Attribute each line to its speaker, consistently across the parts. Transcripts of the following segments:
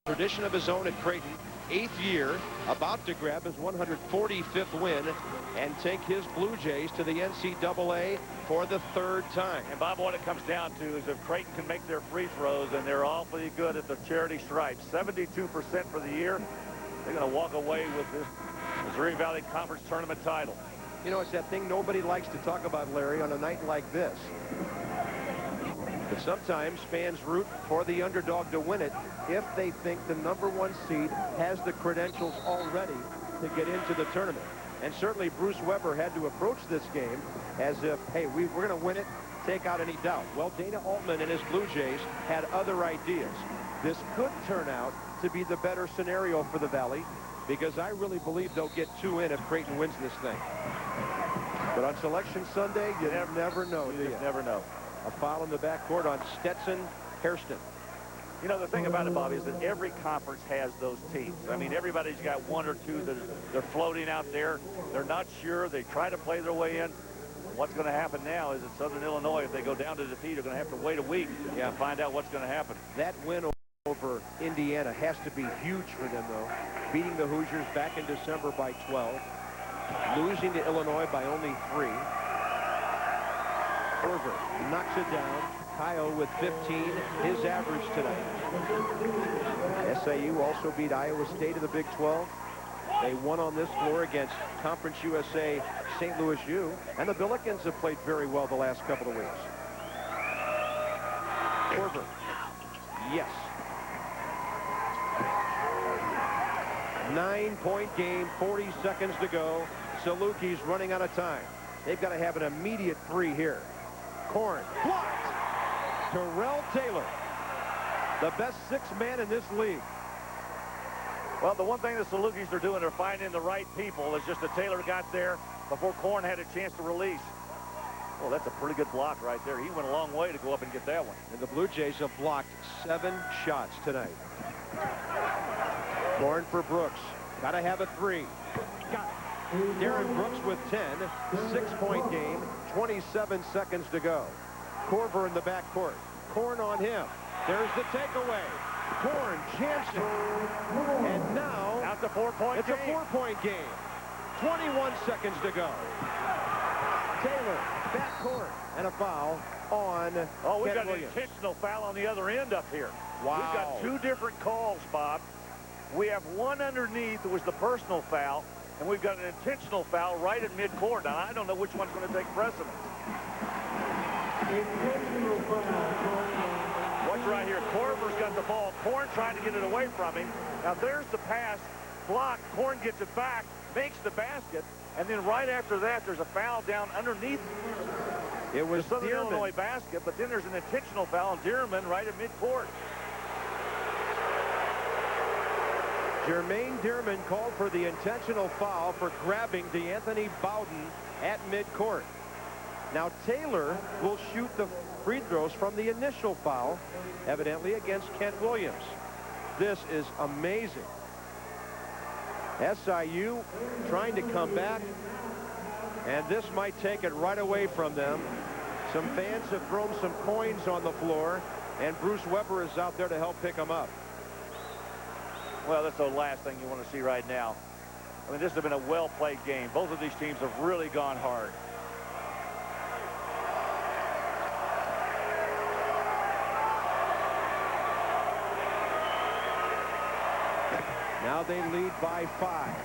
Speaker 1: tradition of his own at Creighton. 8th year, about to grab his 145th win and take his Blue Jays to the NCAA for the 3rd time.
Speaker 2: And Bob, what it comes down to is if Creighton can make their free throws, and they're awfully good at the charity stripes, 72% for the year, they're going to walk away with this Missouri Valley Conference Tournament title.
Speaker 1: You know, it's that thing nobody likes to talk about, Larry, on a night like this. But sometimes fans root for the underdog to win it if they think the #1 seed has the credentials already to get into the tournament. And certainly Bruce Weber had to approach this game as if, hey, we're going to win it, take out any doubt. Well, Dana Altman and his Blue Jays had other ideas. This could turn out to be the better scenario for the Valley, because I really believe they'll get 2 in if Creighton wins this thing. But on Selection Sunday, you never know, do you?
Speaker 2: Never know.
Speaker 1: A foul in the backcourt on Stetson Hairston.
Speaker 2: You know, the thing about it, Bobby, is that every conference has those teams. I mean, everybody's got 1 or 2 that they're floating out there. They're not sure. They try to play their way in. What's going to happen now is that Southern Illinois, if they go down to defeat, are going to have to wait a week to find out what's going to happen.
Speaker 1: That win over Indiana has to be huge for them, though. Beating the Hoosiers back in December by 12. Losing to Illinois by only 3. Korver knocks it down. Kyle with 15, his average tonight. SIU also beat Iowa State of the Big 12. They won on this floor against Conference USA St. Louis U. And the Billikens have played very well the last couple of weeks. Korver. Yes. 9-point game, 40 seconds to go. Salukis running out of time. They've got to have an immediate 3 here. Korn blocked. Terrell Taylor, the best 6th man in this league.
Speaker 2: Well, the one thing the Salukis are doing, they're finding the right people. It's just that Taylor got there before Korn had a chance to release. Well, that's a pretty good block right there. He went a long way to go up and get that one.
Speaker 1: And the Blue Jays have blocked 7 shots tonight. Korn for Brooks. Got to have a 3. Got it. Darren Brooks with 10. 6-point game. 27 seconds to go. Korver in the backcourt. Korn on him. There's the takeaway. Korn jams it. And now
Speaker 2: it's a 4-point game.
Speaker 1: It's a 4-point game. 21 seconds to go. Taylor, backcourt, and a foul on
Speaker 2: we've got
Speaker 1: Williams.
Speaker 2: An intentional foul on the other end up here.
Speaker 1: Wow.
Speaker 2: We've got 2 different calls, Bob. We have one underneath that was the personal foul, and we've got an intentional foul right at midcourt. Now, I don't know which one's going to take precedence. Watch right here. Korver's got the ball. Korn trying to get it away from him. Now, there's the pass. Blocked. Korn gets it back, makes the basket, and then right after that, there's a foul down underneath.
Speaker 1: It was
Speaker 2: the Southern Illinois basket, but then there's an intentional foul on Dierman right at midcourt.
Speaker 1: Jermaine Dierman called for the intentional foul for grabbing DeAnthony Bowden at midcourt. Now Taylor will shoot the free throws from the initial foul, evidently against Kent Williams. This is amazing. SIU trying to come back, and this might take it right away from them. Some fans have thrown some coins on the floor, and Bruce Weber is out there to help pick them up.
Speaker 2: Well, that's the last thing you want to see right now. I mean, this has been a well-played game. Both of these teams have really gone hard.
Speaker 1: Now they lead by 5.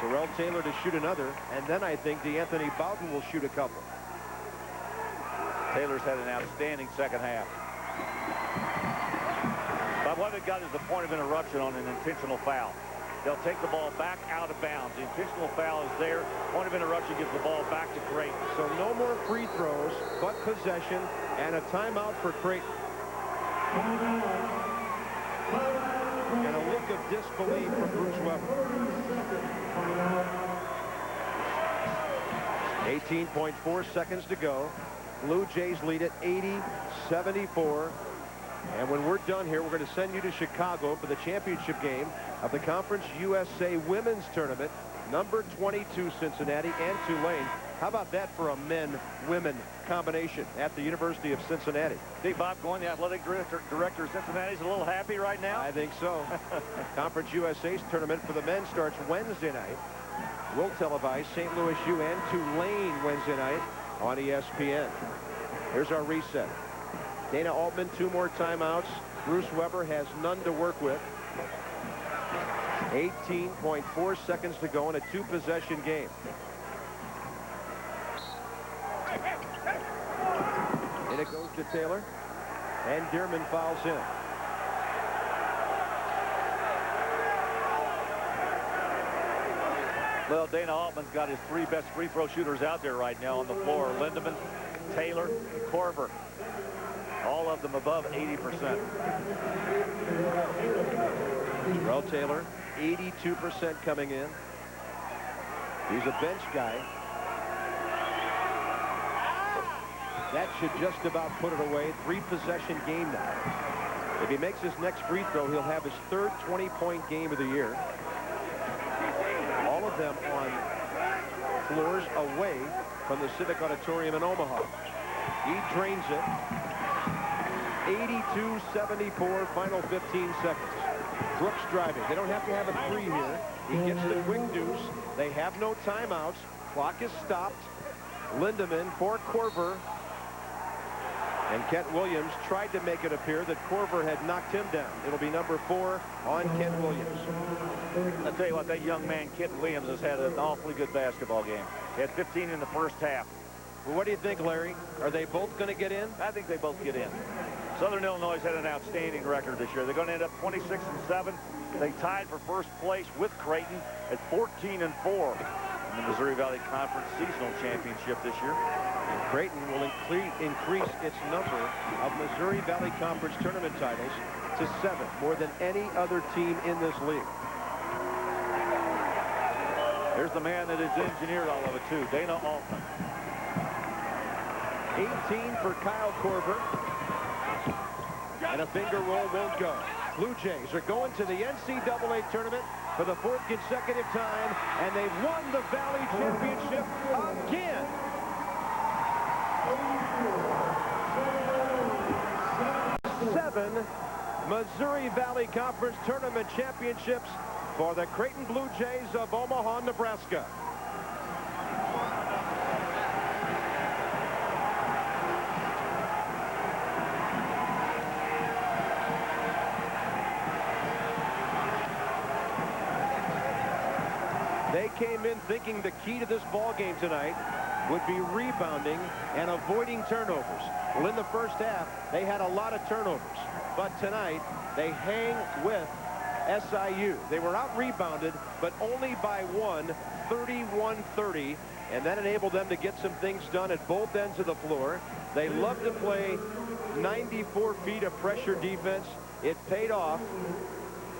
Speaker 1: Terrell Taylor to shoot another, and then I think DeAnthony Bowden will shoot a couple.
Speaker 2: Taylor's had an outstanding second half. But what they've got is the point of interruption on an intentional foul. They'll take the ball back out of bounds. The intentional foul is there. Point of interruption gives the ball back to Creighton.
Speaker 1: So no more free throws, but possession and a timeout for Creighton. And a look of disbelief from Bruce Weber. 18.4 seconds to go. Blue Jays lead at 80-74. And when we're done here, we're going to send you to Chicago for the championship game of the Conference USA Women's Tournament. Number 22 Cincinnati and Tulane How about that for a men-women combination at the University of Cincinnati?
Speaker 2: Think Bob Goin, the athletic director of Cincinnati, is a little happy right now?
Speaker 1: I think so. Conference USA's tournament for the men starts Wednesday night. We'll televise St. Louis U and Tulane Wednesday night on ESPN. Here's our reset. Dana Altman, 2 more timeouts. Bruce Weber has none to work with. 18.4 seconds to go in a 2-possession game. And it goes to Taylor. And Dearman fouls in.
Speaker 2: Well, Dana Altman's got his 3 best free throw shooters out there right now on the floor. Lindemann, Taylor, and Korver. All of them above 80%.
Speaker 1: Terrell Taylor, 82% coming in. He's a bench guy. That should just about put it away. 3-possession game now. If he makes his next free throw, he'll have his 3rd 20-point game of the year. All of them on floors away from the Civic Auditorium in Omaha. He drains it. 82-74, final 15 seconds. Brooks driving. They don't have to have a 3 here. He gets the quick deuce. They have no timeouts. Clock is stopped. Lindemann for Korver. And Kent Williams tried to make it appear that Korver had knocked him down. It'll be number 4 on Kent Williams.
Speaker 2: I'll tell you what, that young man, Kent Williams, has had an awfully good basketball game. He had 15 in the first half.
Speaker 1: Well, what do you think, Larry? Are they both going to get in?
Speaker 2: I think they both get in. Southern Illinois had an outstanding record this year. They're going to end up 26-7. They tied for first place with Creighton at 14-4 in the Missouri Valley Conference Seasonal Championship this year.
Speaker 1: And Creighton will increase its number of Missouri Valley Conference tournament titles to 7, more than any other team in this league.
Speaker 2: Here's the man that has engineered all of it, too, Dana Altman.
Speaker 1: 18 for Kyle Korver. And a finger roll won't go. Blue Jays are going to the NCAA tournament for the 4th consecutive time, and they've won the Valley Championship again. Seven Missouri Valley Conference Tournament championships for the Creighton Blue Jays of Omaha, Nebraska. They came in thinking the key to this ball game tonight would be rebounding and avoiding turnovers. Well, in the first half, they had a lot of turnovers. But tonight, they hang with SIU. They were out-rebounded, but only by 1, 31-30. And that enabled them to get some things done at both ends of the floor. They love to play 94 feet of pressure defense. It paid off.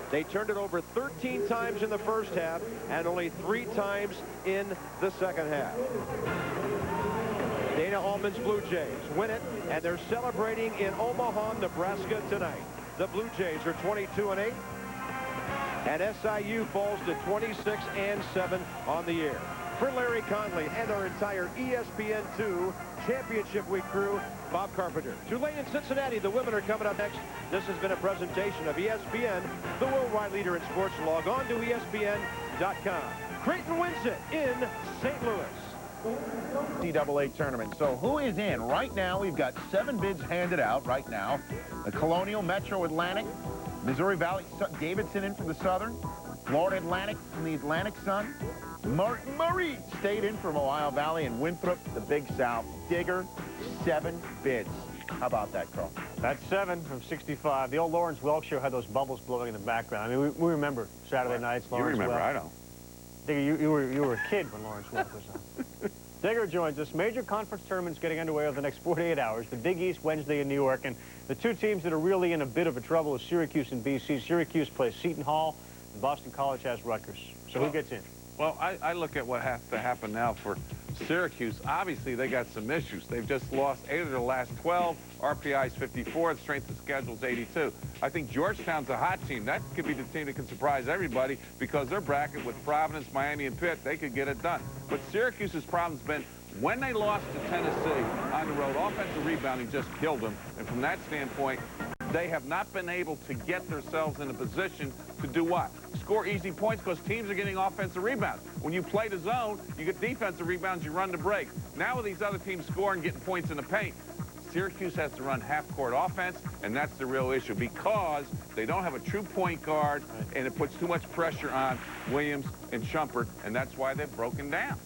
Speaker 1: They turned it over 13 times in the first half and only 3 times in the second half. Dana Altman's Blue Jays win it, and they're celebrating in Omaha, Nebraska tonight. The Blue Jays are 22-8, and SIU falls to 26-7 on the year. For Larry Conley and our entire ESPN2 Championship Week crew, Bob Carpenter. Tulane and Cincinnati, the women are coming up next. This has been a presentation of ESPN, the worldwide leader in sports. Log on to ESPN.com. Creighton wins it in St. Louis.
Speaker 3: NCAA tournament. So who is in? Right now, we've got 7 bids handed out right now. The Colonial, Metro Atlantic, Missouri Valley, Davidson in from the Southern, Florida Atlantic from the Atlantic Sun, Murray State in from Ohio Valley, and Winthrop, the Big South. Digger, 7 bids. How about that, Carl?
Speaker 4: That's 7 from 65. The old Lawrence Welk show had those bubbles blowing in the background. I mean, we remember Saturday nights. Lawrence
Speaker 5: You remember,
Speaker 4: Welk.
Speaker 5: I don't.
Speaker 4: Digger, you were a kid when Lawrence Welk was on. Digger joins us. Major conference tournaments getting underway over the next 48 hours. The Big East Wednesday in New York, and the 2 teams that are really in a bit of a trouble is Syracuse and BC. Syracuse plays Seton Hall, and Boston College has Rutgers. So who gets in?
Speaker 5: Well, I look at what has to happen now for Syracuse. Obviously, they got some issues. They've just lost 8 of their last 12. RPI's 54. The strength of schedule's 82. I think Georgetown's a hot team. That could be the team that can surprise everybody because their bracket with Providence, Miami, and Pitt, they could get it done. But Syracuse's problem's been When they lost to Tennessee on the road, offensive rebounding just killed them. And from that standpoint, they have not been able to get themselves in a position to do what? Score easy points, because teams are getting offensive rebounds. When you play the zone, you get defensive rebounds, you run the break. Now with these other teams scoring, getting points in the paint, Syracuse has to run half-court offense, and that's the real issue, because they don't have a true point guard, and it puts too much pressure on Williams and Shumpert, and that's why they've broken down.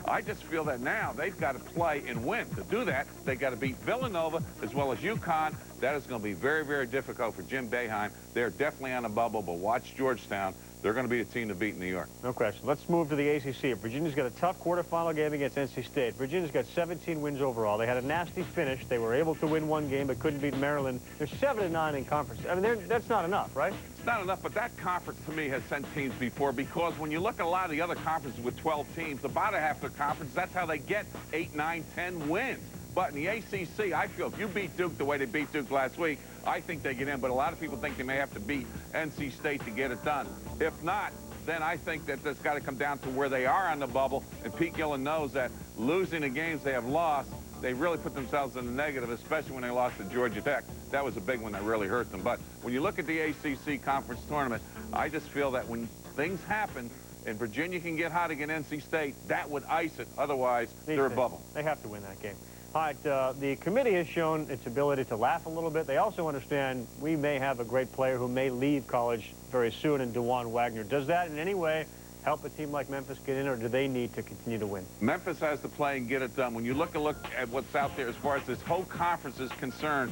Speaker 5: I just feel that now they've got to play and win. To do that, they've got to beat Villanova as well as UConn. That is going to be very, very difficult for Jim Boeheim. They're definitely on a bubble, but watch Georgetown. They're going to be the team to beat in New York. No question. Let's move to the ACC. Virginia's got a tough quarterfinal game against NC State. Virginia's got 17 wins overall. They had a nasty finish. They were able to win one game, but couldn't beat Maryland. They're 7-9 in conference. I mean, that's not enough, right? It's not enough, but that conference, to me, has sent teams before, because when you look at a lot of the other conferences with 12 teams, the bottom half of the conference, that's how they get 8, 9, 10 wins. But in the ACC, I feel if you beat Duke the way they beat Duke last week, I think they get in. But a lot of people think they may have to beat NC State to get it done. If not, then I think that that's got to come down to where they are on the bubble. And Pete Gillen knows that losing the games they have lost, they really put themselves in the negative, especially when they lost to Georgia Tech. That was a big one that really hurt them. But when you look at the ACC conference tournament, I just feel that when things happen and Virginia can get hot against NC State, that would ice it. Otherwise, they're a bubble. They have to win that game. All right, the committee has shown its ability to laugh a little bit. They also understand we may have a great player who may leave college very soon in DeJuan Wagner. Does that in any way help a team like Memphis get in, or do they need to continue to win? Memphis has to play and get it done. When you look at what's out there as far as this whole conference is concerned,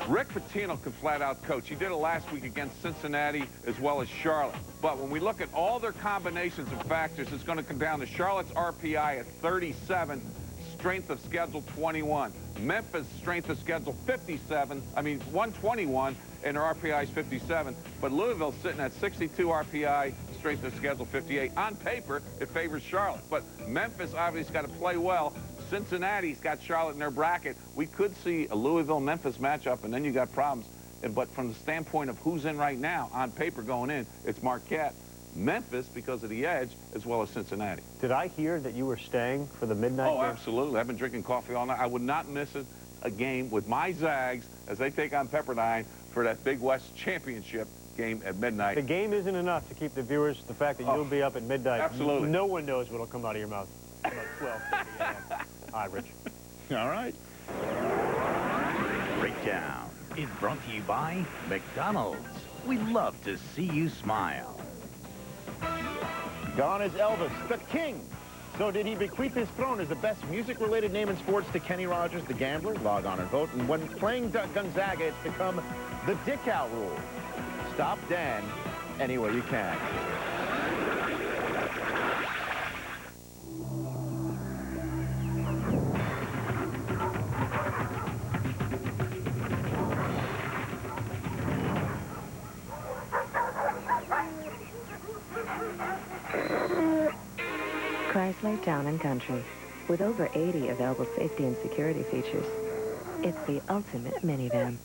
Speaker 5: Rick Pitino can flat-out coach. He did it last week against Cincinnati as well as Charlotte. But when we look at all their combinations of factors, it's going to come down to Charlotte's RPI at 37, strength of schedule 21. Memphis strength of schedule 121, and their RPI is 57. But Louisville's sitting at 62 RPI, strength of schedule 58. On paper, it favors Charlotte. But Memphis obviously got to play well. Cincinnati's got Charlotte in their bracket. We could see a Louisville-Memphis matchup, and then you got problems. But from the standpoint of who's in right now, on paper going in, it's Marquette, Memphis because of the edge, as well as Cincinnati. Did I hear that you were staying for the midnight game? Absolutely. I've been drinking coffee all night. I would not miss a game with my Zags as they take on Pepperdine for that Big West Championship game at midnight. The game isn't enough to keep the viewers, the fact that you'll be up at midnight. Absolutely. No one knows what'll come out of your mouth about 12:30 a.m. Hi, Rich. All right.
Speaker 6: Breakdown is brought to you by McDonald's. We love to see you smile.
Speaker 3: Gone is Elvis, the king. So did he bequeath his throne as the best music-related name in sports to Kenny Rogers, the gambler? Log on and vote. And when playing Gonzaga, it's become the dick-out rule. Stop Dan any way you can.
Speaker 7: Chrysler Town & Country. With over 80 available safety and security features, it's the ultimate minivan.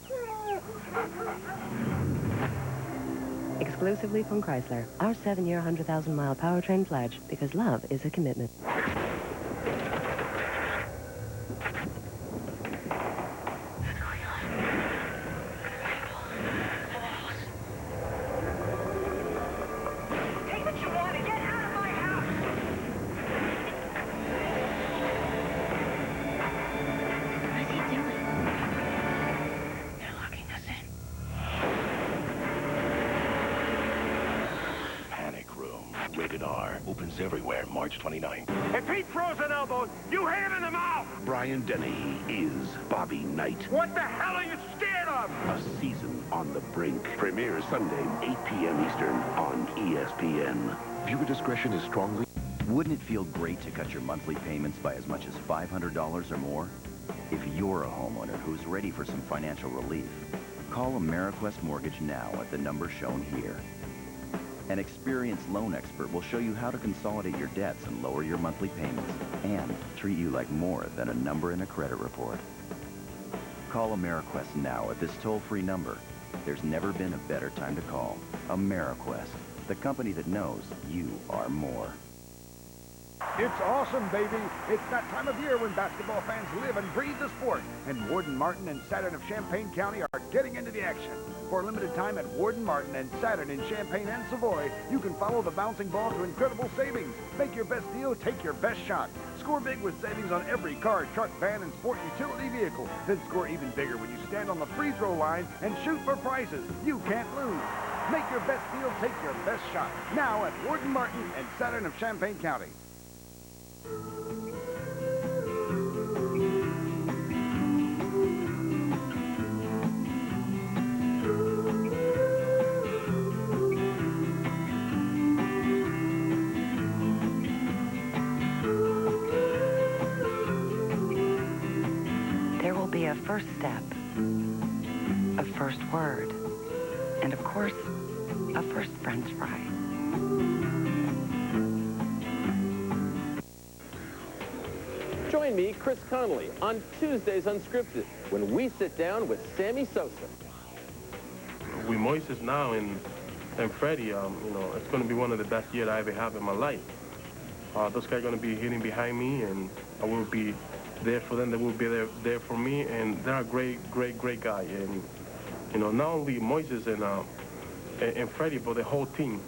Speaker 7: Exclusively from Chrysler, our 7-year, 100,000-mile powertrain pledge, because love is a commitment.
Speaker 8: Rated R. Opens everywhere March 29th.
Speaker 2: If he throws an elbow, you hit him in the mouth!
Speaker 8: Brian Denny is Bobby Knight.
Speaker 2: What the hell are you scared of?
Speaker 8: A season on the brink. Premieres Sunday, 8 p.m. Eastern on ESPN. Viewer discretion is strongly...
Speaker 9: Wouldn't it feel great to cut your monthly payments by as much as $500 or more? If you're a homeowner who's ready for some financial relief, call AmeriQuest Mortgage now at the number shown here. An experienced loan expert will show you how to consolidate your debts and lower your monthly payments and treat you like more than a number in a credit report. Call AmeriQuest now at this toll-free number. There's never been a better time to call. AmeriQuest, the company that knows you are more.
Speaker 10: It's awesome, baby. It's that time of year when basketball fans live and breathe the sport. And Warden Martin and Saturn of Champaign County are getting into the action. For a limited time at Warden Martin and Saturn in Champaign and Savoy, you can follow the bouncing ball to incredible savings. Make your best deal, take your best shot. Score big with savings on every car, truck, van, and sport utility vehicle. Then score even bigger when you stand on the free throw line and shoot for prizes. You can't lose. Make your best deal, take your best shot. Now at Warden Martin and Saturn of Champaign County.
Speaker 7: There will be a first step, a first word, and of course, a first French fry.
Speaker 11: Join me, Chris Connolly, on Tuesdays Unscripted, when we sit down with Sammy Sosa.
Speaker 12: With Moises now and Freddie, you know, it's going to be one of the best years I ever have in my life. Those guys are going to be hitting behind me, and I will be there for them. They will be there for me, and they're a great guy. And you know, not only Moises and Freddie, but the whole team.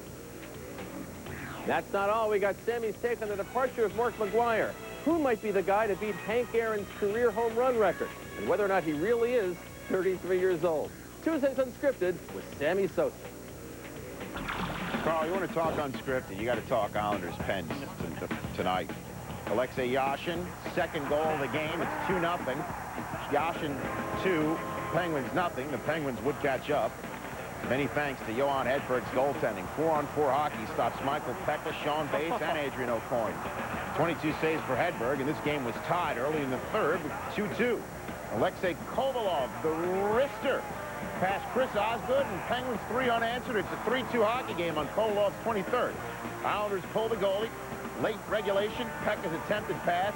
Speaker 11: That's not all. We got Sammy's take on the departure of Mark McGuire. Who might be the guy to beat Hank Aaron's career home run record? And whether or not he really is 33 years old. Tuesdays Unscripted with Sammy Sosa.
Speaker 3: Carl, you want to talk unscripted, you got to talk Islanders Pens tonight. Alexei Yashin, second goal of the game. It's 2-0. Yashin 2, Penguins nothing. The Penguins would catch up. Many thanks to Johan Hedberg's goaltending. 4-on-4 hockey stops Michael Pekka, Sean Bates, and Adrian O'Coin. 22 saves for Hedberg, and this game was tied early in the third with 2-2. Alexei Kovalov, the wrister, past Chris Osgood, and Penguins 3 unanswered. It's a 3-2 hockey game on Kovalov's 23rd. Islanders pull the goalie. Late regulation, Pekka's attempted pass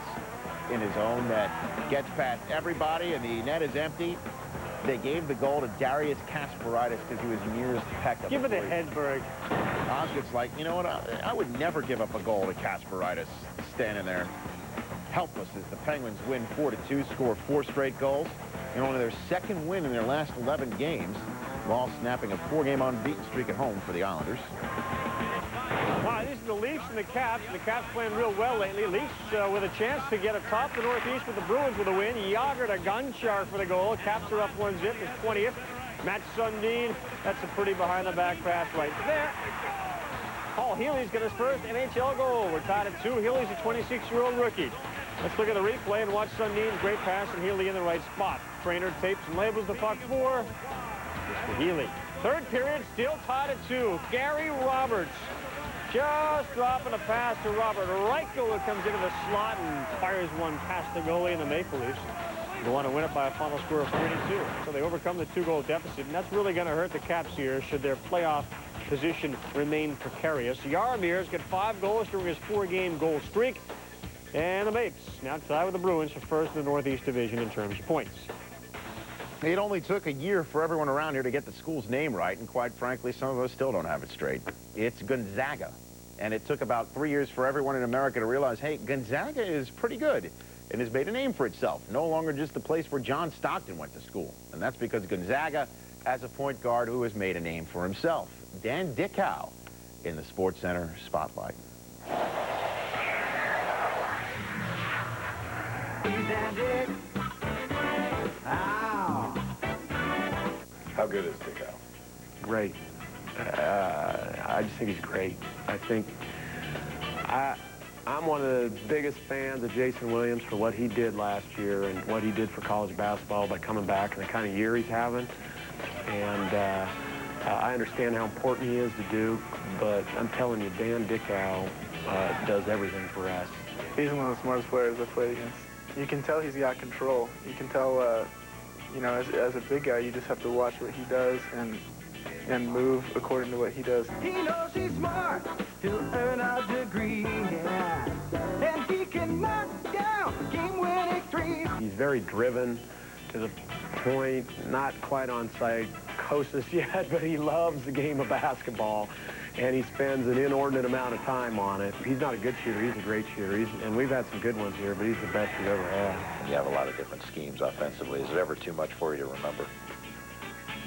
Speaker 3: in his own net. Gets past everybody, and the net is empty. They gave the goal to Darius Kasparaitis because he was nearest Pekka.
Speaker 4: Give it to Hedberg.
Speaker 3: Osgood's like, you know what, I would never give up a goal to Kasparaitis standing there helpless as the Penguins win 4-2, score 4 straight goals, and only their second win in their last 11 games, while snapping a 4-game unbeaten streak at home for the Islanders.
Speaker 4: Wow, these are the Leafs and the Caps. The Caps playing real well lately. Leafs with a chance to get atop the Northeast with the Bruins with a win. Yager to Gonchar for the goal. Caps are up 1-0, his 20th. Matt Sundin, that's a pretty behind-the-back pass right there. Paul Healy's got his first NHL goal. We're tied at 2. Healy's a 26-year-old rookie. Let's look at the replay and watch Sundin's great pass and Healy in the right spot. Trainer tapes and labels the puck for Mr. Healy. Third period, still tied at 2. Gary Roberts just dropping a pass to Robert Reichel, who comes into the slot and fires one past the goalie in the Maple Leafs. They want to win it by a final score of 3-2. So they overcome the 2-goal deficit, and that's really going to hurt the Caps here should their playoff position remain precarious. Yaromir's got 5 goals during his 4-game goal streak. And the Mapes now tied with the Bruins for first in the Northeast Division in terms of points.
Speaker 3: It only took a year for everyone around here to get the school's name right, and quite frankly, some of us still don't have it straight. It's Gonzaga. And it took about 3 years for everyone in America to realize, hey, Gonzaga is pretty good and has made a name for itself. No longer just the place where John Stockton went to school. And that's because Gonzaga has a point guard who has made a name for himself. Dan Dickau in the Sports Center Spotlight.
Speaker 13: How good is Dickau? Great. I just think he's great. I think I'm one of the biggest fans of Jason Williams for what he did last year and what he did for college basketball by coming back and the kind of year he's having. And I understand how important he is to Duke, but I'm telling you, Dan Dickau does everything for us.
Speaker 14: He's one of the smartest players I've played against. You can tell he's got control. You can tell, you know, as a big guy, you just have to watch what he does and move according to what he does.
Speaker 15: He knows he's smart. He'll earn a degree, yeah. And he can knock down game-winning threes.
Speaker 13: He's very driven to the point, not quite on psychosis yet, but he loves the game of basketball. and he spends an inordinate amount of time on it. He's not a good shooter. He's a great shooter. And we've had some good ones here, but he's the best we've ever had.
Speaker 16: You have a lot of different schemes offensively. Is it ever too much for you to remember?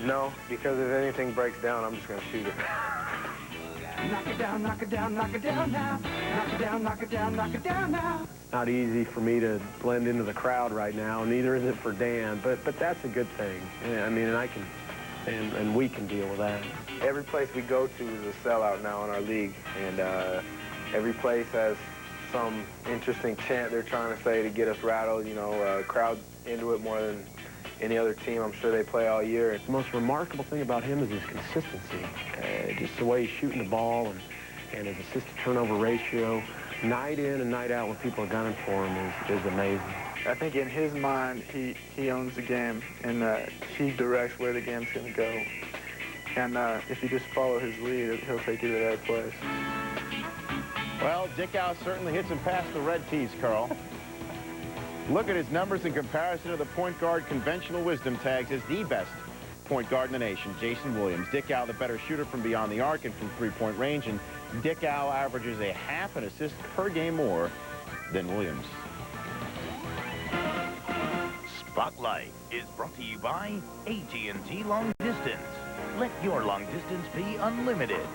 Speaker 13: No, because if anything breaks down, I'm just going to shoot it.
Speaker 15: Knock it down, knock it down, knock it down now. Knock it down, knock it down, knock it down now.
Speaker 13: Not easy for me to blend into the crowd right now, neither is it for Dan, but that's a good thing. Yeah, I mean, and I can, and we can deal with that.
Speaker 14: Every place we go to is a sellout now in our league, and every place has some interesting chant they're trying to say to get us rattled, you know, crowd into it more than any other team. I'm sure they play all year.
Speaker 13: The most remarkable thing about him is his consistency. Just the way he's shooting the ball and his assist-to-turnover ratio, night in and night out when people are gunning for him is amazing.
Speaker 14: I think in his mind, he owns the game, and he directs where the game's going to go. And if you just follow his lead, he'll take you to that place.
Speaker 3: Well, Dickow certainly hits him past the red tees, Carl. Look at his numbers in comparison to the point guard conventional wisdom tags as the best point guard in the nation, Jason Williams. Dickow, the better shooter from beyond the arc and from three-point range, and Dickow averages a half an assist per game more than Williams.
Speaker 6: Spotlight is brought to you by AT&T Long Distance. Let your long distance be unlimited.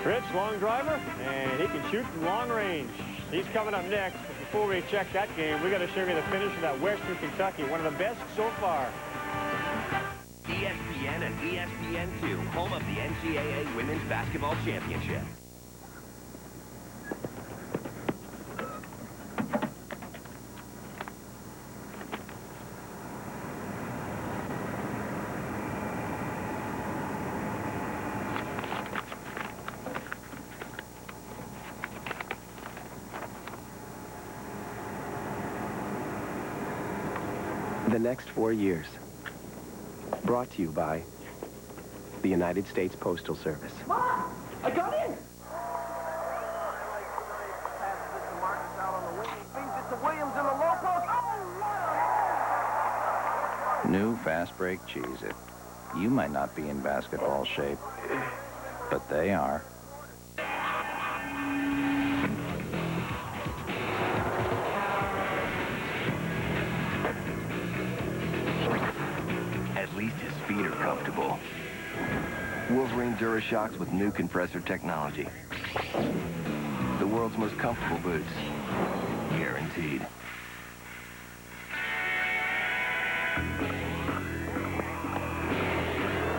Speaker 4: Rich, long driver, and he can shoot from long range. He's coming up next, but before we check that game, we got to show you the finish of that Western Kentucky, one of the best so far.
Speaker 17: ESPN and ESPN2, home of the NCAA Women's Basketball Championship.
Speaker 18: The next 4 years, brought to you by the United States Postal Service.
Speaker 15: Mom, I got in.
Speaker 9: New fast break Cheez-It. You might not be in basketball shape, but they are.
Speaker 18: At least his feet are comfortable. Wolverine DuraShocks with new compressor technology. The world's most comfortable boots. Guaranteed.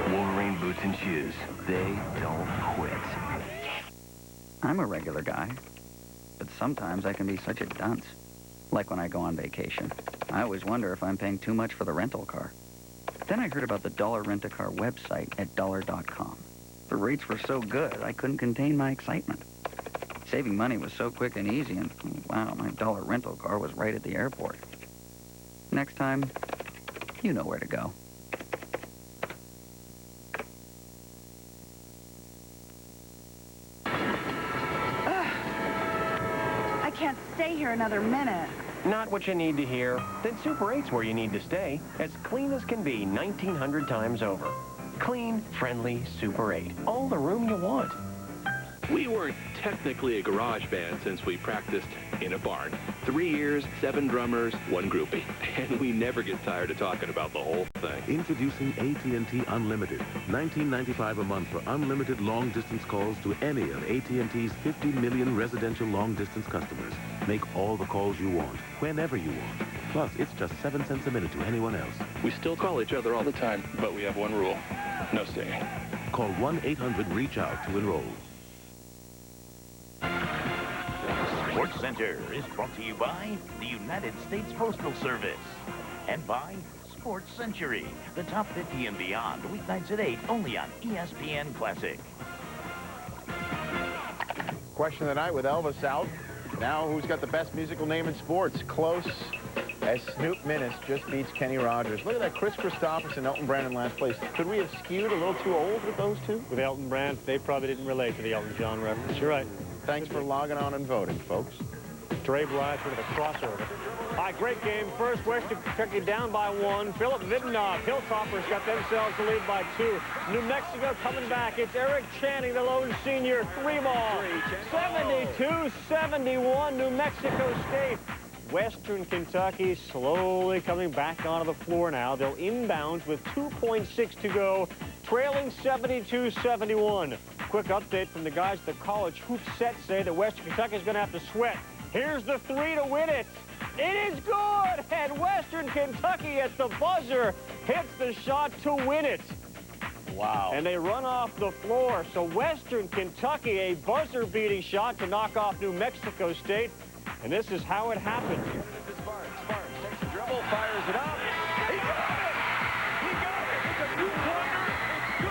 Speaker 18: Wolverine boots and shoes. They don't quit.
Speaker 19: I'm a regular guy, but sometimes I can be such a dunce. Like when I go on vacation. I always wonder if I'm paying too much for the rental car. Then I heard about the Dollar Rent-A-Car website at dollar.com. The rates were so good, I couldn't contain my excitement. Saving money was so quick and easy, and wow, my Dollar rental car was right at the airport. Next time, you know where to go.
Speaker 20: I can't stay here another minute.
Speaker 21: Not what you need to hear. Then Super 8's where you need to stay. As clean as can be 1,900 times over. Clean, friendly Super 8. All the room you want.
Speaker 8: We weren't technically a garage band since we practiced in a barn. 3 years, 7 drummers, 1 groupie. And we never get tired of talking about the whole thing.
Speaker 22: Introducing AT&T Unlimited. $19.95 a month for unlimited long-distance calls to any of AT&T's 50 million residential long-distance customers. Make all the calls you want, whenever you want. Plus, it's just 7 cents a minute to anyone else.
Speaker 23: We still call each other all the time, but we have one rule. No singing.
Speaker 22: Call 1-800-REACH-OUT to enroll.
Speaker 6: Sports Center is brought to you by the United States Postal Service and by Sports Century, the top 50 and beyond, weeknights at 8, only on ESPN Classic.
Speaker 3: Question of the night with Elvis out. Now, who's got the best musical name in sports? Close as Snoop Minnis just beats Kenny Rogers. Look at that, Chris Christopherson, Elton Brand in last place. Could we have skewed a little too old with those two?
Speaker 4: With Elton Brand, they probably didn't relate to the Elton John reference. You're right.
Speaker 3: Thanks for logging on and voting, folks.
Speaker 4: Dre Blige with a crossover. All right, great game. First, Western Kentucky down by 1. Philip Videnoff, Hilltoppers got themselves the lead by 2. New Mexico coming back. It's Eric Channing, the lone senior. 3-ball. 72-71, New Mexico State. Western Kentucky slowly coming back onto the floor now. They'll inbounds with 2.6 to go, trailing 72-71. Quick update from the guys at the college hoop set say that Western Kentucky is going to have to sweat. Here's the 3 to win it. It is good, and Western Kentucky at the buzzer hits the shot to win it.
Speaker 3: Wow.
Speaker 4: And they run off the floor. So Western Kentucky, a buzzer-beating shot to knock off New Mexico State. And this is how it happened.
Speaker 1: Sparks takes a dribble, fires it up. He got it! He got it! It's a two-pointer. It's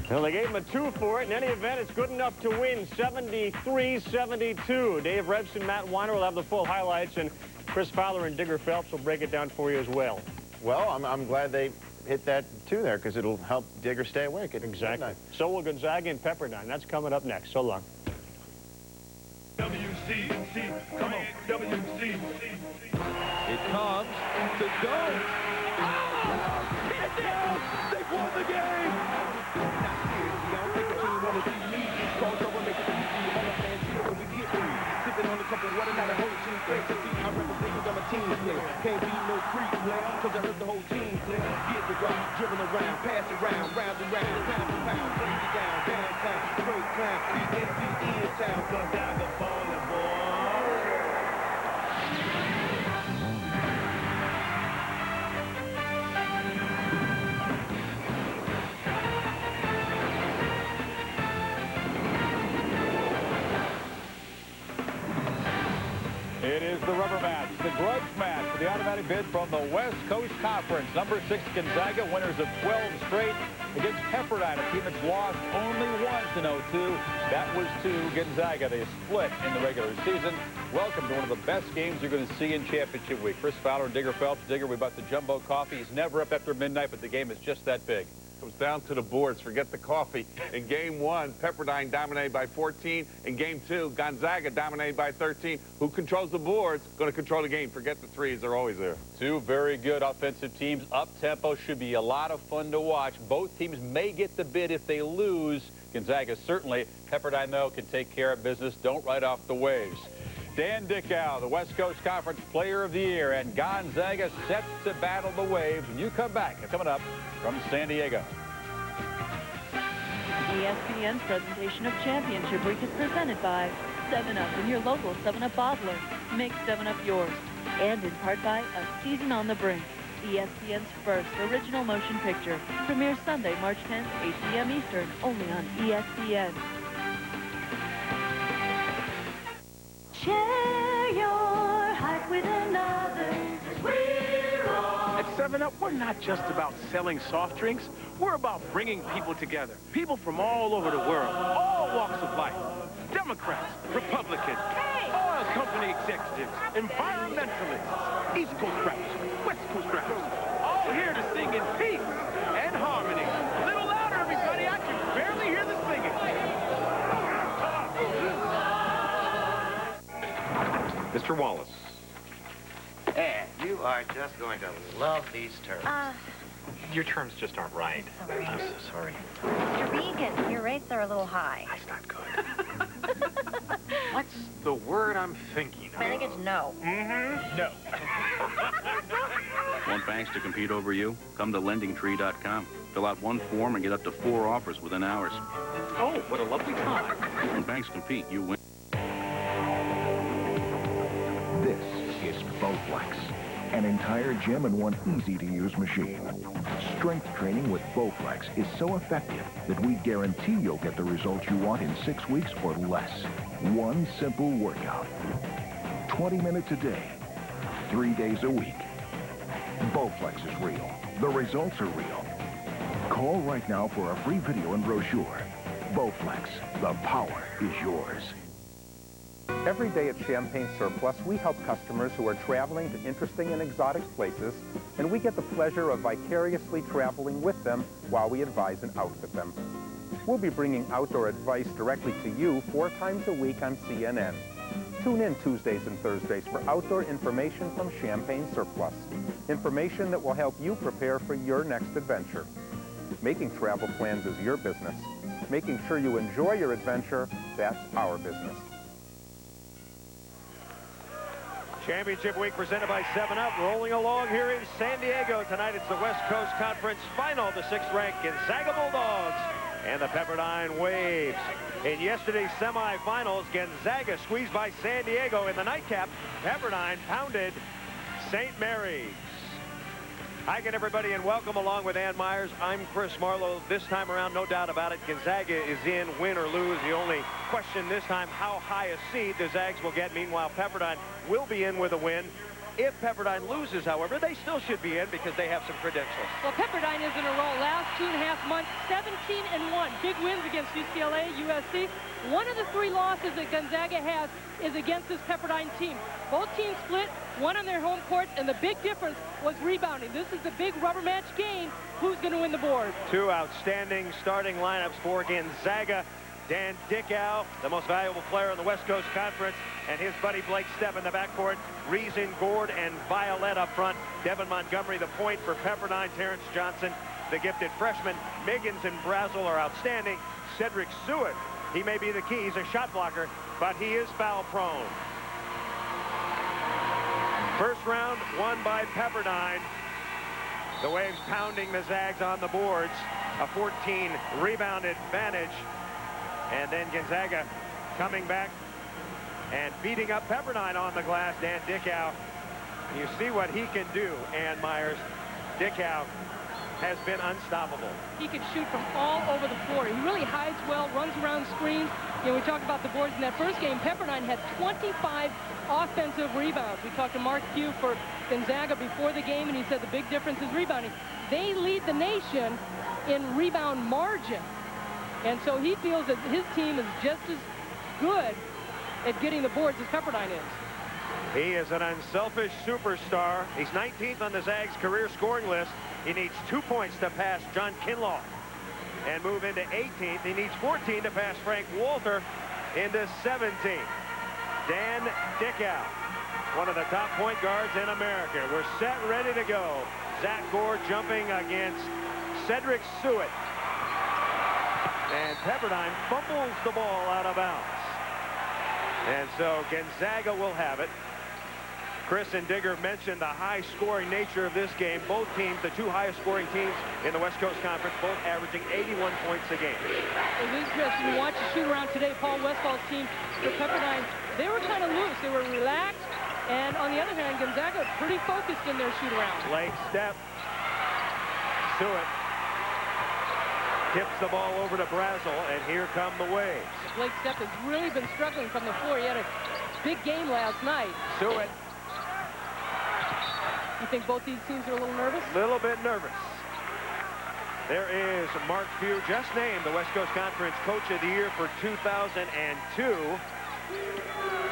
Speaker 1: good!
Speaker 4: Well, they gave him a 2 for it. In any event, it's good enough to win 73-72. Dave Rebson, Matt Weiner will have the full highlights, and Chris Fowler and Digger Phelps will break it down for you as well.
Speaker 3: Well, I'm glad they hit that 2 there, because it'll help Digger stay awake.
Speaker 4: Exactly. So will Gonzaga and Pepperdine. That's coming up next. So long.
Speaker 1: WCC, come on, WCC.
Speaker 2: It comes to go. Oh! Hit down! They've won the game! Not seriously, I don't think the team want to see me. Cross over, make it easy. All the fans see when we get free. Sipping on a couple of water, not a whole team play. So see, I represent because I'm a team player. Can't be no freak player, because I heard the whole team play. Get the rock, dribbling around, pass around, round and round, pound for pound, break it down, downtown, straight clown, ESPN town, Gonzaga ballin' boy.
Speaker 5: It is the rubber match, the grudge match for the automatic bid from the West Coast Conference. Number 6 Gonzaga, winners of 12 straight against Pepperdine, a team that's lost only once in 02. That was to Gonzaga. They split in the regular season. Welcome to one of the best games you're going to see in championship week. Chris Fowler and Digger Phelps. Digger, we bought the jumbo coffee. He's never up after midnight, but the game is just that big.
Speaker 24: Comes down to the boards. Forget the coffee. In game 1, Pepperdine dominated by 14. In game 2, Gonzaga dominated by 13. Who controls the boards? Going to control the game. Forget the threes. They're always there.
Speaker 5: 2 very good offensive teams. Up-tempo should be a lot of fun to watch. Both teams may get the bid if they lose. Gonzaga certainly. Pepperdine, though, can take care of business. Don't ride off the waves. Dan Dickow, the West Coast Conference Player of the Year, and Gonzaga set to battle the waves. When you come back, coming up from San Diego.
Speaker 25: ESPN's presentation of Championship Week is presented by 7-Up and your local 7-Up bottler. Make 7-Up yours. And in part by A Season on the Brink, ESPN's first original motion picture. Premieres Sunday, March 10th, 8 p.m. Eastern, only on ESPN.
Speaker 15: Share your height with another.
Speaker 26: At 7-Up, we're not just about selling soft drinks. We're about bringing people together. People from all over the world, all walks of life. Democrats, Republicans, oil company executives, environmentalists, East Coast rappers, West Coast rappers, all here to sing in peace and harmony. A little louder, everybody. I can barely hear the singing.
Speaker 27: Mr. Wallace.
Speaker 28: And you are just going to love these terms.
Speaker 27: Your terms just aren't right. I'm so sorry.
Speaker 29: Mr. Regan, your rates are a little high.
Speaker 27: That's not good. What's the word I'm thinking of?
Speaker 29: I think it's no.
Speaker 27: Mm-hmm. No.
Speaker 30: Want banks to compete over you? Come to LendingTree.com. Fill out one form and get up to 4 offers within hours.
Speaker 27: Oh, what a lovely time.
Speaker 30: When banks compete, you win.
Speaker 31: This is Bowflex, an entire gym in one easy-to-use machine. Strength training with Bowflex is so effective that we guarantee you'll get the results you want in 6 weeks or less. One simple workout. 20 minutes a day, 3 days a week. Bowflex is real. The results are real. Call right now for a free video and brochure. Bowflex, the power is yours.
Speaker 32: Every day at Champagne Surplus, we help customers who are traveling to interesting and exotic places, and we get the pleasure of vicariously traveling with them while we advise and outfit them. We'll be bringing outdoor advice directly to you 4 times a week on CNN. Tune in Tuesdays and Thursdays for outdoor information from Champaign Surplus. Information that will help you prepare for your next adventure. Making travel plans is your business. Making sure you enjoy your adventure, that's our business.
Speaker 4: Championship week presented by 7-Up, rolling along here in San Diego. Tonight it's the West Coast Conference Final. The 6th-ranked Gonzaga Bulldogs and the Pepperdine Waves. In yesterday's semifinals, Gonzaga squeezed by San Diego. In the nightcap, Pepperdine pounded St. Mary's. Hi again, everybody, and welcome along with Ann Myers. I'm Chris Marlowe. This time around, no doubt about it, Gonzaga is in, win or lose. The only question this time, how high a seed the Zags will get. Meanwhile, Pepperdine will be in with a win. If Pepperdine loses, however, they still should be in because they have some credentials.
Speaker 7: Well, Pepperdine is in a roll. Last 2.5 months, 17-1. Big wins against UCLA, USC. One of the 3 losses that Gonzaga has is against this Pepperdine team. Both teams split, one on their home court, and the big difference was rebounding. This is the big rubber match game. Who's going to win the board? 2 outstanding starting lineups for Gonzaga. Dan Dickow, the most valuable player in the West Coast Conference, and his buddy Blake Stepp in the backcourt. Reason, Gord, and Violet up front. Devin Montgomery, the point for Pepperdine. Terrence Johnson, the gifted freshman. Miggins and Brazel are outstanding. Cedric Seward, he may be the key. He's a shot blocker, but he is foul prone. First round won by Pepperdine. The Waves pounding the Zags on the boards. A 14-rebound advantage. And then Gonzaga coming back and beating up Pepperdine on the glass. Dan Dickow, you see what he can do, Ann Myers. Dickow has been unstoppable. He can shoot from all over the floor. He really hides well, runs around screens. You know, we talked about the boards in that first game. Pepperdine had 25 offensive rebounds. We talked to Mark Pugh for Gonzaga before the game, and he said the big difference is rebounding. They lead the nation in rebound margin. And so he feels that his team is just as good at getting the boards as Pepperdine is.
Speaker 4: He is an unselfish superstar. He's 19th on the Zags' career scoring list. He needs 2 points to pass John Kinlaw and move into 18th. He needs 14 to pass Frank Walter into 17th. Dan Dickow, one of the top point guards in America. We're set, ready to go. Zach Gord jumping against Cedric Seward. And Pepperdine fumbles the ball out of bounds. And so Gonzaga will have it. Chris and Digger mentioned the high-scoring nature of this game. Both teams, the 2 highest-scoring teams in the West Coast Conference, both averaging 81 points a game.
Speaker 7: It was interesting to watch the shoot-around today. Paul Westfall's team for Pepperdine, they were kind of loose. They were relaxed. And on the other hand, Gonzaga pretty focused in their shoot-around.
Speaker 4: Blake Stepp. Seward tips the ball over to Brazel, and here come the Waves.
Speaker 7: Blake Stepp has really been struggling from the floor. He had a big game last night.
Speaker 4: Seward.
Speaker 7: You think both these teams are a little nervous?
Speaker 4: A little bit nervous. There is Mark Pugh, just named the West Coast Conference Coach of the Year for 2002.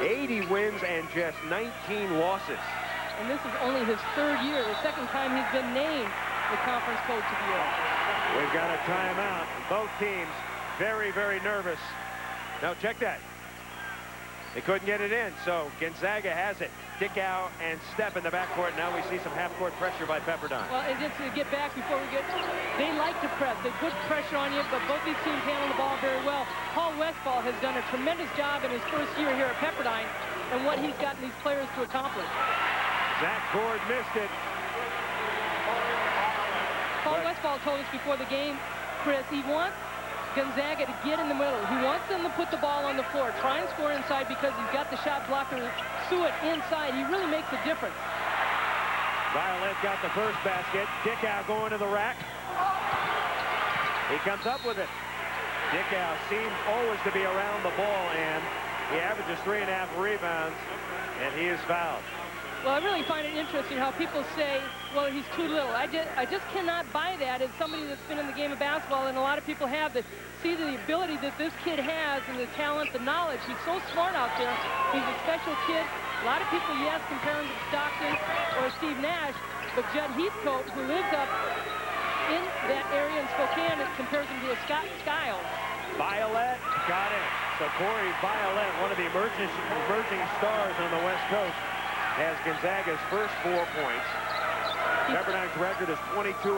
Speaker 4: 80 wins and just 19 losses.
Speaker 7: And this is only his 3rd year, the 2nd time he's been named the Conference Coach of the Year.
Speaker 4: We've got a timeout. Both teams very, very nervous. Now check that. They couldn't get it in, so Gonzaga has it. Dickow and Stepp in the backcourt. Now we see some half-court pressure by Pepperdine.
Speaker 7: Well, and just to get back before we get, they like to press. They put pressure on you, but both these teams handle the ball very well. Paul Westfall has done a tremendous job in his first year here at Pepperdine and what he's gotten these players to accomplish.
Speaker 4: Zach Gord missed it.
Speaker 7: Paul Westfall told us before the game, Chris, he wants Gonzaga to get in the middle. He wants them to put the ball on the floor, try and score inside because he's got the shot blocker, Seward, inside. He really makes a difference.
Speaker 4: Violet got the first basket. Dickow going to the rack. He comes up with it. Dickow seems always to be around the ball, and he averages 3.5 rebounds, and he is fouled.
Speaker 7: Well, I really find it interesting how people say, well, he's too little. I just cannot buy that as somebody that's been in the game of basketball, and a lot of people have, that see the ability that this kid has and the talent, the knowledge. He's so smart out there. He's a special kid. A lot of people, yes, compare him to Stockton or Steve Nash, but Judd Heathcote, who lives up in that area in Spokane, compares him to a Scott Skiles.
Speaker 4: Violet got it.
Speaker 7: So Corey Violet, one of the emerging stars on the West Coast, has Gonzaga's first 4 points. Pepperdine's record is 22-7.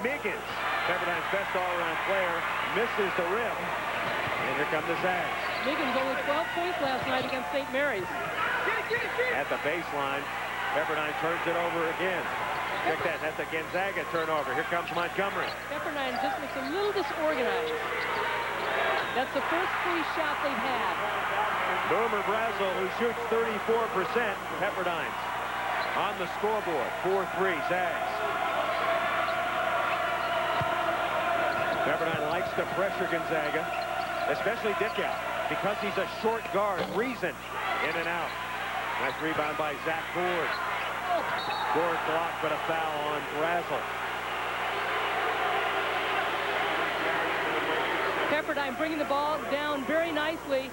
Speaker 7: Miggins, Pepperdine's best all-around player, misses the rim. And here come the Zags.
Speaker 9: Miggins only 12 points last night against St. Mary's.
Speaker 7: At the baseline, Pepperdine turns it over again. Check that. That's a Gonzaga turnover. Here comes Montgomery.
Speaker 9: Pepperdine just looks a little disorganized. That's the first free shot they've had.
Speaker 7: Boomer Brazel, who shoots 34%. Pepperdine's on the scoreboard. 4-3 Zags. Pepperdine likes to pressure Gonzaga, especially Dickow, because he's a short guard. Reason in and out. Nice rebound by Zach Gord. Gord blocked, but a foul on Brazel.
Speaker 9: Pepperdine bringing the ball down very nicely.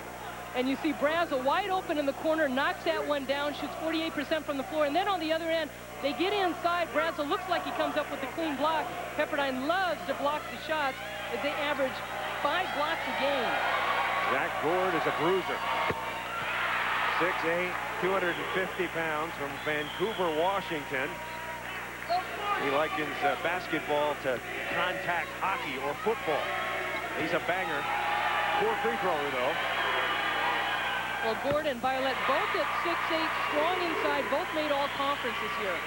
Speaker 9: And you see Brazel wide open in the corner, knocks that one down, shoots 48% from the floor. And then on the other end, they get inside. Brazel looks like he comes up with a clean block. Pepperdine loves to block the shots as they average 5 blocks a game.
Speaker 7: Zach Gord is a bruiser. 6'8", 250 pounds from Vancouver, Washington. He likens basketball to contact hockey or football. He's a banger. Poor free thrower, though.
Speaker 9: Well, Gord and Violet both at 6'8", strong inside, both made all conference this year.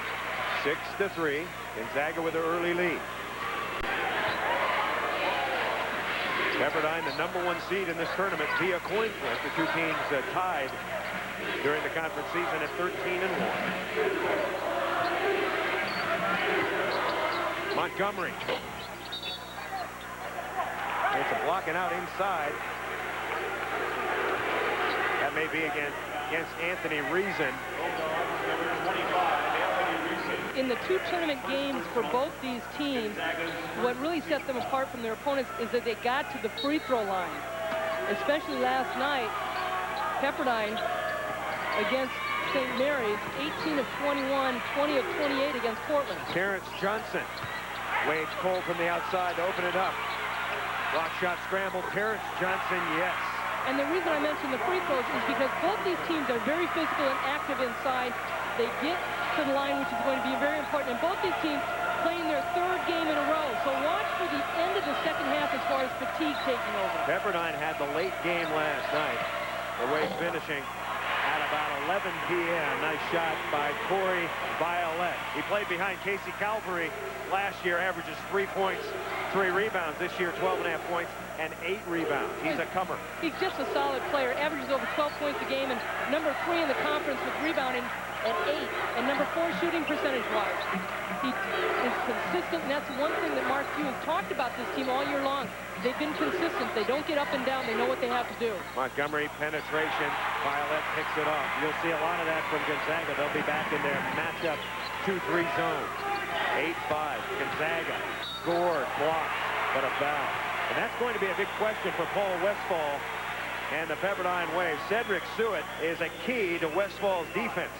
Speaker 7: 6-3. Gonzaga with an early lead. Pepperdine, the #1 seed in this tournament via coin flip. The two teams tied during the conference season at 13-1. Montgomery. It's a blocking out inside. That may be against Anthony Reason.
Speaker 9: In the 2 tournament games for both these teams, what really set them apart from their opponents is that they got to the free throw line. Especially last night, Pepperdine against St. Mary's, 18 of 21, 20 of 28 against Portland.
Speaker 7: Terrence Johnson waves Cole from the outside to open it up. Block shot scramble. Terrence Johnson, yes.
Speaker 9: And the reason I mentioned the free throws is because both these teams are very physical and active inside. They get to the line, which is going to be very important. And both these teams playing their 3rd game in a row. So watch for the end of the second half as far as fatigue taking over.
Speaker 7: Pepperdine had the late game last night. The Waves finishing at about 11 p.m. Nice shot by Corey Violet. He played behind Casey Calvary last year, averages 3 points, 3 rebounds. This year, 12.5 points and 8 rebounds. He's a comer.
Speaker 9: He's just a solid player, averages over 12 points a game, and #3 in the conference with rebounding at 8, and #4 shooting percentage-wise. He is consistent, and that's one thing that Mark Few has talked about this team all year long. They've been consistent. They don't get up and down. They know what they have to do.
Speaker 7: Montgomery penetration. Violet picks it off. You'll see a lot of that from Gonzaga. They'll be back in their matchup 2-3 zone. 8-5. Gonzaga. Gord blocked, but a foul. And that's going to be a big question for Paul Westphal and the Pepperdine Waves. Cedric Suet is a key to Westphal's defense.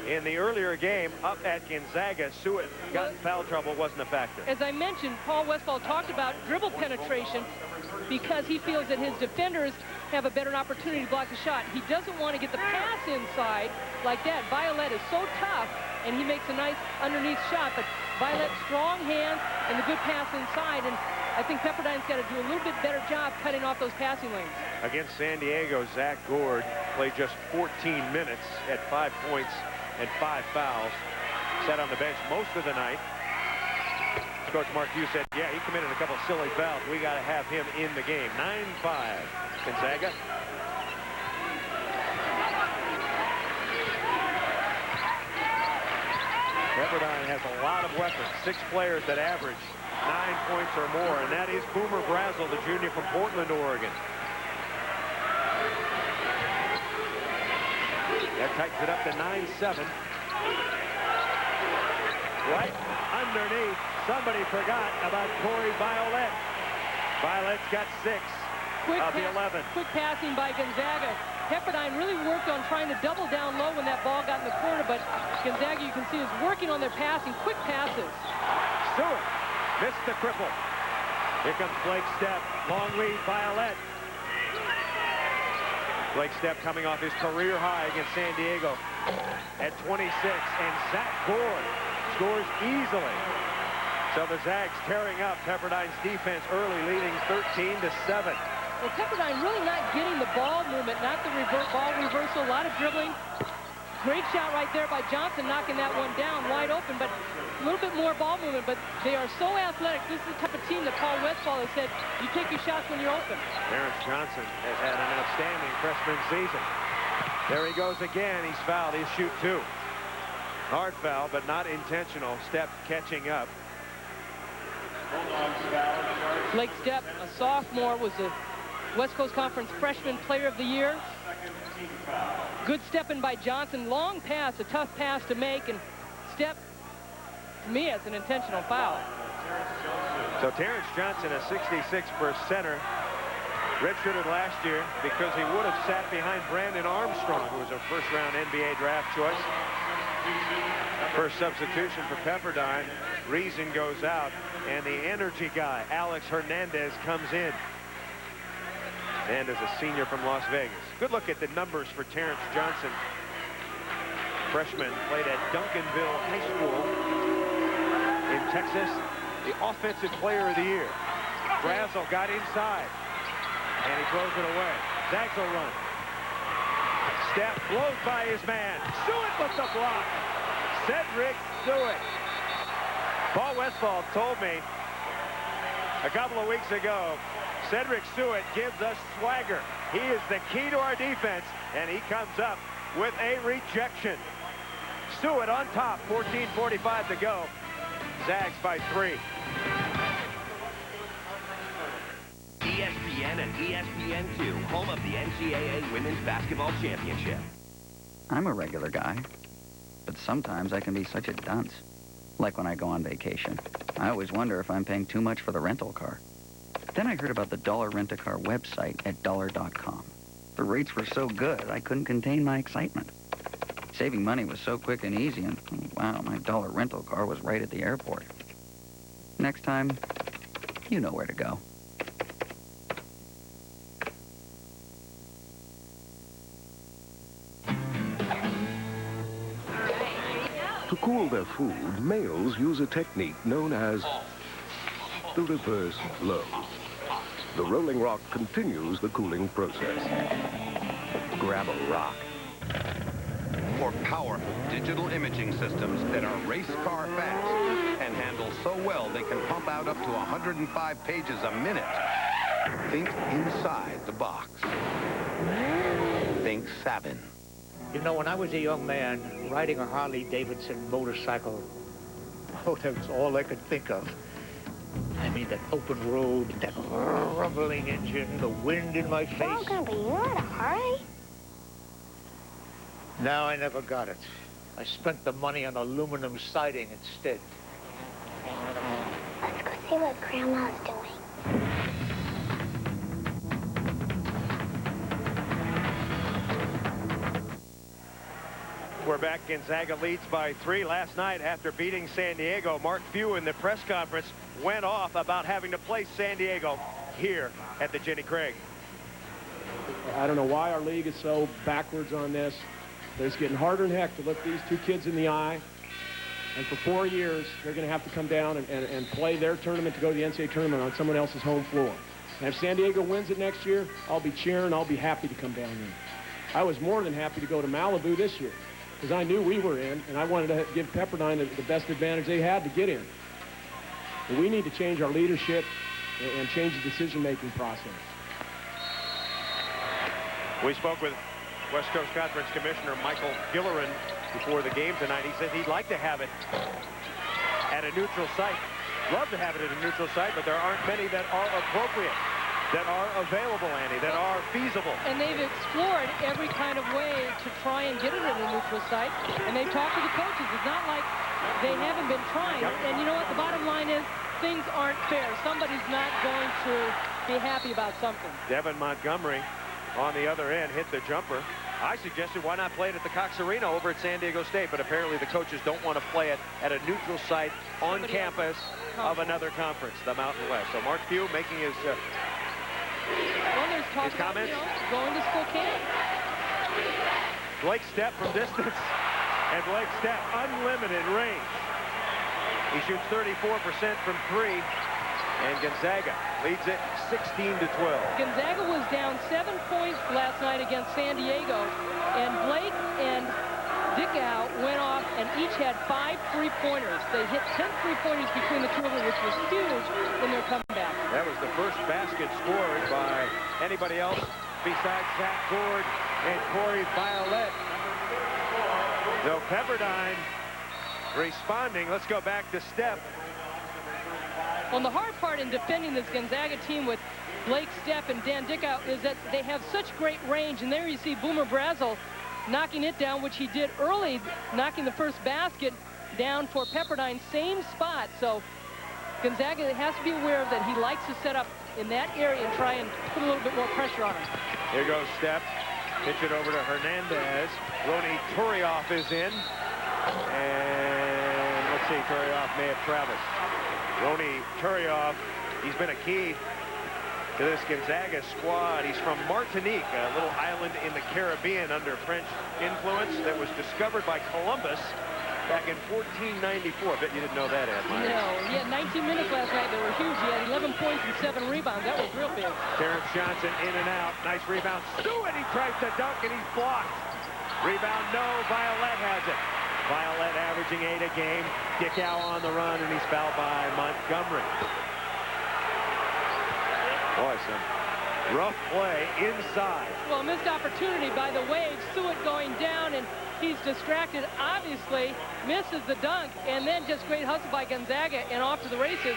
Speaker 7: In the earlier game up at Gonzaga, Suet got in foul trouble, wasn't a factor.
Speaker 9: As I mentioned, Paul Westphal talked about dribble penetration because he feels that his defenders have a better opportunity to block the shot. He doesn't want to get the pass inside like that. Violet is so tough, and he makes a nice underneath shot, but Violet, strong hands and the good pass inside, and I think Pepperdine's got to do a little bit better job cutting off those passing lanes.
Speaker 7: Against San Diego, Zach Gord played just 14 minutes at 5 points and 5 fouls. Sat on the bench most of the night. Coach Mark Hughes said, yeah, he committed a couple of silly fouls. We got to have him in the game. 9-5. Gonzaga. Pepperdine has a lot of weapons. 6 players that average 9 points or more, and that is Boomer Brazel, the junior from Portland, Oregon. That tightens it up to 9-7. Right underneath, somebody forgot about Corey Violet. Violet's got 6 of the 11.
Speaker 9: Quick passing by Gonzaga. Pepperdine really worked on trying to double down low when that ball got in the corner, but Gonzaga, you can see, is working on their passing. Quick passes.
Speaker 7: Stewart missed the triple. Here comes Blake Stepp. Long lead, Violet. Blake Stepp coming off his career high against San Diego at 26, and Zach Gord scores easily. So the Zags tearing up Pepperdine's defense early, leading 13-7.
Speaker 9: Well, Pepperdine really not getting the ball movement, not the ball reversal, a lot of dribbling. Great shot right there by Johnson, knocking that one down wide open, but a little bit more ball movement, but they are so athletic. This is the type of team that Paul Westphal has said, you take your shots when you're open.
Speaker 7: Terrence Johnson has had an outstanding freshman season. There he goes again. He's fouled. He's shoot 2. Hard foul, but not intentional. Stepp catching up.
Speaker 9: Blake Stepp, a sophomore, was a West Coast Conference Freshman Player of the Year. Good stepping by Johnson. Long pass, a tough pass to make, and Stepp, to me, it's an intentional foul.
Speaker 7: So Terrence Johnson, a 66 center, redshirted last year because he would have sat behind Brandon Armstrong, who was a first-round NBA draft choice. First substitution for Pepperdine. Reason goes out, and the energy guy, Alex Hernandez, comes in. And as a senior from Las Vegas. Good look at the numbers for Terrence Johnson. Freshman, played at Duncanville High School in Texas. The offensive player of the year. Brazel got inside, and he throws it away. Zags will run. Stepp blows by his man. Stewart with the block. Cedric Stewart. Paul Westphal told me a couple of weeks ago, Cedric Stewart gives us swagger. He is the key to our defense, and he comes up with a rejection. Stewart on top, 14:45 to go. Zags by 3.
Speaker 8: ESPN and ESPN2, home of the NCAA Women's Basketball Championship.
Speaker 10: I'm a regular guy, but sometimes I can be such a dunce. Like when I go on vacation. I always wonder if I'm paying too much for the rental car. Then I heard about the Dollar Rent-A-Car website at dollar.com. The rates were so good, I couldn't contain my excitement. Saving money was so quick and easy, and wow, my Dollar rental car was right at the airport. Next time, you know where to go.
Speaker 31: To cool their food, males use a technique known as the reverse blow. The Rolling Rock continues the cooling process.
Speaker 8: Grab a rock.
Speaker 11: For powerful digital imaging systems that are race car fast and handle so well they can pump out up to 105 pages a minute. Think inside the box. Think Savin.
Speaker 12: You know, when I was a young man, riding a Harley-Davidson motorcycle, oh, that was all I could think of. I mean, that open road, that rumbling engine, the wind in my face.
Speaker 13: Oh, Grandpa, you ride a Harley?
Speaker 12: No, I never got it. I spent the money on aluminum siding instead.
Speaker 13: Let's go see what Grandma's doing.
Speaker 7: We're back. Gonzaga leads by 3. Last night, after beating San Diego, Mark Few in the press conference went off about having to play San Diego here at the Jenny Craig.
Speaker 4: I don't know why our league is so backwards on this. But it's getting harder than heck to look these two kids in the eye. And for 4 years, they're going to have to come down and play their tournament to go to the NCAA tournament on someone else's home floor. And if San Diego wins it next year, I'll be cheering. I'll be happy to come down there. I was more than happy to go to Malibu this year because I knew we were in, and I wanted to give Pepperdine the best advantage they had to get in. But we need to change our leadership and change the decision-making process.
Speaker 7: We spoke with West Coast Conference Commissioner Michael Gillerin before the game tonight. He said he'd like to have it at a neutral site. Love to have it at a neutral site, but there aren't many that are appropriate, that are available, Annie, that are feasible.
Speaker 9: And they've explored every kind of way to try and get it at a neutral site. And they've talked to the coaches. It's not like they haven't been trying. Yep. And you know what? The bottom line is things aren't fair. Somebody's not going to be happy about something.
Speaker 7: Devin Montgomery on the other end hit the jumper. I suggested why not play it at the Cox Arena over at San Diego State, but apparently the coaches don't want to play it at a neutral site on campus of another conference, the Mountain West. So Mark Few making his
Speaker 9: Well, there's talk about, you know, going to Spokane.
Speaker 7: Blake Stepp from distance. And Blake Stepp, unlimited range. He shoots 34% from 3. And Gonzaga leads it 16-12.
Speaker 9: Gonzaga was down 7 points last night against San Diego. And Blake and Dickow went off and each had 5 3-pointers. They hit 10 3-pointers between the two of them, which was huge in their comeback.
Speaker 7: That was the first basket scored by anybody else besides Zach Gord and Corey Violet. So Pepperdine responding. Let's go back to Stepp.
Speaker 9: Well, the hard part in defending this Gonzaga team with Blake Stepp and Dan Dickow is that they have such great range. And there you see Boomer Brazel knocking it down, which he did early, knocking the first basket down for Pepperdine, same spot. So Gonzaga has to be aware that he likes to set up in that area and try and put a little bit more pressure on him.
Speaker 7: Here goes Stepp. Pitch it over to Hernandez. Roni Turioff is in. And let's see, Turioff may have traveled. Roni Turioff, he's been a key to this Gonzaga squad. He's from Martinique, a little island in the Caribbean under French influence that was discovered by Columbus back in 1494. I bet you didn't know that, Ed Myers.
Speaker 9: No, he had 19 minutes last night. They were huge. He had 11 points and 7 rebounds. That was real big.
Speaker 7: Terrence Johnson in and out. Nice rebound. Stewart, he tries to dunk and he's blocked. Rebound, no. Violet has it. Violet averaging 8 a game. Dickow on the run, and he's fouled by Montgomery. Boy, some rough play inside.
Speaker 9: Well, missed opportunity by the Waves. Stewart going down, and he's distracted, obviously, misses the dunk, and then just great hustle by Gonzaga and off to the races.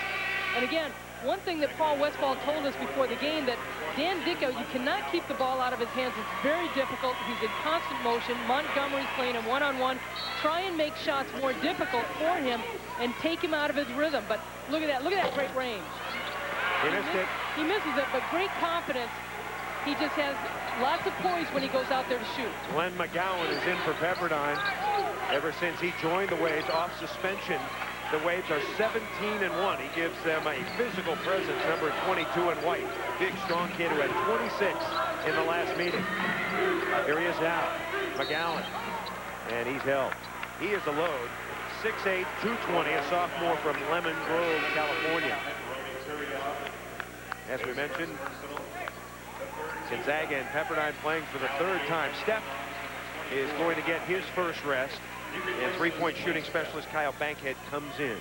Speaker 9: And again, one thing that Paul Westphal told us before the game, that Dan Dickow, you cannot keep the ball out of his hands. It's very difficult. He's in constant motion. Montgomery's playing him one-on-one. Try and make shots more difficult for him and take him out of his rhythm. But look at that. Look at that great range.
Speaker 7: He missed it.
Speaker 9: He misses it, but great confidence. He just has lots of poise when he goes out there to shoot.
Speaker 7: Glenn McGowan is in for Pepperdine. Ever since he joined the Waves off suspension, the Waves are 17-1. He gives them a physical presence, number 22 in white. Big, strong kid who had 26 in the last meeting. Here he is now, McGowan, and he's held. He is a load, 6'8", 220, a sophomore from Lemon Grove, California. As we mentioned, Gonzaga and Pepperdine playing for the 3rd time. Stepp is going to get his first rest. And 3-point shooting specialist Kyle Bankhead comes in.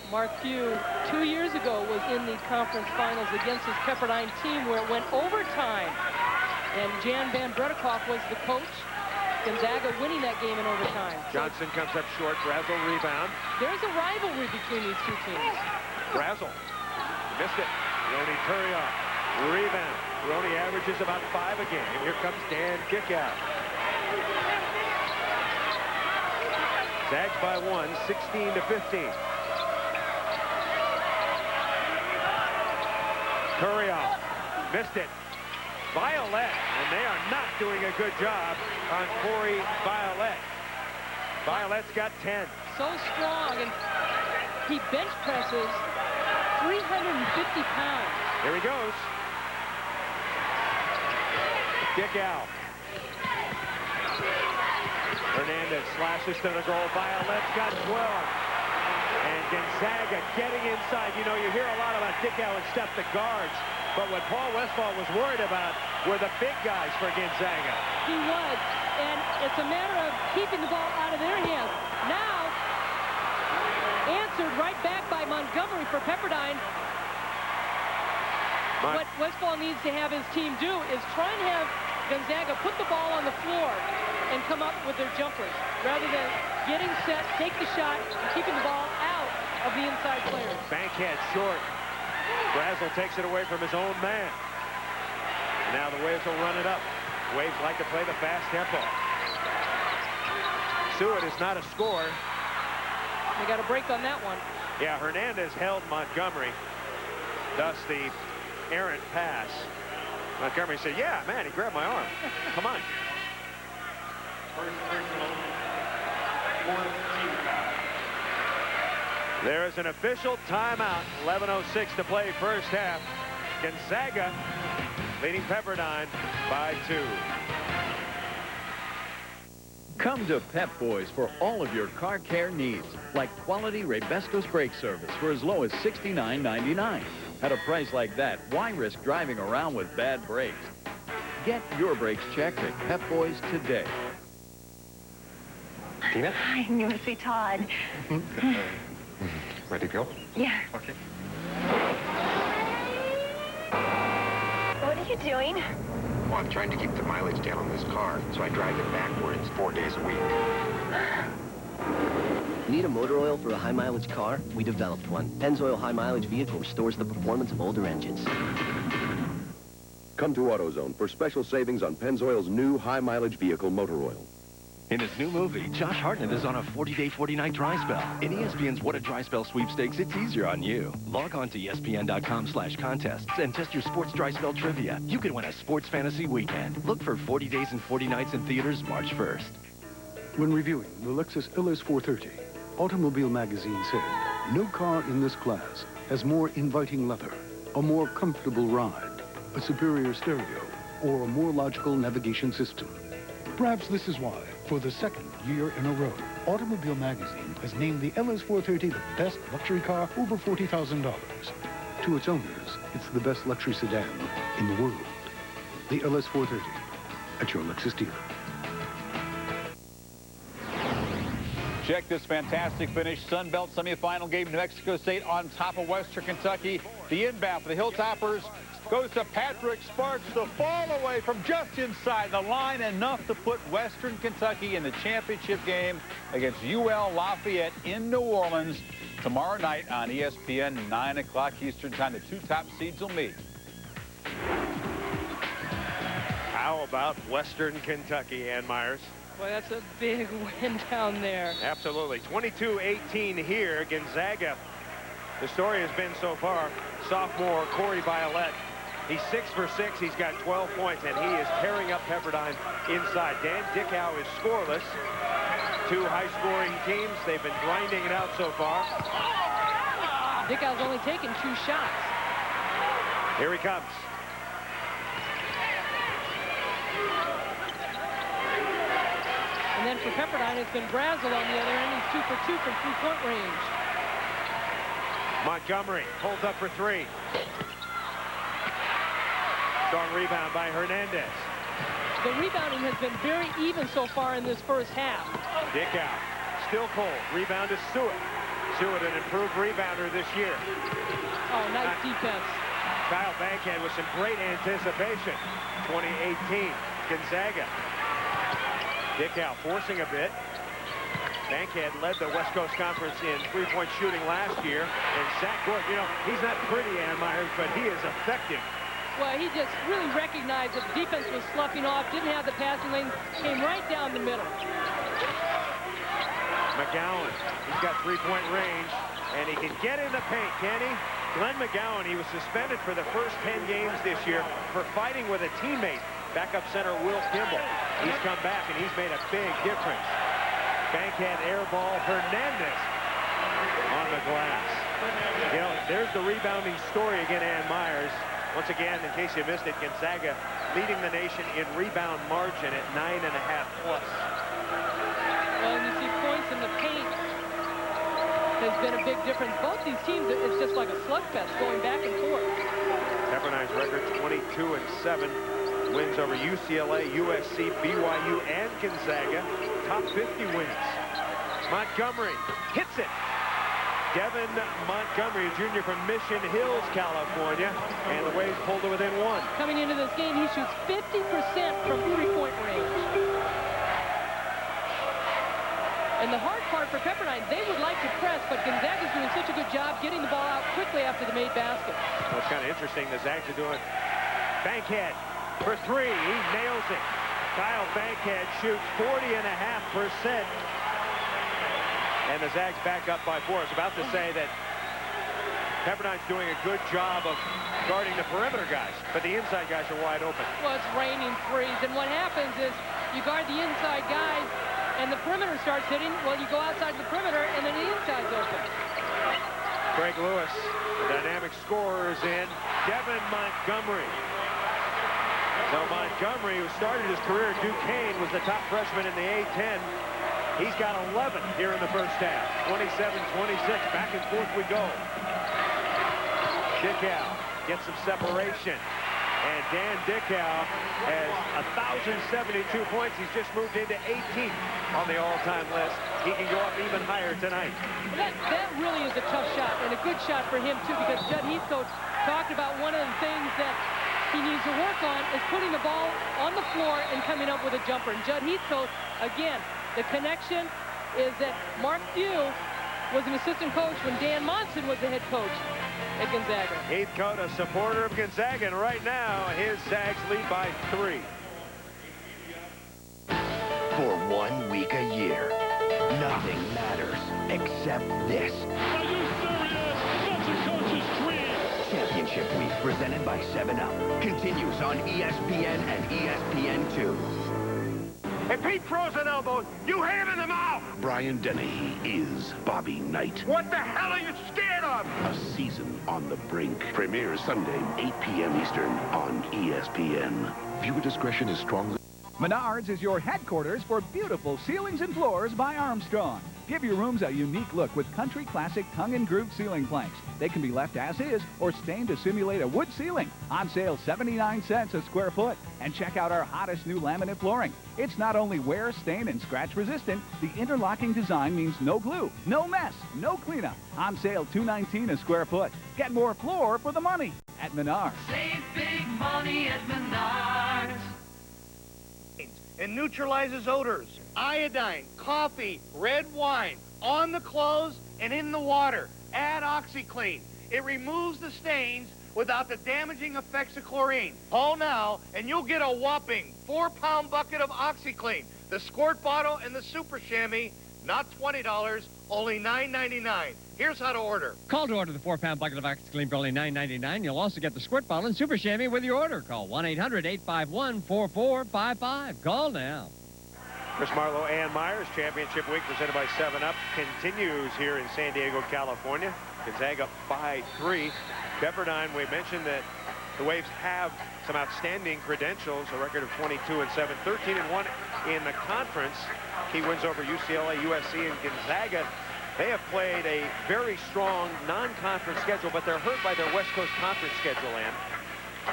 Speaker 9: Mark Few, 2 years ago, was in the conference finals against his Pepperdine team where it went overtime. And Jan Van Bredikoff was the coach. Gonzaga winning that game in overtime.
Speaker 7: Johnson comes up short. Brazel rebound.
Speaker 9: There's a rivalry between these two teams.
Speaker 7: Brazel missed it. Roni Turioff. Rebound. Roni averages about 5 a game. Here comes Dan Dickow. Zags by 1, 16-15. Turioff missed it. Violet, and they are not doing a good job on Corey Violet. Violet's got 10.
Speaker 9: So strong, and he bench presses 350 pounds.
Speaker 7: Here he goes. Dickow. Hernandez slashes to the goal. Violet's got 12. And Gonzaga getting inside. You know, you hear a lot about Dickow and Stepp, the guards. But what Paul Westphal was worried about were the big guys for Gonzaga.
Speaker 9: He was. And it's a matter of keeping the ball out of their hands. Now, answered right back by Montgomery for Pepperdine. What Westphal needs to have his team do is try and have Gonzaga put the ball on the floor and come up with their jumpers, rather than getting set, take the shot, and keeping the ball out of the inside players.
Speaker 7: Bankhead short. Brazel takes it away from his own man. Now the Waves will run it up. Waves like to play the fast tempo. Stewart is not a scorer.
Speaker 9: They got a break on that one.
Speaker 7: Yeah, Hernandez held Montgomery. Thus the errant pass. Montgomery said, yeah, man, he grabbed my arm. Come on. There is an official timeout. 11:06 to play first half. Gonzaga leading Pepperdine by 2.
Speaker 1: Come to Pep Boys for all of your car care needs, like quality Raybestos brake service for as low as $69.99. At a price like that, why risk driving around with bad brakes? Get your brakes checked at Pep Boys today.
Speaker 3: Tina?
Speaker 29: Hi, you must be Todd.
Speaker 3: Ready to go?
Speaker 29: Yeah.
Speaker 3: Okay.
Speaker 29: What are you doing?
Speaker 3: Well, I'm trying to keep the mileage down on this car, so I drive it backwards 4 days a week.
Speaker 6: Need a motor oil for a high-mileage car? We developed one. Pennzoil high-mileage vehicle restores the performance of older engines.
Speaker 14: Come to AutoZone for special savings on Pennzoil's new high-mileage vehicle motor oil.
Speaker 8: In his new movie, Josh Hartnett is on a 40-day, 40-night dry spell. In ESPN's What a Dry Spell sweepstakes, it's easier on you. Log on to ESPN.com/contests and test your sports dry spell trivia. You could win a sports fantasy weekend. Look for 40 Days and 40 Nights in theaters March 1st.
Speaker 16: When reviewing the Lexus LS430, Automobile Magazine said, no car in this class has more inviting leather, a more comfortable ride, a superior stereo, or a more logical navigation system. Perhaps this is why, for the second year in a row, Automobile Magazine has named the LS430 the best luxury car over $40,000. To its owners, it's the best luxury sedan in the world. The LS430 at your Lexus dealer.
Speaker 5: Check this fantastic finish. Sun Belt semifinal game. New Mexico State on top of Western Kentucky. The inbound for the Hilltoppers goes to Patrick Sparks. The fall away from just inside the line, enough to put Western Kentucky in the championship game against UL Lafayette in New Orleans tomorrow night on ESPN, 9 o'clock Eastern time. The two top seeds will meet.
Speaker 7: How about Western Kentucky, Ann Myers?
Speaker 9: Boy, that's a big win down there.
Speaker 7: Absolutely. 22-18 here. Gonzaga. The story has been so far, sophomore Corey Violette. He's 6 for 6. He's got 12 points, and he is tearing up Pepperdine inside. Dan Dickow is scoreless. Two high-scoring teams. They've been grinding it out so far.
Speaker 9: Dickow's only taken 2 shots.
Speaker 7: Here he comes.
Speaker 9: And then for Pepperdine, it's been Brazel on the other end. He's 2 for 2 from three-point range.
Speaker 7: Montgomery holds up for 3. Strong rebound by Hernandez.
Speaker 9: The rebounding has been very even so far in this first half.
Speaker 7: Dickow, still cold. Rebound to Stewart. Stewart, an improved rebounder this year.
Speaker 9: Oh, nice defense.
Speaker 7: Kyle Bankhead with some great anticipation. 2018, Gonzaga. Dickow forcing a bit. Bankhead led the West Coast Conference in three-point shooting last year. And Zach Gordon, you know, he's not pretty, Ann Myers, but he is effective.
Speaker 9: Well, he just really recognized that the defense was sloughing off, didn't have the passing lane, came right down the middle.
Speaker 7: McGowan, he's got three-point range, and he can get in the paint, can he? Glenn McGowan, he was suspended for the first 10 games this year for fighting with a teammate. Backup center Will Kimball. He's come back, and he's made a big difference. Bankhead air ball, Hernandez on the glass. You know, there's the rebounding story again, Ann Myers. Once again, in case you missed it, Gonzaga leading the nation in rebound margin at 9.5+.
Speaker 9: Well, and you see points in the paint has been a big difference. Both these teams, it's just like a slugfest going back and forth.
Speaker 7: Pepperdine's record 22-7. Wins over UCLA, USC, BYU, and Gonzaga. Top 50 wins. Montgomery hits it. Devin Montgomery, a junior from Mission Hills, California, and the Waves pulled it within 1.
Speaker 9: Coming into this game, he shoots 50% from three-point range. And the hard part for Pepperdine, they would like to press, but Gonzaga's doing such a good job getting the ball out quickly after the made basket.
Speaker 7: Well, it's kind of interesting. The Zags are doing Bankhead for 3. He nails it. Kyle Bankhead shoots 40.5%. And the Zags back up by 4. I was about to say that Pepperdine's doing a good job of guarding the perimeter guys, but the inside guys are wide open.
Speaker 9: Well, it's raining threes, and what happens is you guard the inside guys, and the perimeter starts hitting. Well, you go outside the perimeter, and then the inside's open.
Speaker 7: Greg Lewis, the dynamic scorer, is in. Devin Montgomery. So Montgomery, who started his career at Duquesne, was the top freshman in the A-10. He's got 11 here in the first half. 27-26. Back and forth we go. Dickow gets some separation. And Dan Dickow has 1,072 points. He's just moved into 18th on the all-time list. He can go up even higher tonight.
Speaker 9: That really is a tough shot, and a good shot for him, too, because Judd Heathcote talked about one of the things that he needs to work on is putting the ball on the floor and coming up with a jumper. And Judd Heathcote, again, the connection is that Mark Few was an assistant coach when Dan Monson was the head coach at Gonzaga.
Speaker 7: Heathcote, a supporter of Gonzaga, and right now his Zags lead by 3.
Speaker 2: For 1 week a year, nothing matters except this.
Speaker 15: Are you serious? That's a coach's dream.
Speaker 2: Championship Week, presented by 7-Up, continues on ESPN and ESPN2.
Speaker 7: If he throws an elbow, you hammer them out!
Speaker 17: Brian Dennehy is Bobby Knight.
Speaker 7: What the hell are you scared of?
Speaker 17: A season on the brink. Premieres Sunday, 8 p.m. Eastern on ESPN. Viewer discretion is strongly...
Speaker 18: Menards is your headquarters for beautiful ceilings and floors by Armstrong. Give your rooms a unique look with country classic tongue and groove ceiling planks. They can be left as is or stained to simulate a wood ceiling. On sale 79 cents a square foot. And check out our hottest new laminate flooring. It's not only wear, stain, and scratch resistant, the interlocking design means no glue, no mess, no cleanup. On sale $2.19 a square foot. Get more floor for the money at Menards.
Speaker 15: Save big money at Menards.
Speaker 19: And neutralizes odors. Iodine, coffee, red wine, on the clothes and in the water. Add OxyClean. It removes the stains without the damaging effects of chlorine. Call now and you'll get a whopping 4-pound bucket of OxyClean. The squirt bottle and the super chamois, not $20, only $9.99. Here's how to order.
Speaker 20: Call to order the 4-pound bucket of OxyClean for only $9.99. You'll also get the squirt bottle and super chamois with your order. Call 1-800-851-4455. Call now.
Speaker 7: Chris Marlowe and Myers, Championship Week presented by 7-Up, continues here in San Diego, California. Gonzaga by 3. Pepperdine, we mentioned that the Waves have some outstanding credentials, a record of 22-7, 13-1 in the conference. Key wins over UCLA, USC, and Gonzaga. They have played a very strong non-conference schedule, but they're hurt by their West Coast Conference schedule, Ann.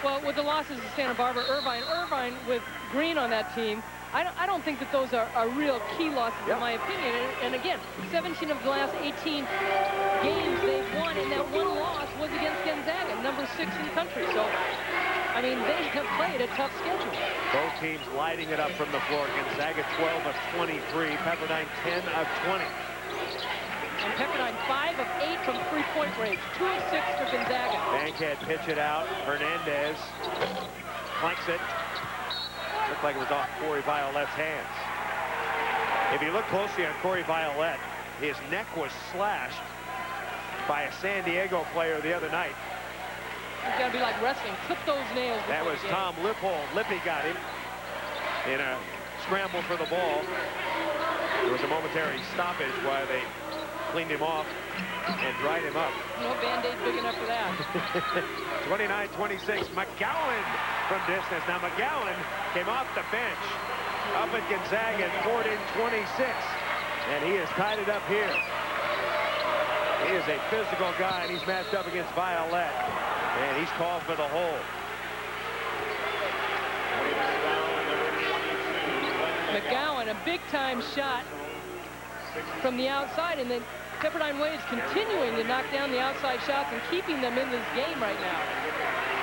Speaker 9: Well, with the losses to Santa Barbara, Irvine with Green on that team, I don't think that those are real key losses, in my opinion. And again, 17 of the last 18 games they've won, and that one loss was against Gonzaga, number 6 in the country. So, I mean, they have played a tough schedule.
Speaker 7: Both teams lighting it up from the floor. Gonzaga 12 of 23, Pepperdine 10 of 20.
Speaker 9: And Pepperdine 5 of 8 from three-point range, 2 of 6 for Gonzaga.
Speaker 7: Bankhead pitch it out. Hernandez flanks it. Looked like it was off Corey Violet's hands. If you look closely on Corey Violet, his neck was slashed by a San Diego player the other night.
Speaker 9: It's got to be like wrestling. Clip those nails.
Speaker 7: That was Tom Lippold. Lippy got him in a scramble for the ball. There was a momentary stoppage while they cleaned him off and dried him up.
Speaker 9: No Band-Aid big enough for that.
Speaker 7: 29-26, McGowan from distance. Now McGowan came off the bench up at Gonzaga and poured in 26. And he has tied it up here. He is a physical guy, and he's matched up against Violet. And he's called for the hold.
Speaker 9: McGowan, a big-time shot from the outside, and then Pepperdine Waves continuing to knock down the outside shots and keeping them in this game right now.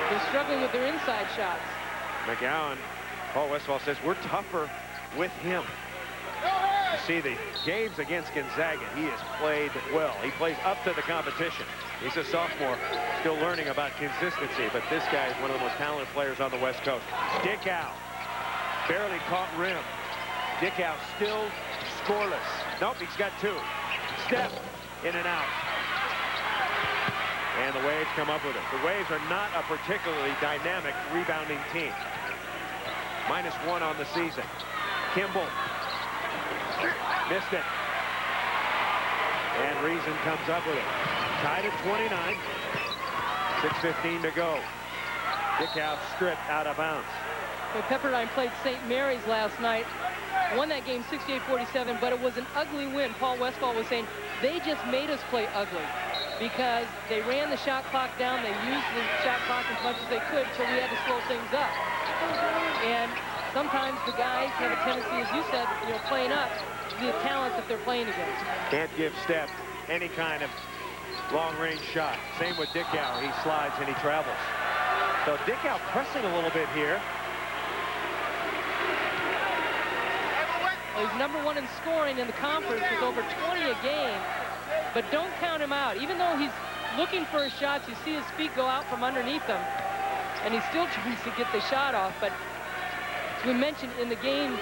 Speaker 9: They're struggling with their inside shots.
Speaker 7: McGowan, Paul Westphal says, we're tougher with him. You see the games against Gonzaga, he has played well. He plays up to the competition. He's a sophomore, still learning about consistency, but this guy is one of the most talented players on the West Coast. Dickow, barely caught rim. Dickow still scoreless. Nope, he's got 2. Step in and out. And the Waves come up with it. The Waves are not a particularly dynamic rebounding team. -1 on the season. Kimball missed it. And Reason comes up with it. Tied at 29. 6:15 to go. Dickow stripped out of bounds.
Speaker 9: Well, Pepperdine played St. Mary's last night. Won that game 68-47, but it was an ugly win. Paul Westphal was saying they just made us play ugly because they ran the shot clock down. They used the shot clock as much as they could, so we had to slow things up. And sometimes the guys have a tendency, as you said, playing up the talent that they're playing against.
Speaker 7: Can't give Stepp any kind of long-range shot. Same with Dickow. He slides and he travels. So Dickow pressing a little bit here.
Speaker 9: Well, he's #1 in scoring in the conference with over 20 a game. But don't count him out. Even though he's looking for his shots, you see his feet go out from underneath him. And he still tries to get the shot off. But as we mentioned in the game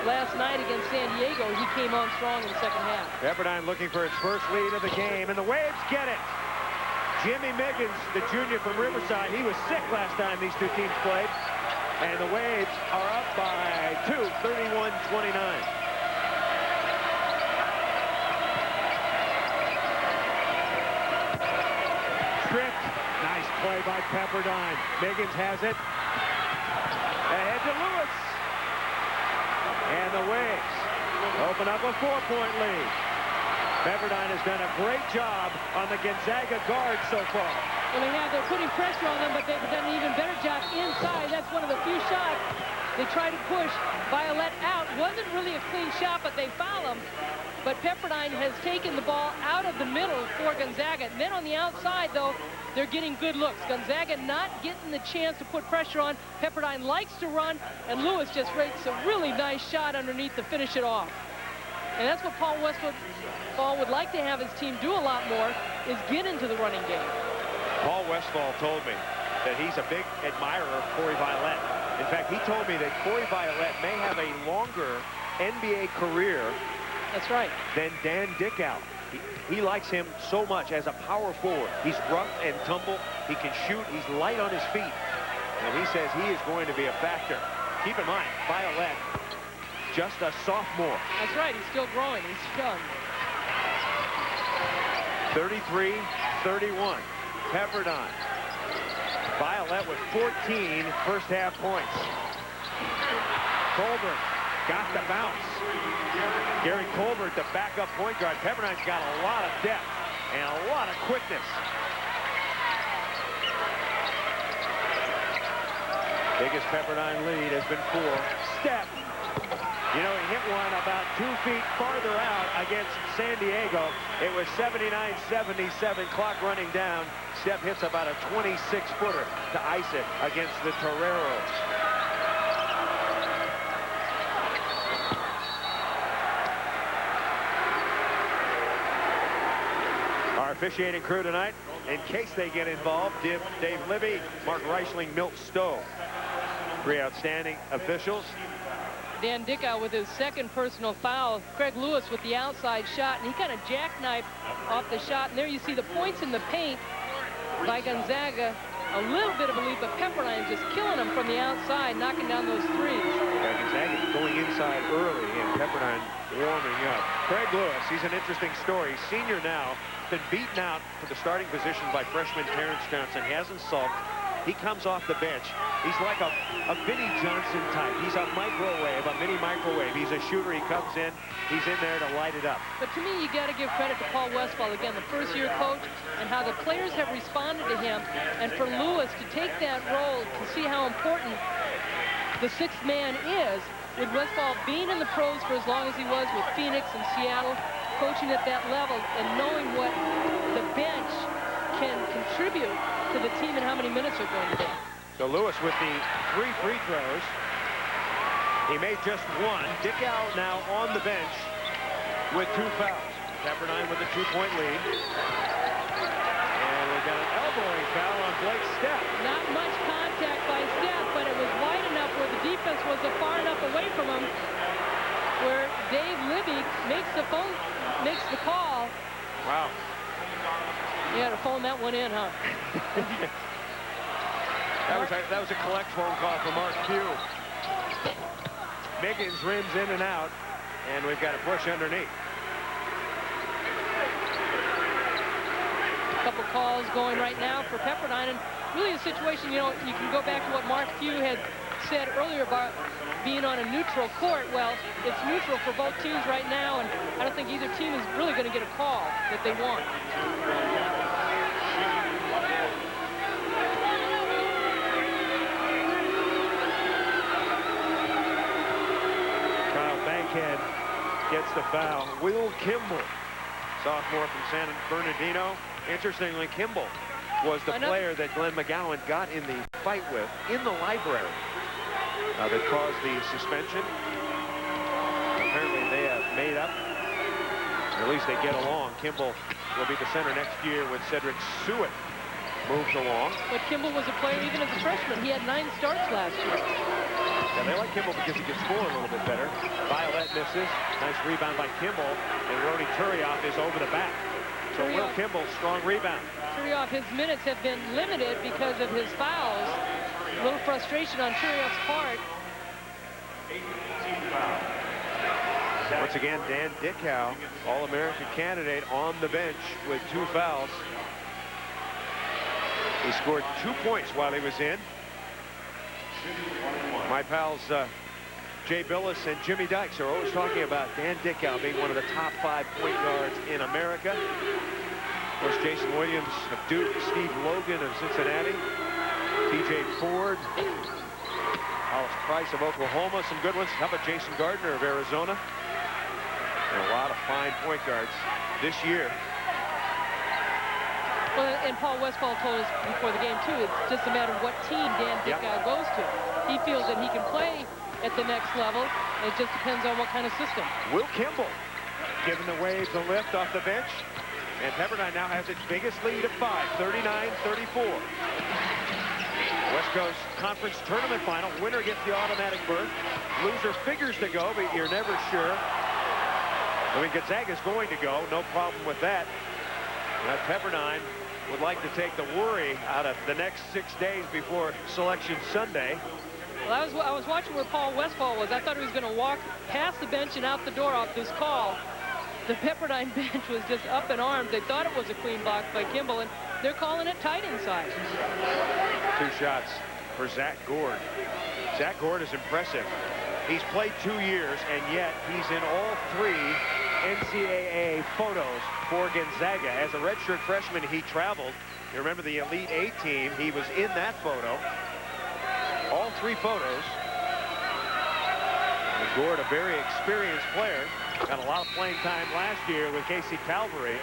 Speaker 9: last night against San Diego, he came on strong in the second half.
Speaker 7: Pepperdine looking for its first lead of the game, and the Waves get it. Jimmy Miggins, the junior from Riverside, he was sick last time these two teams played. And the Waves are up by 2, 31-29. Stripped. Nice play by Pepperdine. Miggins has it. Ahead to Lewis. And the Waves open up a 4-point lead. Pepperdine has done a great job on the Gonzaga guard so far.
Speaker 9: Well, they're putting pressure on them, but they've done an even better job inside. That's one of the few shots. They tried to push Violet out. Wasn't really a clean shot, but they foul him. But Pepperdine has taken the ball out of the middle for Gonzaga. And then on the outside, though, they're getting good looks. Gonzaga not getting the chance to put pressure on. Pepperdine likes to run, and Lewis just rakes a really nice shot underneath to finish it off. And that's what Paul Westphal would like to have his team do a lot more, is get into the running game.
Speaker 7: Paul Westphal told me that he's a big admirer of Corey Violet. In fact, he told me that Corey Violet may have a longer NBA career
Speaker 9: That's right.
Speaker 7: than Dan Dickow. He likes him so much as a power forward. He's rough and tumble. He can shoot. He's light on his feet. And he says he is going to be a factor. Keep in mind, Violet, just a sophomore.
Speaker 9: That's right. He's still growing. He's young.
Speaker 7: 33-31. Pepperdine. Violet with 14 first half points. Colbert got the bounce. Gary Colbert, the backup point guard. Pepperdine's got a lot of depth and a lot of quickness. Biggest Pepperdine lead has been 4. Stepp. You know, he hit one about 2 feet farther out against San Diego. It was 79-77, clock running down. Stepp hits about a 26-footer to ice it against the Toreros. Our officiating crew tonight, in case they get involved, Dave Libby, Mark Reichling, Milt Stowe. 3 outstanding officials.
Speaker 9: Dan Dickow with his second personal foul. Craig Lewis with the outside shot, and he kind of jackknifed off the shot. And there you see the points in the paint by Gonzaga. A little bit of a lead, but Pepperdine just killing them from the outside, knocking down those threes.
Speaker 7: Yeah, Gonzaga going inside early, and Pepperdine warming up. Craig Lewis, he's an interesting story. He's senior now, been beaten out for the starting position by freshman Terrence Johnson. He hasn't sulked. He comes off the bench. He's like a Vinnie Johnson type. He's a microwave, a mini microwave. He's a shooter. He comes in. He's in there to light it up.
Speaker 9: But to me, you got to give credit to Paul Westphal, again, the first-year coach, and how the players have responded to him. And for Lewis to take that role, to see how important the sixth man is, with Westphal being in the pros for as long as he was with Phoenix and Seattle, coaching at that level, and knowing what the bench can contribute to the team and how many minutes are going to be.
Speaker 7: So Lewis with the 3 free throws. He made just 1. Dickow now on the bench with 2 fouls. Pepperdine with a 2-point lead. And we've got an elbowing foul on Blake Stepp.
Speaker 9: Not much contact by Stepp, but it was wide enough where the defense was far enough away from him where Dave Libby makes the call.
Speaker 7: Wow.
Speaker 9: You had to phone that one in, huh?
Speaker 7: That was a collect phone call for Mark Pugh. Miggins rims in and out, and we've got a push underneath.
Speaker 9: A couple calls going right now for Pepperdine, and really a situation, you know, you can go back to what Mark Few had said earlier about being on a neutral court. Well, it's neutral for both teams right now, and I don't think either team is really going to get a call that they want.
Speaker 7: Kyle Bankhead gets the foul. Will Kimball, sophomore from San Bernardino. Interestingly, Kimball was the player that Glenn McGowan got in the fight with in the library that caused the suspension. Apparently they have made up, or at least they get along. Kimball will be the center next year when Cedric Sewitt moves along.
Speaker 9: But Kimball was a player even as a freshman. He had 9 starts last year.
Speaker 7: Yeah, they like Kimball because he can score a little bit better. Violet misses. Nice rebound by Kimball. And Rodi Turioff is over the back. So Will Kimball, strong rebound.
Speaker 9: Turioff, his minutes have been limited because of his fouls. A little frustration on Turioff's part.
Speaker 7: Once again, Dan Dickow, All-American candidate, on the bench with 2 fouls. He scored 2 points while he was in. My pals Jay Billis and Jimmy Dykes are always talking about Dan Dickow being one of the top 5 point guards in America. Of course, Jason Williams of Duke, Steve Logan of Cincinnati, TJ Ford, Hollis Price of Oklahoma, some good ones. How about Jason Gardner of Arizona? And a lot of fine point guards this year.
Speaker 9: Well, and Paul Westphal told us before the game, too, it's just a matter of what team Dan Dickow goes to. He feels that he can play at the next level. It just depends on what kind of system. Will
Speaker 7: Kimball giving the Waves a lift off the bench. And Pepperdine now has its biggest lead of 5, 39-34. West Coast Conference Tournament Final. Winner gets the automatic berth. Loser figures to go, but you're never sure. I mean, Gonzaga's going to go. No problem with that. But Pepperdine would like to take the worry out of the next 6 days before Selection Sunday.
Speaker 9: Well, I was watching where Paul Westphal was. I thought he was going to walk past the bench and out the door off this call. The Pepperdine bench was just up in arms. They thought it was a clean block by Kimball, and they're calling it tight inside.
Speaker 7: 2 shots for Zach Gord. Zach Gord is impressive. He's played 2 years, and yet he's in all 3 NCAA photos for Gonzaga. As a redshirt freshman, he traveled. You remember the Elite 8 team. He was in that photo. All 3 photos. And Gord, a very experienced player. Got a lot of playing time last year with KC Calvary.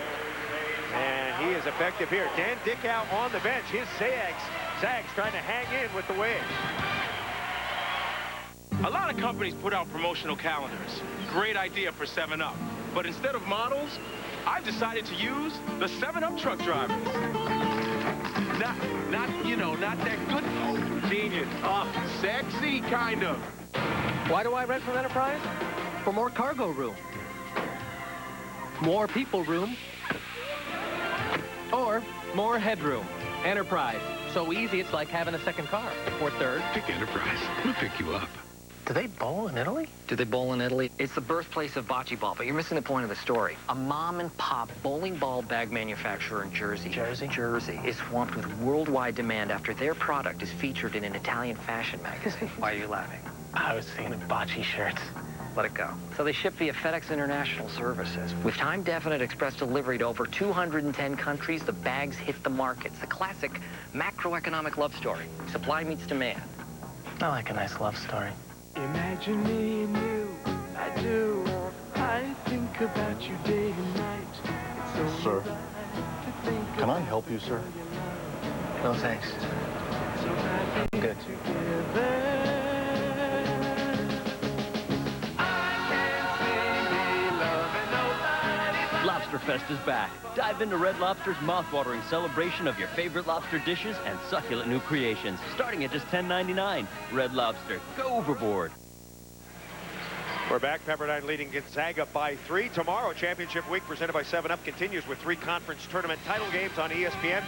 Speaker 7: And he is effective here. Dan Dickow on the bench. His Zags trying to hang in with the Waves.
Speaker 10: A lot of companies put out promotional calendars. Great idea for 7-Up. But instead of models, I've decided to use the 7-Up truck drivers. Not that good. Genius. Sexy, kind of.
Speaker 21: Why do I rent from Enterprise? For more cargo room. More people room. Or more headroom. Enterprise. So easy, it's like having a second car. Or third.
Speaker 17: Pick Enterprise. We'll pick you up.
Speaker 21: Do they bowl in Italy?
Speaker 22: Do they bowl in Italy? It's the birthplace of bocce ball, but you're missing the point of the story. A mom-and-pop bowling ball bag manufacturer in Jersey. Jersey is swamped with worldwide demand after their product is featured in an Italian fashion magazine. Why are you laughing?
Speaker 21: I was thinking of bocce shirts.
Speaker 22: Let it go. So they ship via FedEx International Services. With time-definite express delivery to over 210 countries, the bags hit the markets. A classic macroeconomic love story. Supply meets demand.
Speaker 21: I like a nice love story.
Speaker 15: Imagine me and you, I do. I think about you day and night. It's
Speaker 23: Sir, can I help you, sir?
Speaker 21: No, thanks. I'm good.
Speaker 24: Lobsterfest is back. Dive into Red Lobster's mouth-watering celebration of your favorite lobster dishes and succulent new creations, starting at just $10.99. Red Lobster, go overboard.
Speaker 7: We're back. Pepperdine leading Gonzaga by 3. Tomorrow, championship week presented by 7-Up continues with 3 conference tournament title games on ESPN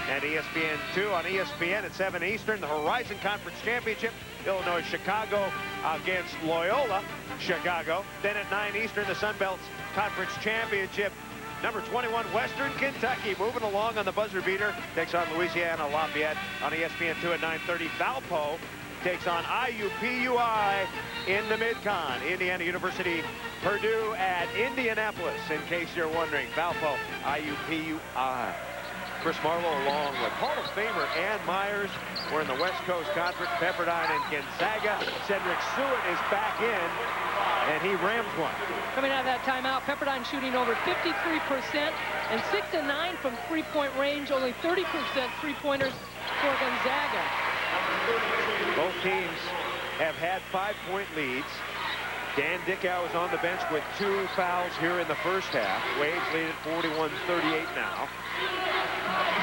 Speaker 7: and ESPN2 on ESPN at 7 Eastern. The Horizon Conference Championship, Illinois Chicago against Loyola Chicago. Then at 9 Eastern, the Sun Belt's Conference Championship Number 21, Western Kentucky, moving along on the buzzer beater. Takes on Louisiana Lafayette on ESPN2 at 9:30. Valpo takes on IUPUI in the Mid-Con. Indiana University, Purdue at Indianapolis, in case you're wondering. Valpo, IUPUI. Chris Marlowe along with Hall of Famer Ann Myers. We're in the West Coast Conference. Pepperdine and Gonzaga. Cedric Sewitt is back in, and he rams one.
Speaker 9: Coming out of that timeout, Pepperdine shooting over 53% and 6 of 9 from three-point range. Only 30% three-pointers for Gonzaga.
Speaker 7: Both teams have had 5-point leads. Dan Dickow is on the bench with 2 fouls here in the first half. Waves lead at 41-38 now.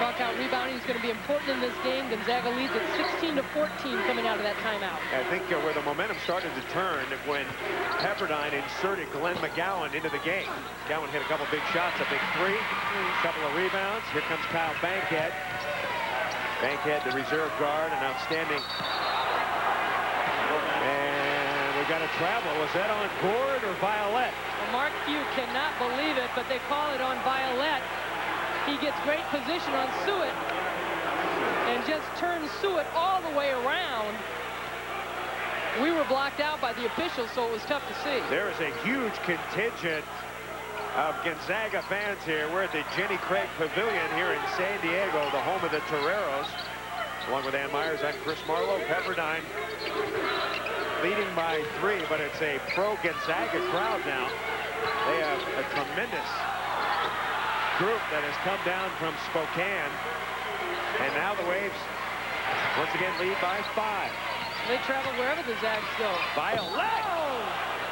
Speaker 9: Buckout rebounding is going to be important in this game. Gonzaga leads at 16-14 coming out of that timeout.
Speaker 7: I think where the momentum started to turn when Pepperdine inserted Glenn McGowan into the game. McGowan hit a couple big shots, a big 3, a couple of rebounds. Here comes Kyle Bankhead. Bankhead, the reserve guard, an outstanding. And we got a travel. Was that on Gord or Violette?
Speaker 9: Well, Mark Few cannot believe it, but they call it on Violette. He gets great position on Sewitt and just turns Sewitt all the way around. We were blocked out by the officials, so it was tough to see.
Speaker 7: There is a huge contingent of Gonzaga fans here. We're at the Jenny Craig Pavilion here in San Diego, the home of the Toreros. Along with Ann Myers, I'm Chris Marlowe. Pepperdine leading by 3, but it's a pro-Gonzaga crowd now. They have a tremendous group that has come down from Spokane. And now the Waves once again lead by 5.
Speaker 9: They travel wherever the Zags go.
Speaker 7: Violette!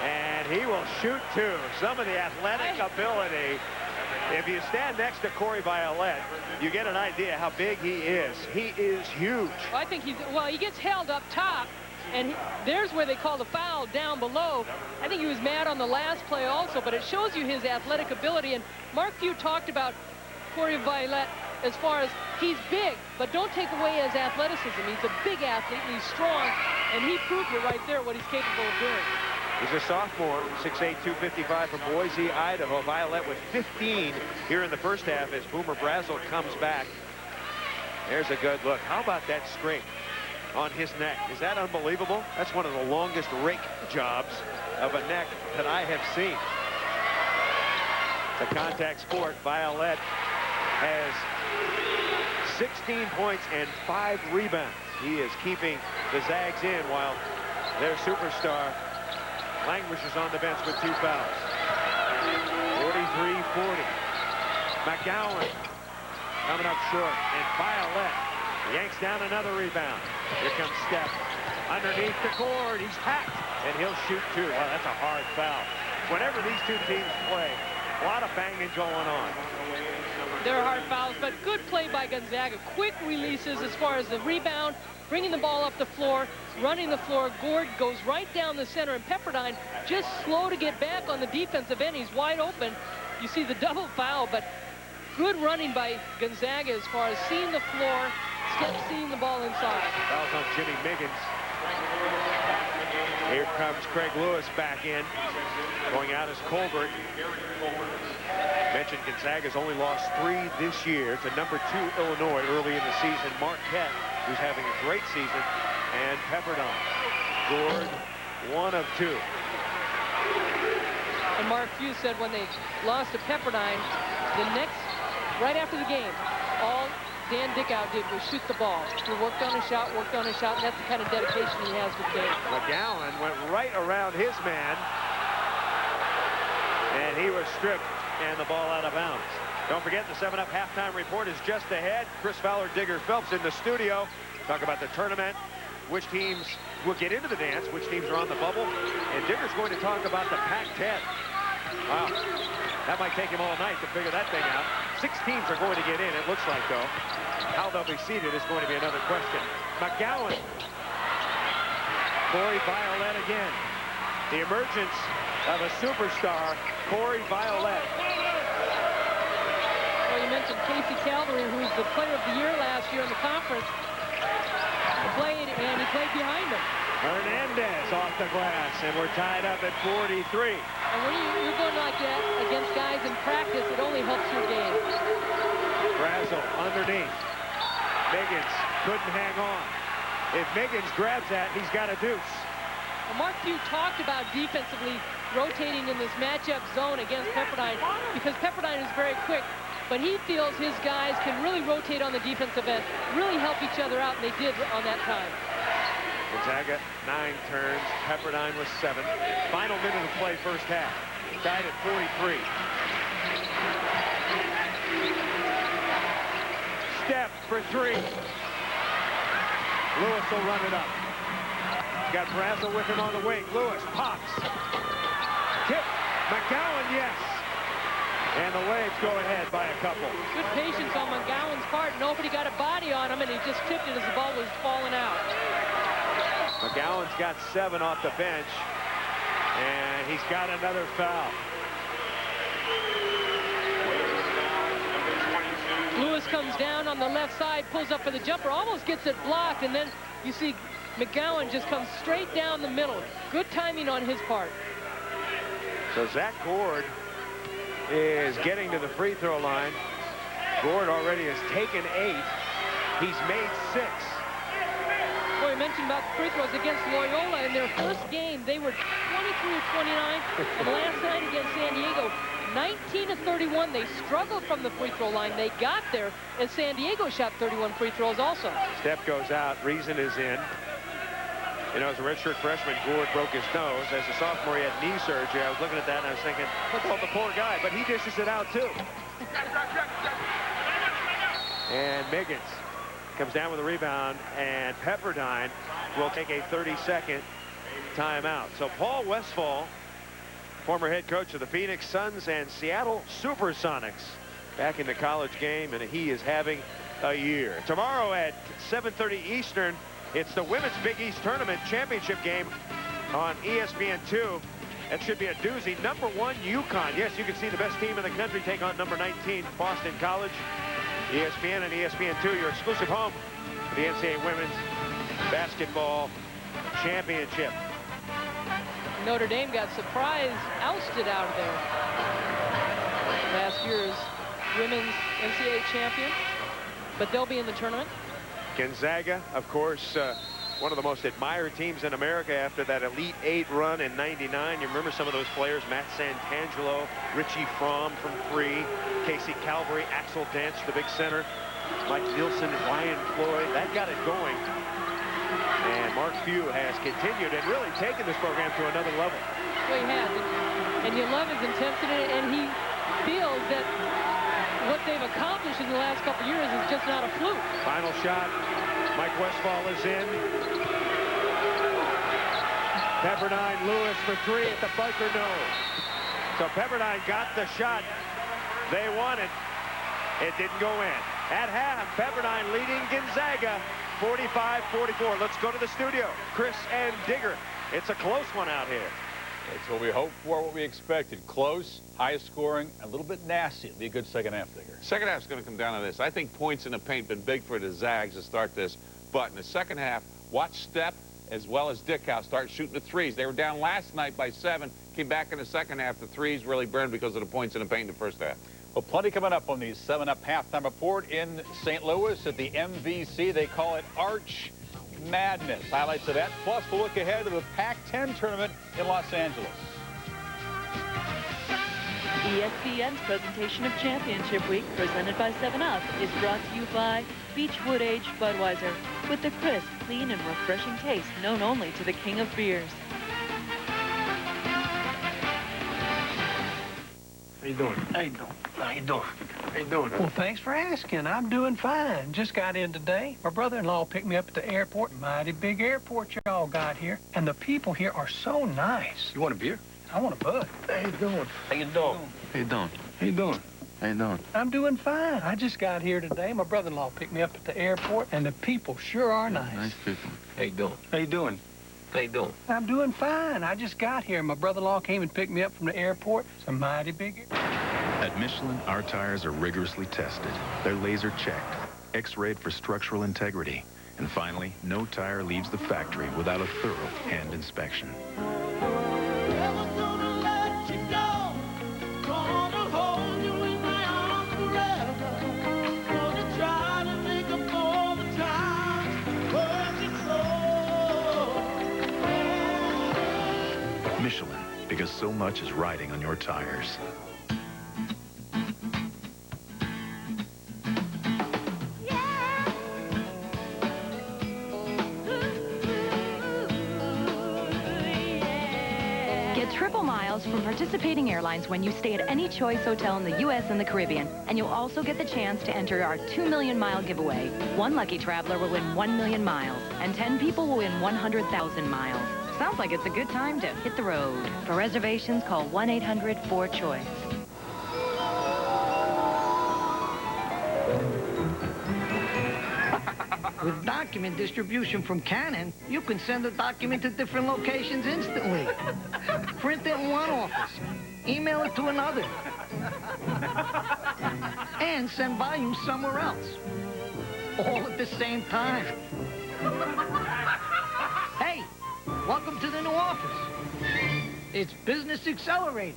Speaker 7: And he will shoot too. Some of the athletic ability. If you stand next to Corey Violette, you get an idea how big he is. He is huge.
Speaker 9: Well, I think he gets held up top, and there's where they call the foul down below. I think he was mad on the last play also, but it shows you his athletic ability. And Mark Few talked about Corey Violette as far as he's big, but don't take away his athleticism. He's a big athlete, and he's strong, and he proved it right there, what he's capable of doing.
Speaker 7: He's a sophomore, 6'8", 255 from Boise, Idaho. Violette with 15 here in the first half as Boomer Brazel comes back. There's a good look. How about that scrape on his neck? Is that unbelievable? That's one of the longest rake jobs of a neck that I have seen. It's a contact sport. Violette has 16 points and 5 rebounds. He is keeping the Zags in while their superstar languishes on the bench with 2 fouls. 43-40. McGowan coming up short, and Violette yanks down another rebound. Here comes Steph underneath the cord. He's hacked, and he'll shoot 2. Wow, that's a hard foul. Whenever these two teams play, a lot of banging going on.
Speaker 9: They're hard fouls, but good play by Gonzaga. Quick releases as far as the rebound, bringing the ball up the floor, running the floor. Gord goes right down the center, and Pepperdine just slow to get back on the defensive end. He's wide open. You see the double foul, but good running by Gonzaga as far as seeing the floor, seeing the ball inside.
Speaker 7: Fouls on Jimmy Miggins. Here comes Craig Lewis back in. Going out is Colbert. Mentioned Gonzaga's only lost 3 this year to number 2 Illinois early in the season. Marquette, who's having a great season, and Pepperdine. Gord, 1 of 2.
Speaker 9: And Mark Few said when they lost to Pepperdine, right after the game, all Dan Dickow did was shoot the ball. He worked on a shot, and that's the kind of dedication he has with the game.
Speaker 7: McGowan went right around his man, and he was stripped, and the ball out of bounds. Don't forget, the 7-Up halftime report is just ahead. Chris Fowler, Digger Phelps in the studio. Talk about the tournament, which teams will get into the dance, which teams are on the bubble. And Digger's going to talk about the Pac-10. Wow, that might take him all night to figure that thing out. 6 teams are going to get in, it looks like, though. How they'll be seated is going to be another question. McGowan. Corey Violette again. The emergence of a superstar, Corey Violette.
Speaker 9: Well, you mentioned Casey Calvary, who was the player of the year last year in the conference. played, and he played behind him.
Speaker 7: Hernandez off the glass, and we're tied up at 43.
Speaker 9: And when you're going like that against guys in practice, it only helps your game.
Speaker 7: Brazel underneath. Miggins couldn't hang on. If Miggins grabs that, he's got a deuce.
Speaker 9: Well, Mark Few talked about defensively rotating in this matchup zone against Pepperdine because Pepperdine is very quick, but he feels his guys can really rotate on the defensive end, really help each other out, and they did on that time.
Speaker 7: Gonzaga 9 turns, Pepperdine was 7. Final minute of play first half. Tied at 43. Step for 3. Lewis will run it up. Got Brazel with him on the wing. Lewis pops. Tip. McGowan, yes. And the Waves go ahead by a couple.
Speaker 9: Good patience on McGowan's part. Nobody got a body on him, and he just tipped it as the ball was falling out.
Speaker 7: McGowan's got 7 off the bench, and he's got another foul.
Speaker 9: Lewis comes down on the left side, pulls up for the jumper, almost gets it blocked, and then you see McGowan just comes straight down the middle. Good timing on his part.
Speaker 7: So Zach Gord is getting to the free throw line. Gord already has taken 8. He's made 6.
Speaker 9: Boy, you mentioned about the free throws against Loyola. In their first game, they were 23 of 29, and last night against San Diego, 19 of 31. They struggled from the free throw line. They got there, and San Diego shot 31 free throws also.
Speaker 7: Step goes out. Reason is in. You know, as a redshirt freshman, Gord broke his nose. As a sophomore, he had knee surgery. I was looking at that, and I was thinking, well, the poor guy, but he dishes it out, too. And Miggins comes down with a rebound, and Pepperdine will take a 30-second timeout. So Paul Westphal, former head coach of the Phoenix Suns and Seattle Supersonics, back in the college game, and he is having a year. Tomorrow at 7:30 Eastern, it's the Women's Big East Tournament Championship game on ESPN2. That should be a doozy. Number 1, UConn. Yes, you can see the best team in the country take on number 19, Boston College. ESPN and ESPN2, your exclusive home for the NCAA Women's Basketball Championship.
Speaker 9: Notre Dame got surprised, ousted out of there. Last year's women's NCAA champion, but they'll be in the tournament.
Speaker 7: Gonzaga, of course, one of the most admired teams in America after that Elite 8 run in '99. You remember some of those players: Matt Santangelo, Richie Fromm from 3, Casey Calvary, Axel Dent, the big center, Mike Nielsen, Ryan Floyd. That got it going. And Mark Few has continued and really taken this program to another level.
Speaker 9: Well, he has. And you love his intensity, and he feels that what they've accomplished in the last couple of years is just not a fluke.
Speaker 7: Final shot. Mike Westphal is in. Pepperdine, Lewis for 3 at the buzzer, no. So Pepperdine got the shot they wanted. It didn't go in. At half, Pepperdine leading Gonzaga 45-44. Let's go to the studio. Chris and Digger. It's a close one out here.
Speaker 5: It's what we hoped for, what we expected. Close, high scoring, a little bit nasty. It'll be a good second half, Digger.
Speaker 1: Second half's going to come down to this. I think points in the paint been big for the Zags to start this. But in the second half, watch Step as well as Dickhouse start shooting the threes. They were down last night by 7. Came back in the second half. The threes really burned because of the points in the paint in the first half.
Speaker 5: Well, plenty coming up on the 7-Up halftime report in St. Louis at the MVC. They call it Arch Madness. Highlights of that, plus we'll look ahead to the Pac-10 tournament in Los Angeles.
Speaker 4: ESPN's presentation of Championship Week, presented by 7-Up, is brought to you by Beechwood Aged Budweiser, with the crisp, clean, and refreshing taste known only to the king of beers.
Speaker 11: How you doing? How you doing? How you doing? How you doing? Well, thanks for asking. I'm doing fine. Just got in today. My brother-in-law picked me up at the airport. Mighty big airport y'all got here. And the people here are so nice.
Speaker 23: You want a beer?
Speaker 11: I want a bud. How you doing? How you doing?
Speaker 23: How you doing?
Speaker 11: How you doing?
Speaker 23: How you doing?
Speaker 11: I'm doing fine. I just got here today. My brother-in-law picked me up at the airport, and the people sure are nice.
Speaker 23: Nice people.
Speaker 11: How you doing? How you doing? How you doing? I'm doing fine. I just got here. My brother-in-law came and picked me up from the airport. It's a mighty big...
Speaker 12: At Michelin, our tires are rigorously tested. They're laser checked, X-rayed for structural integrity, And finally, no tire leaves the factory without a thorough hand inspection. Michelin, because so much is riding on your tires.
Speaker 3: Get triple miles from participating airlines when you stay at any Choice hotel in the U.S. and the Caribbean. And you'll also get the chance to enter our 2 million mile giveaway. One lucky traveler will win 1 million miles, and 10 people will win 100,000 miles. Sounds like it's a good time to hit the road. For reservations, call 1-800-4CHOICE.
Speaker 6: With document distribution from Canon, you can send a document to different locations instantly. Print it in one office, email it to another, and send volumes somewhere else. All at the same time. Hey, welcome to the new office. It's business accelerated.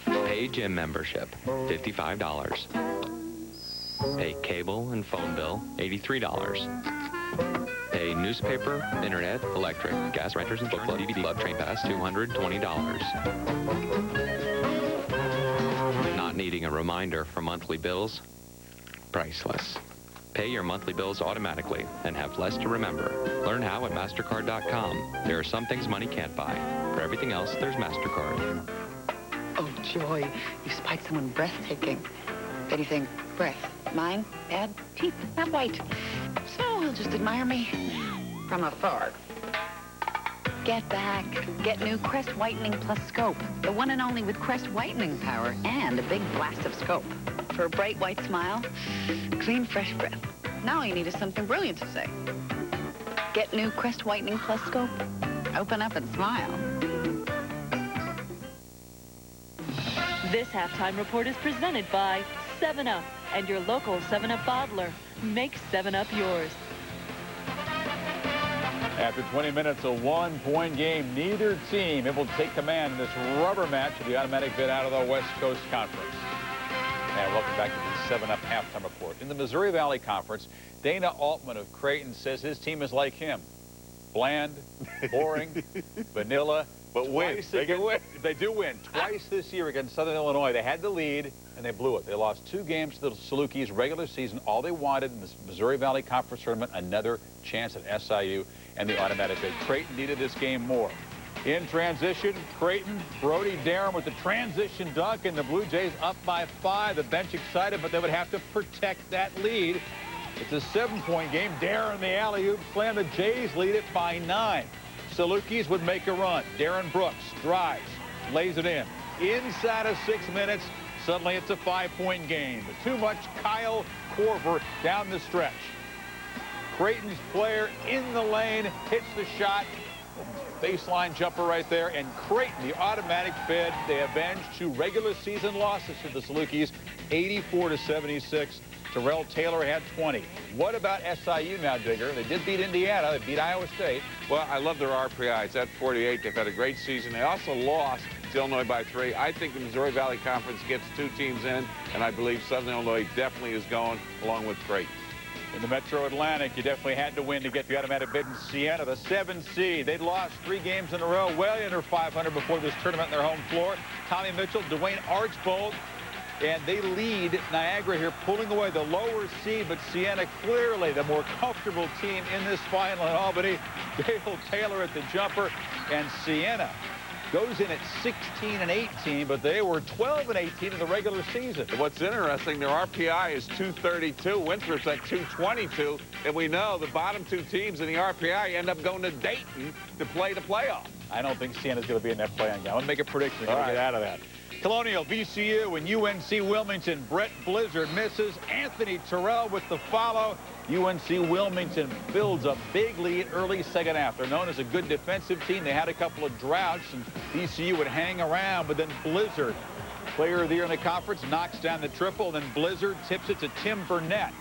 Speaker 13: Pay gym membership, $55. Pay cable and phone bill, $83. Pay newspaper, internet, electric, gas, renters, and book club, DVD club, train pass, $220. Not needing a reminder for monthly bills? Priceless. Pay your monthly bills automatically and have less to remember. Learn how at MasterCard.com. There are some things money can't buy. For everything else, there's MasterCard.
Speaker 14: Oh, joy. You spied someone breathtaking. Anything? Breath. Mine? Bad? Teeth? Not white. So he'll just admire me from afar. Get back. Get new Crest Whitening Plus Scope. The one and only with Crest Whitening power and a big blast of scope. For a bright white smile, clean, fresh breath. Now all you need is something brilliant to say. Get new Crest Whitening Plus Scope. Open up and smile.
Speaker 4: This halftime report is presented by 7-Up and your local 7-Up bottler. Make 7-Up yours.
Speaker 5: After 20 minutes, a one-point game. Neither team able to take command in this rubber match of the automatic bid out of the West Coast Conference. And welcome back to the 7-Up halftime report. In the Missouri Valley Conference, Dana Altman of Creighton says his team is like him. Bland, boring, vanilla.
Speaker 1: But win.
Speaker 5: They do win. Twice this year against Southern Illinois. They had the lead, and they blew it. They lost 2 games to the Salukis regular season. All they wanted in the Missouri Valley Conference tournament, another chance at SIU and the automatic bid. Creighton needed this game more. In transition, Creighton, Brody Darren with the transition dunk, and the Blue Jays up by 5. The bench excited, but they would have to protect that lead. It's a 7-point game. Darren, the alley-oop slam. The Jays lead it by 9. Salukis would make a run. Darren Brooks drives, lays it in. Inside of 6 minutes, suddenly it's a 5-point game. Too much Kyle Korver down the stretch. Creighton's player in the lane, hits the shot. Baseline jumper right there. And Creighton, the automatic bid, they avenged 2 regular season losses to the Salukis, 84-76. Terrell Taylor had 20. What about SIU now, Digger? They did beat Indiana. They beat Iowa State.
Speaker 1: Well, I love their RPI. It's at 48. They've had a great season. They also lost to Illinois by 3. I think the Missouri Valley Conference gets 2 teams in, and I believe Southern Illinois definitely is going along with Creighton.
Speaker 5: In the Metro Atlantic, you definitely had to win to get the automatic bid in Siena, the 7th seed. They'd lost 3 games in a row, well under 500 before this tournament on their home floor. Tommy Mitchell, Dwayne Archbold, and they lead Niagara here, pulling away the lower seed, but Siena clearly the more comfortable team in this final in Albany. Dale Taylor at the jumper, and Siena goes in at 16-18, but they were 12-18 in the regular season.
Speaker 1: What's interesting, their RPI is 232. Winthrop's at 222, and we know the bottom 2 teams in the RPI end up going to Dayton to play the playoff.
Speaker 5: I don't think Siena's going to be in that play-in game. I'm going to make a prediction. They're going to get out of that. Colonial, VCU, and UNC Wilmington. Brett Blizzard misses. Anthony Terrell with the follow. UNC Wilmington builds a big lead early second half. They're known as a good defensive team. They had a couple of droughts, and VCU would hang around, but then Blizzard, player of the year in the conference, knocks down the triple, and then Blizzard tips it to Tim Burnett.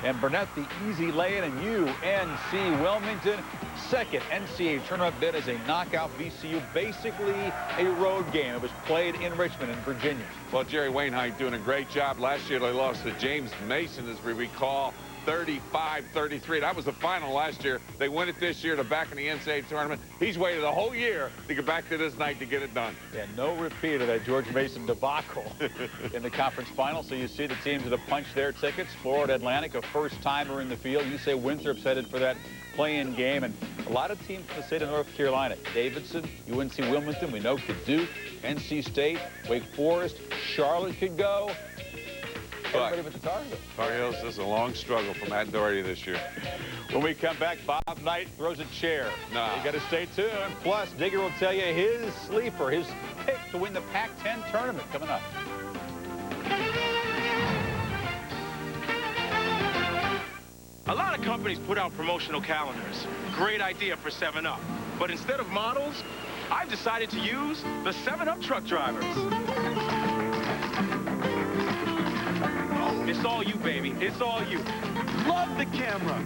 Speaker 5: And Burnett, the easy lay-in, and UNC Wilmington, second NCAA tournament bid as a knockout. VCU, basically a road game. It was played in Richmond in Virginia.
Speaker 1: Well, Jerry Wainwright doing a great job. Last year they lost to James Mason, as we recall, 35-33. That was the final last year. They win it this year to back in the NCAA tournament. He's waited a whole year to get back to this night to get it done.
Speaker 5: And no repeat of that George Mason debacle in the conference final. So you see the teams that have punched their tickets. Florida Atlantic, a first-timer in the field. You say Winthrop's headed for that play-in game. And a lot of teams in the state of North Carolina. Davidson, UNC Wilmington, we know could Duke, NC State, Wake Forest, Charlotte could go. Everybody but the Tar Heels.
Speaker 1: Tar Heels, this is a long struggle for Matt Doherty this year.
Speaker 5: When we come back, Bob Knight throws a chair.
Speaker 1: Nah.
Speaker 5: You got to stay tuned. Plus, Digger will tell you his sleeper, his pick to win the Pac-10 tournament coming up.
Speaker 10: A lot of companies put out promotional calendars. Great idea for 7-Up. But instead of models, I've decided to use the 7-Up truck drivers. It's all you, baby. It's all you. Love the camera.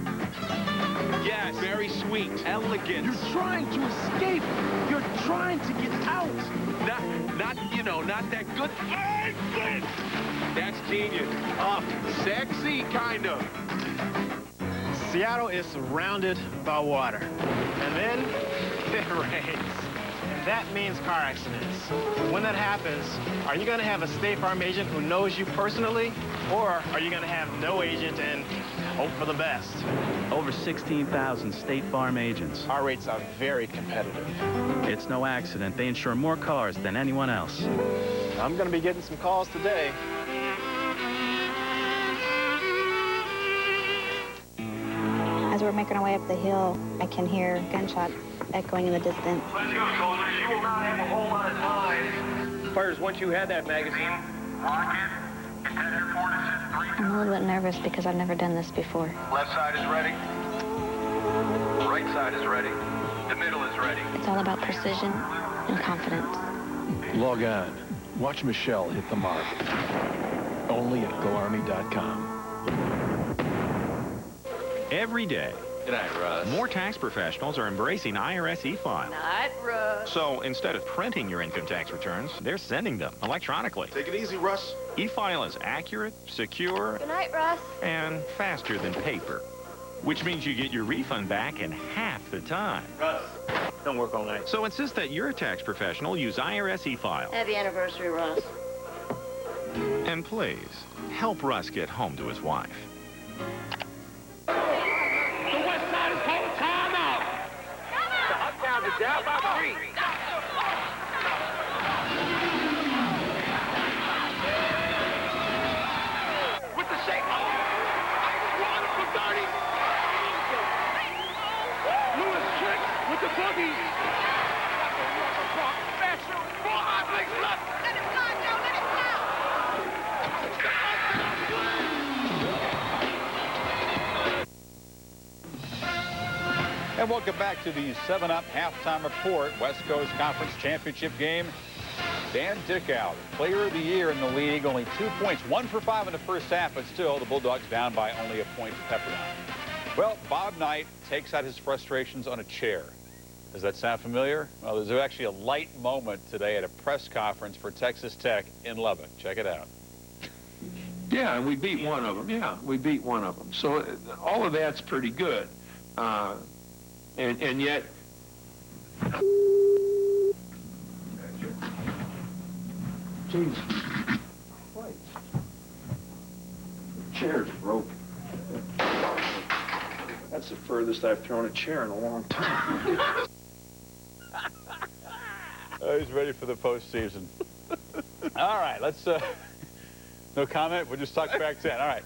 Speaker 10: Yes, very sweet, elegant.
Speaker 15: You're trying to escape. You're trying to get out.
Speaker 10: Not that good. Exit! That's genius. Sexy, kind of.
Speaker 2: Seattle is surrounded by water. And then it rains. And that means car accidents. When that happens, are you going to have a State Farm agent who knows you personally? Or are you going to have no agent and hope for the best?
Speaker 8: Over 16,000 State Farm agents.
Speaker 2: Our rates are very competitive.
Speaker 8: It's no accident. They insure more cars than anyone else.
Speaker 2: I'm going to be getting some calls today.
Speaker 16: As we're making our way up the hill, I can hear gunshots echoing in the distance.
Speaker 7: Let's go, soldiers. You will not have a whole lot of time.
Speaker 2: Spurs, once you had that magazine.
Speaker 7: Rocket. Contender 4 to 3.
Speaker 16: I'm a little bit nervous because I've never done this before.
Speaker 7: Left side is ready. Right side is ready. The middle is ready.
Speaker 16: It's all about precision and confidence.
Speaker 23: Log on. Watch Michelle hit the mark. Only at GoArmy.com.
Speaker 18: Every day,
Speaker 25: Good night, Russ.
Speaker 18: more tax professionals are embracing IRS e-file.
Speaker 9: Night, Russ.
Speaker 18: So instead of printing your income tax returns, they're sending them electronically.
Speaker 25: Take it easy, Russ.
Speaker 18: E-file is accurate, secure,
Speaker 16: Good night, Russ.
Speaker 18: and faster than paper, which means you get your refund back in half the time.
Speaker 2: Russ, don't work all night.
Speaker 18: So insist that your tax professional use IRS e-file.
Speaker 16: Happy anniversary, Russ.
Speaker 18: And please, help Russ get home to his wife.
Speaker 7: Down by 3. With the shake. One for 30. Lewis Trick with the boogie. Special. 4 high legs left. Let it fly, Joe. Let it fly.
Speaker 5: And welcome back to the 7-Up halftime report. West Coast Conference Championship game. Dan Dickow, player of the year in the league, only 2 points, 1 for 5 in the first half, but still the Bulldogs down by only a point to Pepperdine. Well, Bob Knight takes out his frustrations on a chair. Does that sound familiar? Well, there's actually a light moment today at a press conference for Texas Tech in Lubbock. Check it out.
Speaker 26: Yeah, and we beat one of them. Yeah, we beat one of them. So all of that's pretty good. And yet, geez, chair's broken. That's the furthest I've thrown a chair in a long time.
Speaker 5: He's ready for the postseason. All right, let's, no comment, we'll just talk Pac-10. All right.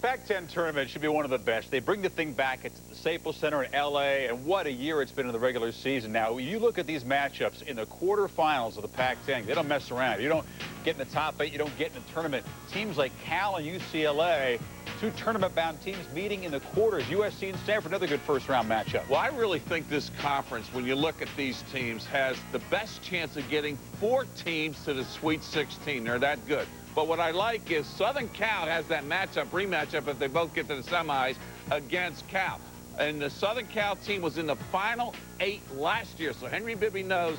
Speaker 5: Pac-10 tournament should be one of the best. They bring the thing back at the Staples Center in L.A., and what a year it's been in the regular season. Now, you look at these matchups in the quarterfinals of the Pac-10, they don't mess around. You don't get in the top 8, you don't get in the tournament. Teams like Cal and UCLA, 2 tournament-bound teams meeting in the quarters. USC and Stanford, another good first-round matchup.
Speaker 1: Well, I really think this conference, when you look at these teams, has the best chance of getting 4 teams to the Sweet 16. They're that good. But what I like is Southern Cal has that rematchup if they both get to the semis against Cal. And the Southern Cal team was in the final 8 last year. So Henry Bibby knows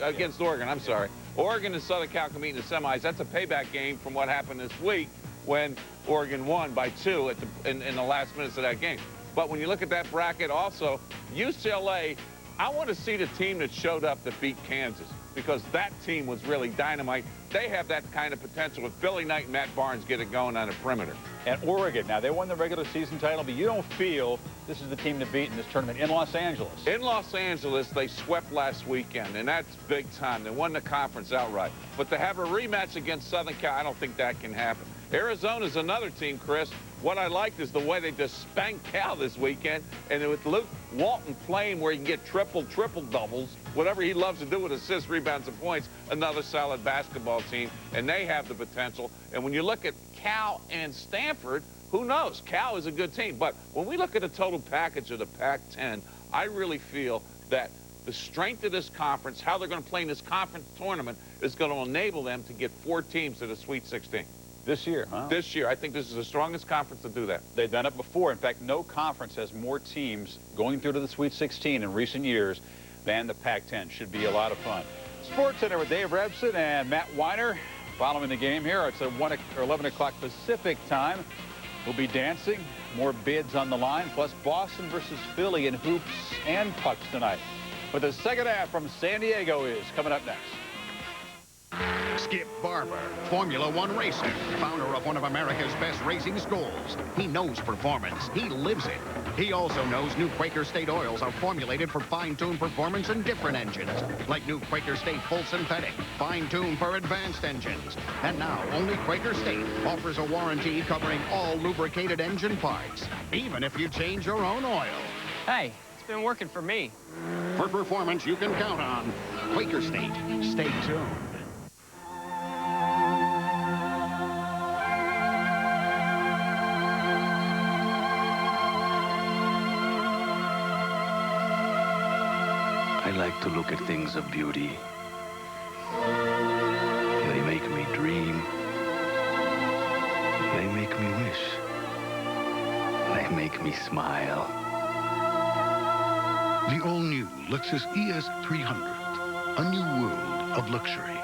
Speaker 1: against Oregon. I'm sorry. Oregon and Southern Cal can meet in the semis. That's a payback game from what happened this week when Oregon won by 2 in the last minutes of that game. But when you look at that bracket also, UCLA, I want to see the team that showed up that beat Kansas, because that team was really dynamite. They have that kind of potential with Billy Knight and Matt Barnes get it going on the perimeter.
Speaker 5: And Oregon, now they won the regular season title, but you don't feel this is the team to beat in this tournament in Los Angeles.
Speaker 1: In Los Angeles, they swept last weekend, and that's big time. They won the conference outright. But to have a rematch against Southern Cal, I don't think that can happen. Arizona's another team, Chris. What I liked is the way they just spanked Cal this weekend, and with Luke Walton playing where he can get triple doubles, whatever he loves to do with assists, rebounds, and points, another solid basketball team, and they have the potential. And when you look at Cal and Stanford, who knows? Cal is a good team. But when we look at the total package of the Pac-10, I really feel that the strength of this conference, how they're going to play in this conference tournament, is going to enable them to get 4 teams to the Sweet 16.
Speaker 5: This year, huh?
Speaker 1: This year. I think this is the strongest conference to do that.
Speaker 5: They've done it before. In fact, no conference has more teams going through to the Sweet 16 in recent years than the Pac-10. Should be a lot of fun. Sports Center with Dave Rebson and Matt Weiner following the game here. It's at 1 or 11 o'clock Pacific time. We'll be dancing. More bids on the line, plus Boston versus Philly in hoops and pucks tonight. But the second half from San Diego is coming up next.
Speaker 17: Skip Barber, Formula One racer, founder of one of America's best racing schools. He knows performance. He lives it. He also knows new Quaker State oils are formulated for fine-tuned performance in different engines, like new Quaker State Full Synthetic, fine-tuned for advanced engines. And now, only Quaker State offers a warranty covering all lubricated engine parts, even if you change your own oil.
Speaker 19: Hey, it's been working for me.
Speaker 17: For performance you can count on. Quaker State. Stay tuned.
Speaker 20: I like to look at things of beauty. They make me dream. They make me wish. They make me smile.
Speaker 17: The all-new Lexus ES 300. A new world of luxury.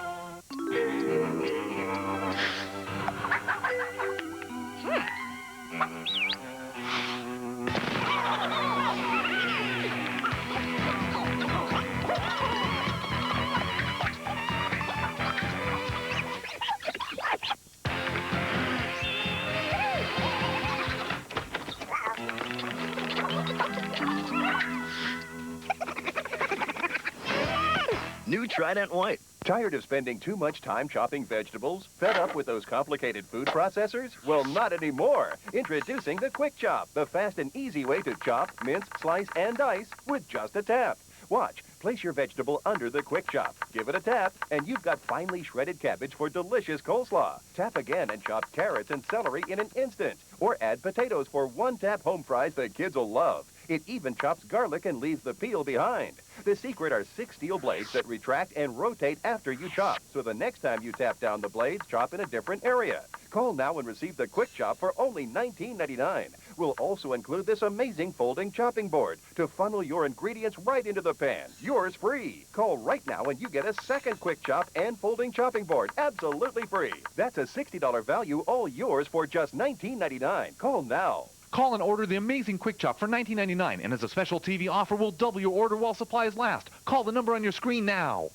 Speaker 21: New Trident White. Tired of spending too much time chopping vegetables? Fed up with those complicated food processors? Well, not anymore. Introducing the Quick Chop, the fast and easy way to chop, mince, slice, and dice with just a tap. Watch. Place your vegetable under the Quick Chop. Give it a tap, and you've got finely shredded cabbage for delicious coleslaw. Tap again and chop carrots and celery in an instant. Or add potatoes for one-tap home fries the kids will love. It even chops garlic and leaves the peel behind. The secret are 6 steel blades that retract and rotate after you chop, so the next time you tap down the blades, chop in a different area. Call now and receive the Quick Chop for only $19.99. We'll also include this amazing folding chopping board to funnel your ingredients right into the pan. Yours free. Call right now and you get a second Quick Chop and folding chopping board absolutely free. That's a $60 value, all yours for just $19.99. Call now.
Speaker 22: Call and order the amazing Quick Chop for $19.99, and as a special TV offer, we'll double your order while supplies last. Call the number on your screen now.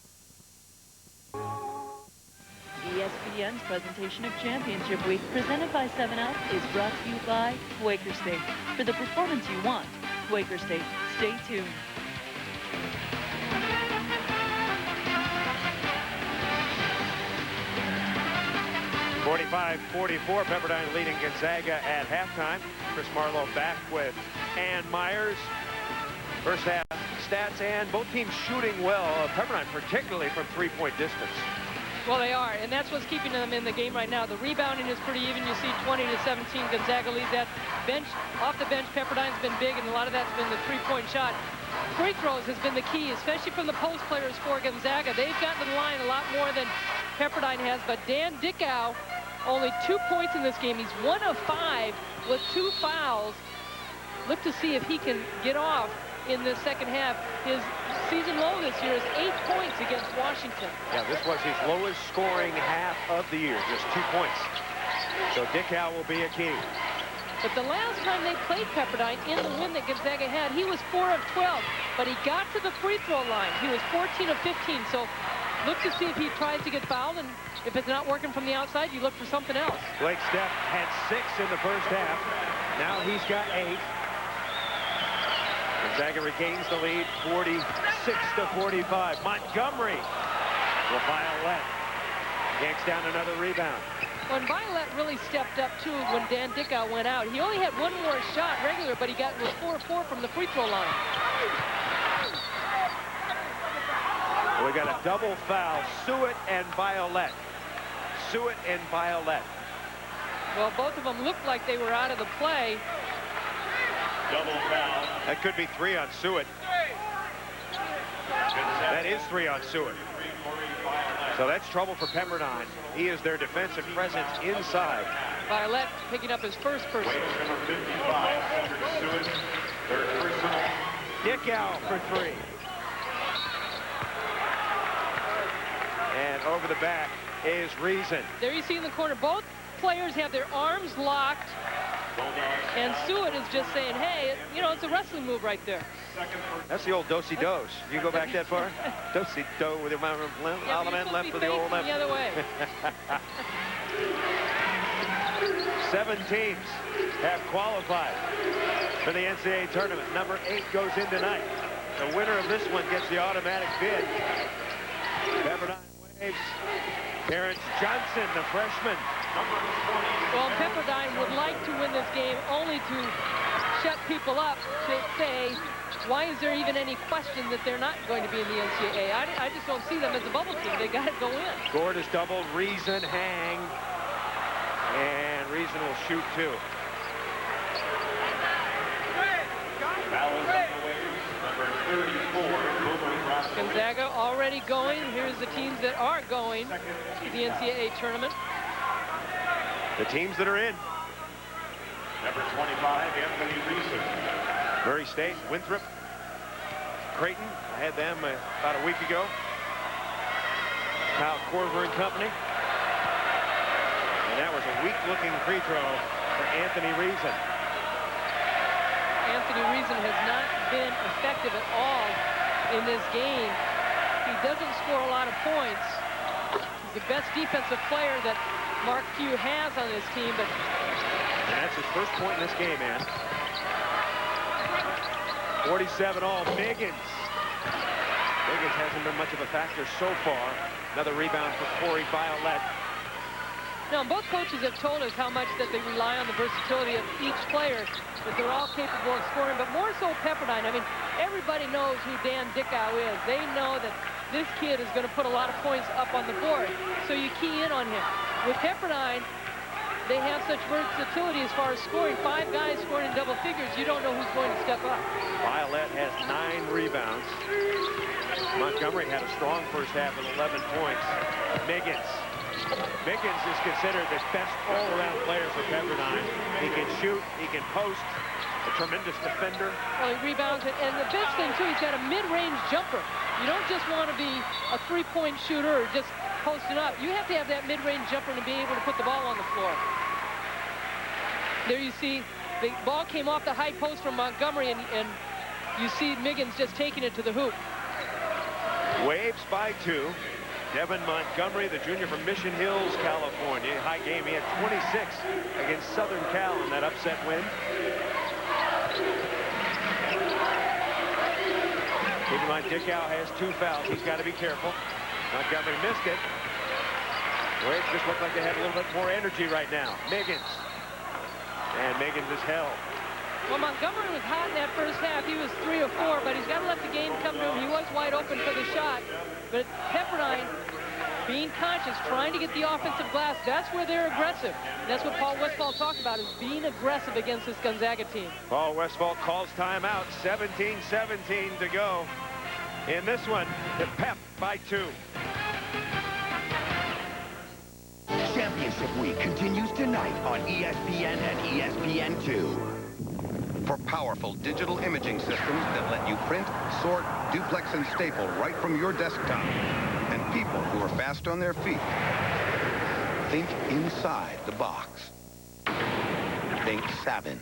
Speaker 4: ESPN's presentation of Championship Week, presented by 7-Up, is brought to you by Quaker State. For the performance you want, Quaker State. Stay tuned.
Speaker 7: (45-44), Pepperdine leading Gonzaga at halftime. Chris Marlowe back with Ann Myers. First half stats, and both teams shooting well. Pepperdine particularly from three-point distance.
Speaker 9: Well, they are, and that's what's keeping them in the game right now. The rebounding is pretty even. You see 20-17, Gonzaga leads that. Bench, off the bench, Pepperdine's been big, and a lot of that's been the three-point shot. Free throws has been the key, especially from the post players for Gonzaga. They've gotten to the line a lot more than Pepperdine has, but Dan Dickow only 2 points in this game. He's 1 of 5 with 2 fouls. Look to see if he can get off in the second half. His season low this year is 8 points against Washington.
Speaker 7: Yeah, this was his lowest scoring half of the year, just 2 points. So Dickow will be a key.
Speaker 9: But the last time they played Pepperdine in the win that Gonzaga had, he was 4 of 12. But he got to the free throw line. He was 14 of 15. So look to see if he tries to get fouled. And if it's not working from the outside, you look for something else.
Speaker 7: Blake Stepp had 6 in the first half. Now he's got 8. Gonzaga regains the lead, 46-45. Montgomery will Violette. Yanks down another rebound.
Speaker 9: When Violette really stepped up, too, when Dan Dickow went out. He only had 1 more shot regular, but he was 4-4 from the free throw line.
Speaker 7: We got a double foul, Suet and Violette. Suet and Violette.
Speaker 9: Well, both of them looked like they were out of the play.
Speaker 7: Double foul. That could be 3 on Suet. That is 3 on Suet. So that's trouble for Pepperdine. He is their defensive presence inside.
Speaker 9: Violette picking up his first person.
Speaker 7: Dickow for 3. And over the back is Reason.
Speaker 9: There you see in the corner, both players have their arms locked. And Suet is just saying, hey, you know, it's a wrestling move right there.
Speaker 7: That's the old do-si-dos. You go back that far? Do-si-do with your left, left for the old left.
Speaker 9: The other way.
Speaker 7: 7 teams have qualified for the NCAA tournament. Number 8 goes in tonight. The winner of this one gets the automatic bid. Pepperdine Waves. Terrence Johnson, the freshman.
Speaker 9: Well, Pepperdine would like to win this game only to shut people up, to say, why is there even any question that they're not going to be in the NCAA? I just don't see them as a bubble team. They got to go in.
Speaker 7: Gord is doubled. Reason hang. And Reason will shoot 2.
Speaker 9: Gonzaga already going. Here's the teams that are going to the NCAA tournament.
Speaker 7: The teams that are in.
Speaker 3: Number 25, Anthony Reason.
Speaker 7: Murray State, Winthrop, Creighton. I had them about a week ago. Kyle Korver and company. And that was a weak-looking free throw for Anthony Reason.
Speaker 9: Anthony Reason has not been effective at all in this game. He doesn't score a lot of points. He's the best defensive player that Mark Few has on this team, but...
Speaker 7: And that's his first point in this game, man. 47 all. Miggins. Miggins hasn't been much of a factor so far. Another rebound for Corey Violette.
Speaker 9: Now, both coaches have told us how much that they rely on the versatility of each player, that they're all capable of scoring, but more so Pepperdine. I mean, everybody knows who Dan Dickow is. They know that this kid is going to put a lot of points up on the board, so you key in on him. With Pepperdine, they have such versatility as far as scoring. 5 guys scoring in double figures. You don't know who's going to step up.
Speaker 7: Violette has 9 rebounds. Montgomery had a strong first half with 11 points. Miggins is considered the best all-around player for Pepperdine. He can shoot, he can post, a tremendous defender.
Speaker 9: Well, he rebounds it, and the best thing, too, he's got a mid-range jumper. You don't just want to be a three-point shooter or just posting up. You have to have that mid-range jumper to be able to put the ball on the floor. There you see the ball came off the high post from Montgomery, and you see Miggins just taking it to the hoop.
Speaker 7: Waves by 2. Devin Montgomery, the junior from Mission Hills, California. High game, he had 26 against Southern Cal in that upset win. Keep in mind, Dickow has 2 fouls. He's got to be careful. Montgomery missed it. Waves just look like they have a little bit more energy right now. Miggins. And Miggins is held.
Speaker 9: Well, Montgomery was hot in that first half. He was 3 of 4, but he's got to let the game come to him. He was wide open for the shot. But Pepperdine, being conscious, trying to get the offensive glass, that's where they're aggressive. That's what Paul Westphal talked about, is being aggressive against this Gonzaga team.
Speaker 7: Paul Westphal calls timeout. 17-17 to go. In this one, the Pep by 2.
Speaker 17: Championship
Speaker 6: Championship Week continues tonight on ESPN and ESPN2. For powerful digital imaging systems that let you print, sort, duplex, and staple right from your desktop. And people who are fast on their feet. Think inside the box. Think Savin.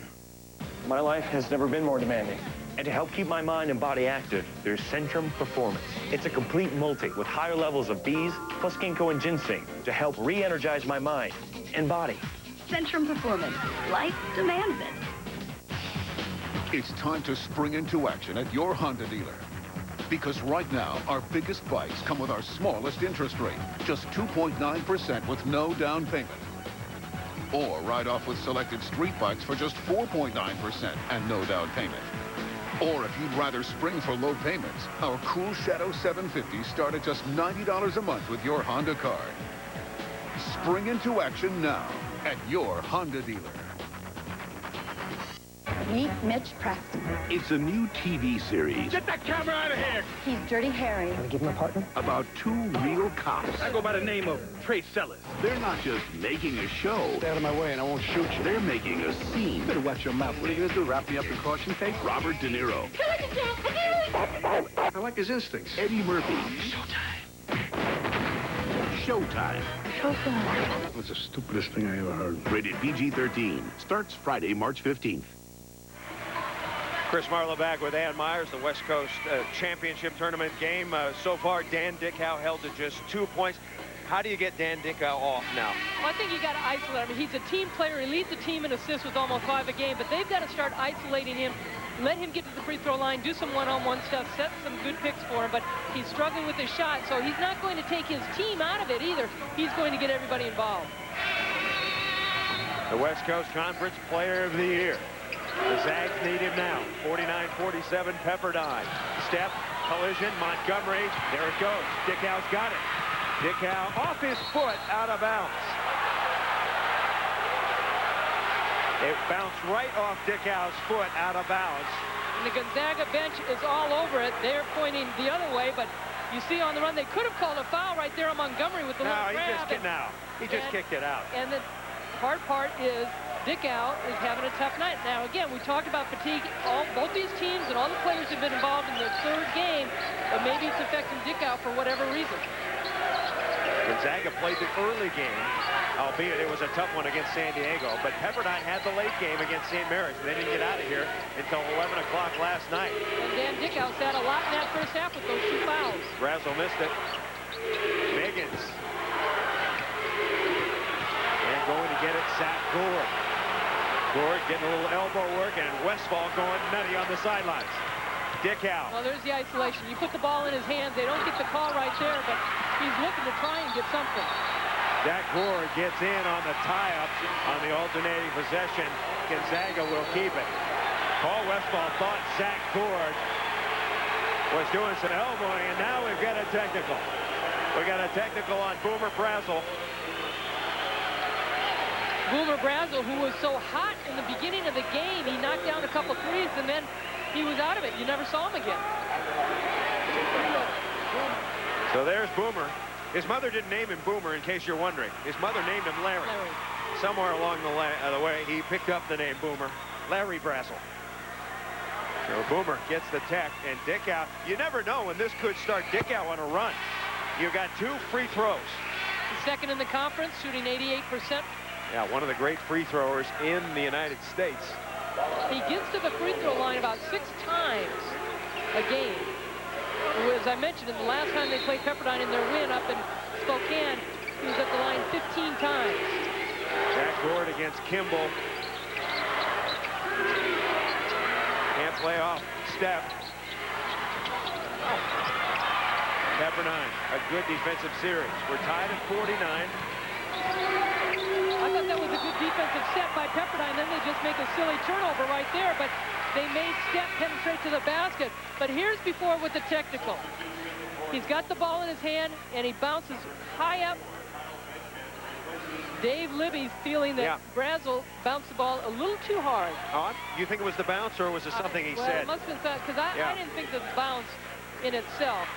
Speaker 11: My life has never been more demanding. And to help keep my mind and body active, there's Centrum Performance. It's a complete multi with higher levels of bees, plus ginkgo and ginseng to help re-energize my mind and body.
Speaker 12: Centrum Performance. Life demands it.
Speaker 23: It's time to spring into action at your Honda dealer. Because right now, our biggest bikes come with our smallest interest rate, just 2.9% with no down payment. Or ride off with selected street bikes for just 4.9% and no down payment. Or if you'd rather spring for low payments, our Cool Shadow 750s start at just $90 a month with your Honda card. Spring into action now at your Honda dealer.
Speaker 14: Meet Mitch Preston.
Speaker 13: It's a new TV series.
Speaker 26: Get that camera out of here!
Speaker 14: He's Dirty Harry.
Speaker 13: Can I give him a partner? About two real cops.
Speaker 26: I go by the name of Trace Sellers.
Speaker 13: They're not just making a show.
Speaker 23: Stay out of my way and I won't shoot you.
Speaker 13: They're making a scene.
Speaker 23: Better watch your mouth. What are you going to do, wrap me up in caution tape?
Speaker 13: Robert De Niro.
Speaker 23: I like his instincts.
Speaker 13: Eddie Murphy. Showtime.
Speaker 23: Showtime. That's the stupidest thing I ever heard.
Speaker 13: Rated PG-13. Starts Friday, March 15th.
Speaker 7: Chris Marlowe back with Ann Myers, the West Coast Championship Tournament game. So far, Dan Dickau held to just 2 points. How do you get Dan Dickau off now?
Speaker 9: Well, I think you got to isolate him. He's a team player. He leads the team in assists with almost 5 a game, but they've got to start isolating him. Let him get to the free throw line, do some one-on-one stuff, set some good picks for him, but he's struggling with his shot, so he's not going to take his team out of it either. He's going to get everybody involved.
Speaker 7: The West Coast Conference Player of the Year. The Zags need him now. 49-47 Pepperdine. Step, collision, Montgomery. There it goes. Dickau's got it. Dickau off his foot, out of bounds. It bounced right off Dickau's foot, out of bounds.
Speaker 9: And the Gonzaga bench is all over it. They're pointing the other way, but you see on the run, they could have called a foul right there on Montgomery with the little grab.
Speaker 7: He just kicked it out.
Speaker 9: And the hard part is Dickau is having a tough night. Now, again, we talked about fatigue. Both these teams and all the players have been involved in their third game, but maybe it's affecting Dickau for whatever reason.
Speaker 7: Gonzaga played the early game, albeit it was a tough one against San Diego, but Pepperdine had the late game against St. Mary's. They didn't get out of here until 11 o'clock last night.
Speaker 9: And Dan Dickau had a lot in that first half with those 2 fouls.
Speaker 7: Brazel missed it. Biggins. And going to get it, Zach Gord. Gord getting a little elbow work, and Westphal going nutty on the sidelines. Dickau.
Speaker 9: Well, there's the isolation. You put the ball in his hands. They don't get the call right there, but he's looking to try and get something.
Speaker 7: Zach Gord gets in on the tie-up on the alternating possession. Gonzaga will keep it. Paul Westphal thought Zach Gord was doing some elbowing, and now we've got a technical. We got a technical on Boomer Brazel.
Speaker 9: Boomer Brazel, who was so hot in the beginning of the game, he knocked down a couple threes, and then he was out of it. You never saw him again.
Speaker 7: So there's Boomer. His mother didn't name him Boomer, in case you're wondering. His mother named him Larry. Somewhere along the way, he picked up the name Boomer. Larry Brazel. So Boomer gets the tech, and Dickau, you never know when this could start Dickau on a run. You got 2 free throws.
Speaker 9: He's second in the conference, shooting 88%.
Speaker 7: Yeah, one of the great free throwers in the United States.
Speaker 9: He gets to the free throw line about 6 times a game. As I mentioned, the last time they played Pepperdine in their win up in Spokane, he was at the line 15 times.
Speaker 7: Zach Gord against Kimball. Can't play off. Step. Pepperdine, a good defensive series. We're tied at 49.
Speaker 9: I thought that was a good defensive set by Pepperdine. Then they just make a silly turnover right there, but they made Step penetrate to the basket. But here's before with the technical. He's got the ball in his hand, and he bounces high up. Dave Libby's feeling that Brazel bounced the ball a little too hard.
Speaker 7: Oh, you think it was the bounce, or was it something he
Speaker 9: well,
Speaker 7: said?
Speaker 9: it must have been, because I didn't think the bounce in itself.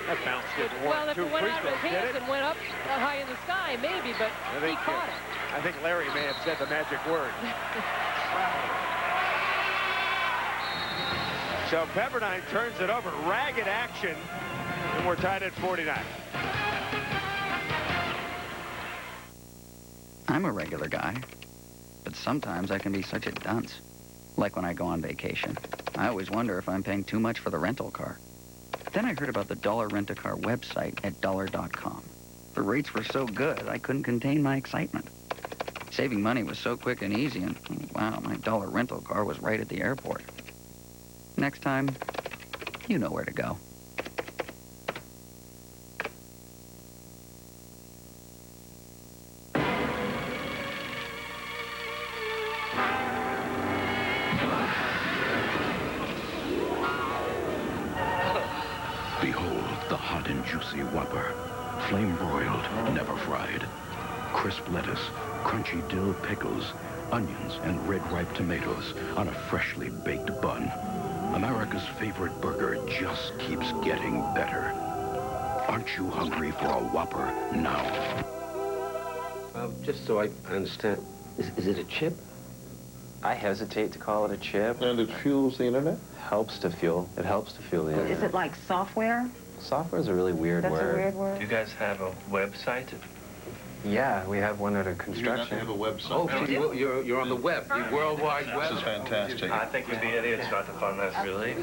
Speaker 7: That bounced it.
Speaker 9: Well, if it went out of his hands and went up high in the sky, maybe, but he caught it.
Speaker 7: I think Larry may have said the magic word. So Pepperdine turns it over. Ragged action, and we're tied at 49.
Speaker 20: I'm a regular guy, but sometimes I can be such a dunce. Like when I go on vacation. I always wonder if I'm paying too much for the rental car. Then I heard about the Dollar Rent-A-Car website at dollar.com. The rates were so good, I couldn't contain my excitement. Saving money was so quick and easy, and wow, my Dollar rental car was right at the airport. Next time, you know where to go.
Speaker 13: Behold the hot and juicy Whopper. Flame broiled, never fried. Crisp lettuce, crunchy dill pickles, onions, and red ripe tomatoes on a freshly baked bun. America's favorite burger just keeps getting better. Aren't you hungry for a Whopper now?
Speaker 2: Just so I understand, is it a chip?
Speaker 8: I hesitate to call it a chip.
Speaker 2: And it fuels the internet?
Speaker 8: Helps to fuel. It helps to fuel the internet.
Speaker 14: Is it like software?
Speaker 8: Software is a really weird
Speaker 14: That's
Speaker 8: word.
Speaker 14: a weird word.
Speaker 11: Do you guys have a website?
Speaker 8: Yeah, we have one under construction.
Speaker 23: You have a website.
Speaker 2: Oh, so you're on the web, the World Wide Web.
Speaker 23: This is fantastic.
Speaker 11: I think we'd be idiots not to fund this, really.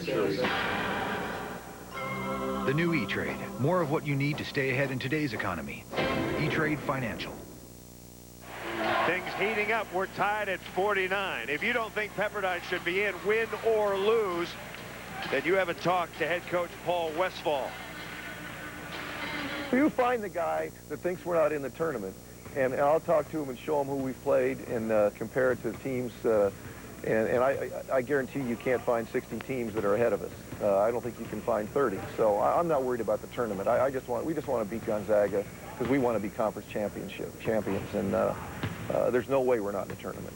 Speaker 10: The new E-Trade. More of what you need to stay ahead in today's economy. E-Trade Financial.
Speaker 7: Things heating up. We're tied at 49. If you don't think Pepperdine should be in, win or lose, then you haven't talked to head coach Paul Westphal.
Speaker 15: You find the guy that thinks we're not in the tournament, and I'll talk to him and show him who we've played and compare it to teams. And I guarantee you can't find 60 teams that are ahead of us. I don't think you can find 30. So I'm not worried about the tournament. We just want to beat Gonzaga because we want to be conference champions, and there's no way we're not in the tournament.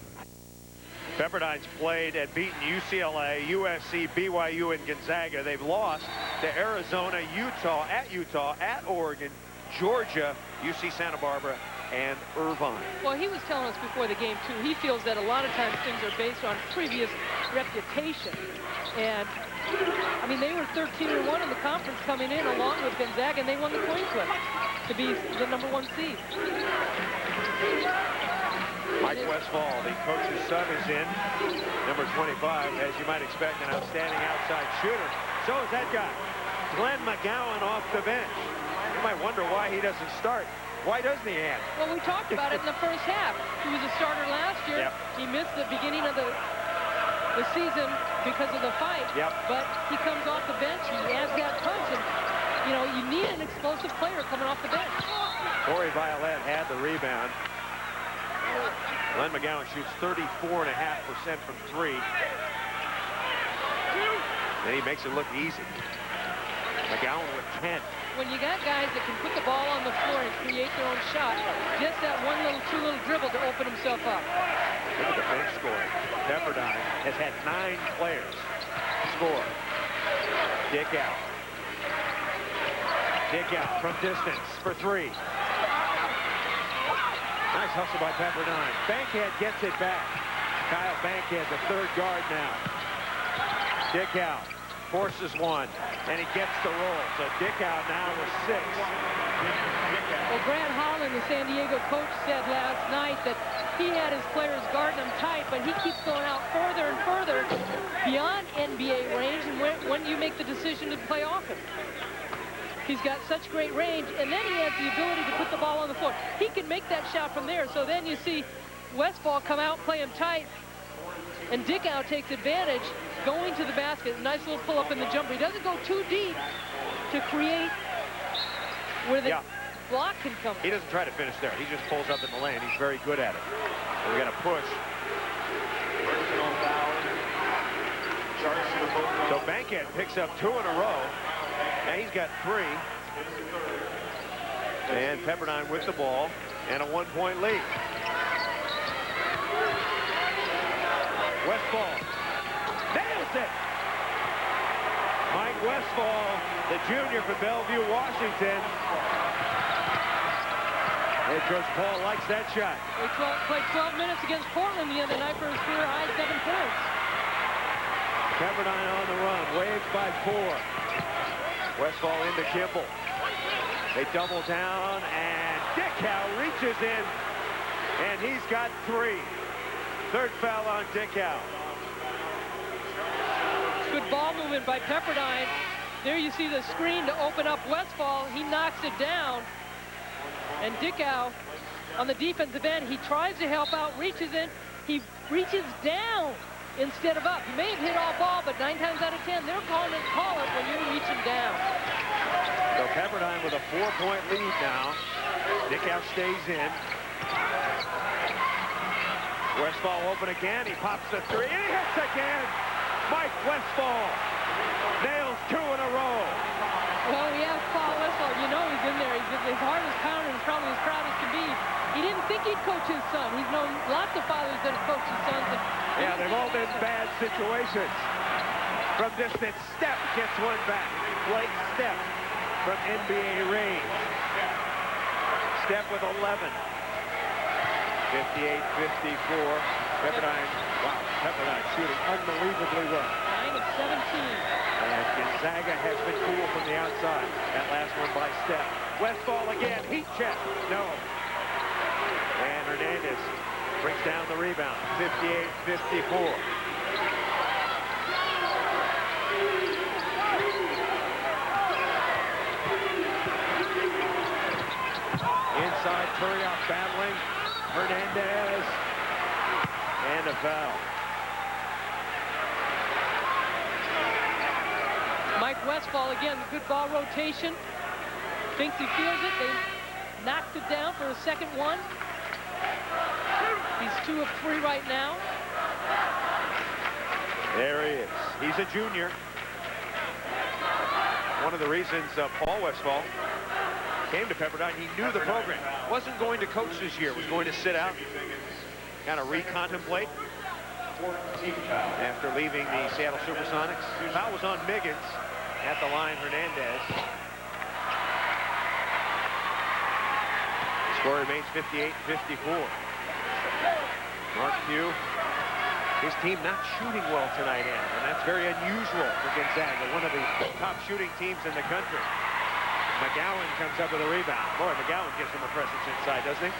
Speaker 7: Pepperdine's played and beaten UCLA, USC, BYU, and Gonzaga. They've lost to Arizona, Utah, at Oregon, Georgia, UC Santa Barbara, and Irvine.
Speaker 9: Well, he was telling us before the game, too, he feels that a lot of times things are based on previous reputation. And, I mean, they were 13-1 in the conference coming in along with Gonzaga, and they won the coin flip to be the #1 seed.
Speaker 7: Mike Westphal, the coach's son, is in. Number 25, as you might expect, an outstanding outside shooter. So is that guy, Glenn McGowan, off the bench. You might wonder why he doesn't start. Why doesn't he add?
Speaker 9: Well, we talked about it in the first half. He was a starter last year.
Speaker 7: Yep.
Speaker 9: He missed the beginning of the season because of the fight.
Speaker 7: Yep.
Speaker 9: But he comes off the bench. He adds that punch. And, you know, you need an explosive player coming off the bench.
Speaker 7: Corey Violette had the rebound. Glenn McGowan shoots 34.5% from 3. And he makes it look easy. McGowan with 10.
Speaker 9: When you got guys that can put the ball on the floor and create their own shot, just that two little dribble to open himself up.
Speaker 7: Look at the bench scoring. Pepperdine has had 9 players score. Dick out. Dick out from distance for 3. Nice hustle by Pepperdine. Bankhead gets it back. Kyle Bankhead, the third guard now. Dick out. Forces one. And he gets the roll. So Dick out now with 6.
Speaker 9: Well, Grant Holland, the San Diego coach, said last night that he had his players guarding him tight, but he keeps going out further and further beyond NBA range. And when do you make the decision to play off him? He's got such great range, and then he has the ability to put the ball on the floor. He can make that shot from there. So then you see Westphal come out, play him tight, and Dickow takes advantage, going to the basket. Nice little pull-up in the jumper. He doesn't go too deep to create where the block can come.
Speaker 7: He doesn't try to finish there. He just pulls up in the lane. He's very good at it. We got a push. So Bankhead picks up 2 in a row. Now he's got 3. And Pepperdine with the ball and a 1-point lead. Westphal nails it. Mike Westfall, the junior from Bellevue, Washington. Head coach Paul likes that shot.
Speaker 9: He played 12 minutes against Portland the other night for his career high 7 points.
Speaker 7: Pepperdine on the run. Waves by 4. Westfall into Kimball. They double down, and Dickow reaches in, and he's got 3. Third foul on Dickow.
Speaker 9: Good ball movement by Pepperdine. There you see the screen to open up Westfall. He knocks it down. And Dickow on the defensive end, he tries to help out, reaches in. He reaches down instead of up. He may have hit all ball, but 9 times out of 10, they're calling it call it when you're reaching down.
Speaker 7: So Pepperdine with a 4-point lead now. Dickow stays in. Westfall open again. He pops the 3, and he hits again. Mike Westfall nails 2 in a row.
Speaker 9: Well, we asked Paul Westfall, you know he's in there. He's his heart is pounding. He's probably as proud as can be. He didn't think he'd coach his son. He's known lots of fathers that have coached his sons.
Speaker 7: Yeah, they've all been bad situations. From distance, Step gets one back. Blake Step from NBA range. Step with 11. 58-54. Pepperdine, wow, Pepperdine shooting unbelievably well.
Speaker 9: 9 of 17.
Speaker 7: And Gonzaga has been cool from the outside. That last one by Step. Westfall again, heat check, no. And Hernandez brings down the rebound, 58-54. Inside, Turioff battling. Hernandez. And a foul.
Speaker 9: Mike Westfall, again, good ball rotation. Thinks he feels it. They knocked it down for a second one. He's 2 of 3 right now.
Speaker 7: There he is. He's a junior. One of the reasons Paul Westfall came to Pepperdine, he knew the program. Wasn't going to coach this year. Was going to sit out, kind of recontemplate after leaving the Seattle Supersonics. Foul was on Miggins at the line. Hernandez. The score remains 58-54. Mark Pugh, his team not shooting well tonight, and that's very unusual for Gonzaga, one of the top shooting teams in the country. McGowan comes up with a rebound. Boy, McGowan gives him a presence inside, doesn't he?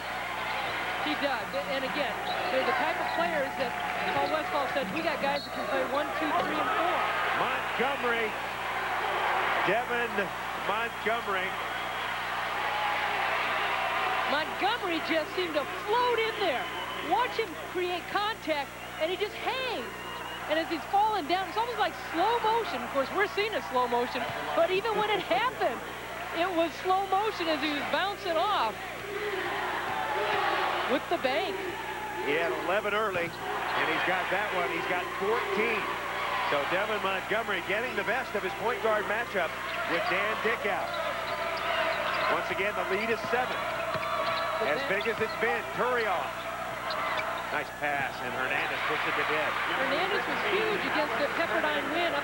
Speaker 9: He does. And again, they're the type of players that Paul Westfall said, we got guys that can play 1, 2, 3, and 4.
Speaker 7: Montgomery. Devin Montgomery.
Speaker 9: Montgomery just seemed to float in there. Watch him create contact, and he just hangs. And as he's falling down, it's almost like slow motion. Of course, we're seeing a slow motion, but even when it happened, it was slow motion as he was bouncing off with the bank.
Speaker 7: He had 11 early, and he's got that one. He's got 14. So Devin Montgomery getting the best of his point guard matchup with Dan Dickow. Once again, the lead is 7. As big as it's been. Turioff. Nice pass, and Hernandez puts it to bed.
Speaker 9: Hernandez was huge against the Pepperdine win up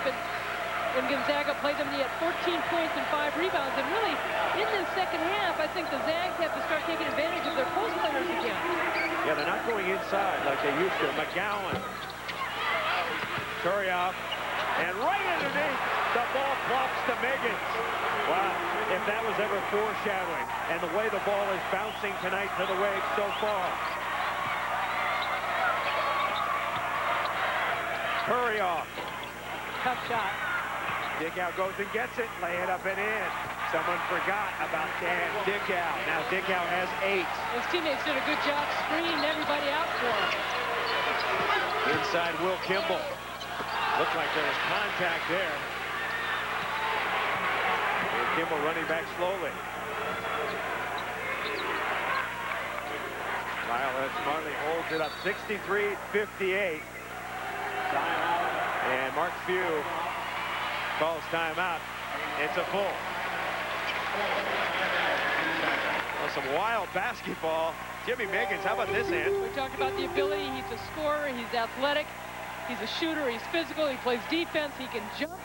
Speaker 9: when Gonzaga played them. He had 14 points and 5 rebounds. And really, in the second half, I think the Zags have to start taking advantage of their post players again.
Speaker 7: Yeah, they're not going inside like they used to. McGowan. Turioff. And right underneath, the ball plops to Miggins. Wow, if that was ever foreshadowing. And the way the ball is bouncing tonight for the Waves so far. Turioff.
Speaker 9: Tough shot.
Speaker 7: Dickow goes and gets it. Lay it up and in. Someone forgot about Dan Dickow. Now Dickow has 8.
Speaker 9: His teammates did a good job screening everybody out for him.
Speaker 7: Inside Will Kimball. Looked like there was contact there. And Kimball running back slowly. Lyle smartly holds it up 63-58. And Mark Few calls timeout. It's a full. Well, some wild basketball. Jimmy Miggins, how about this end?
Speaker 9: We talked about the ability. He's a scorer. He's athletic. He's a shooter. He's physical. He plays defense. He can jump.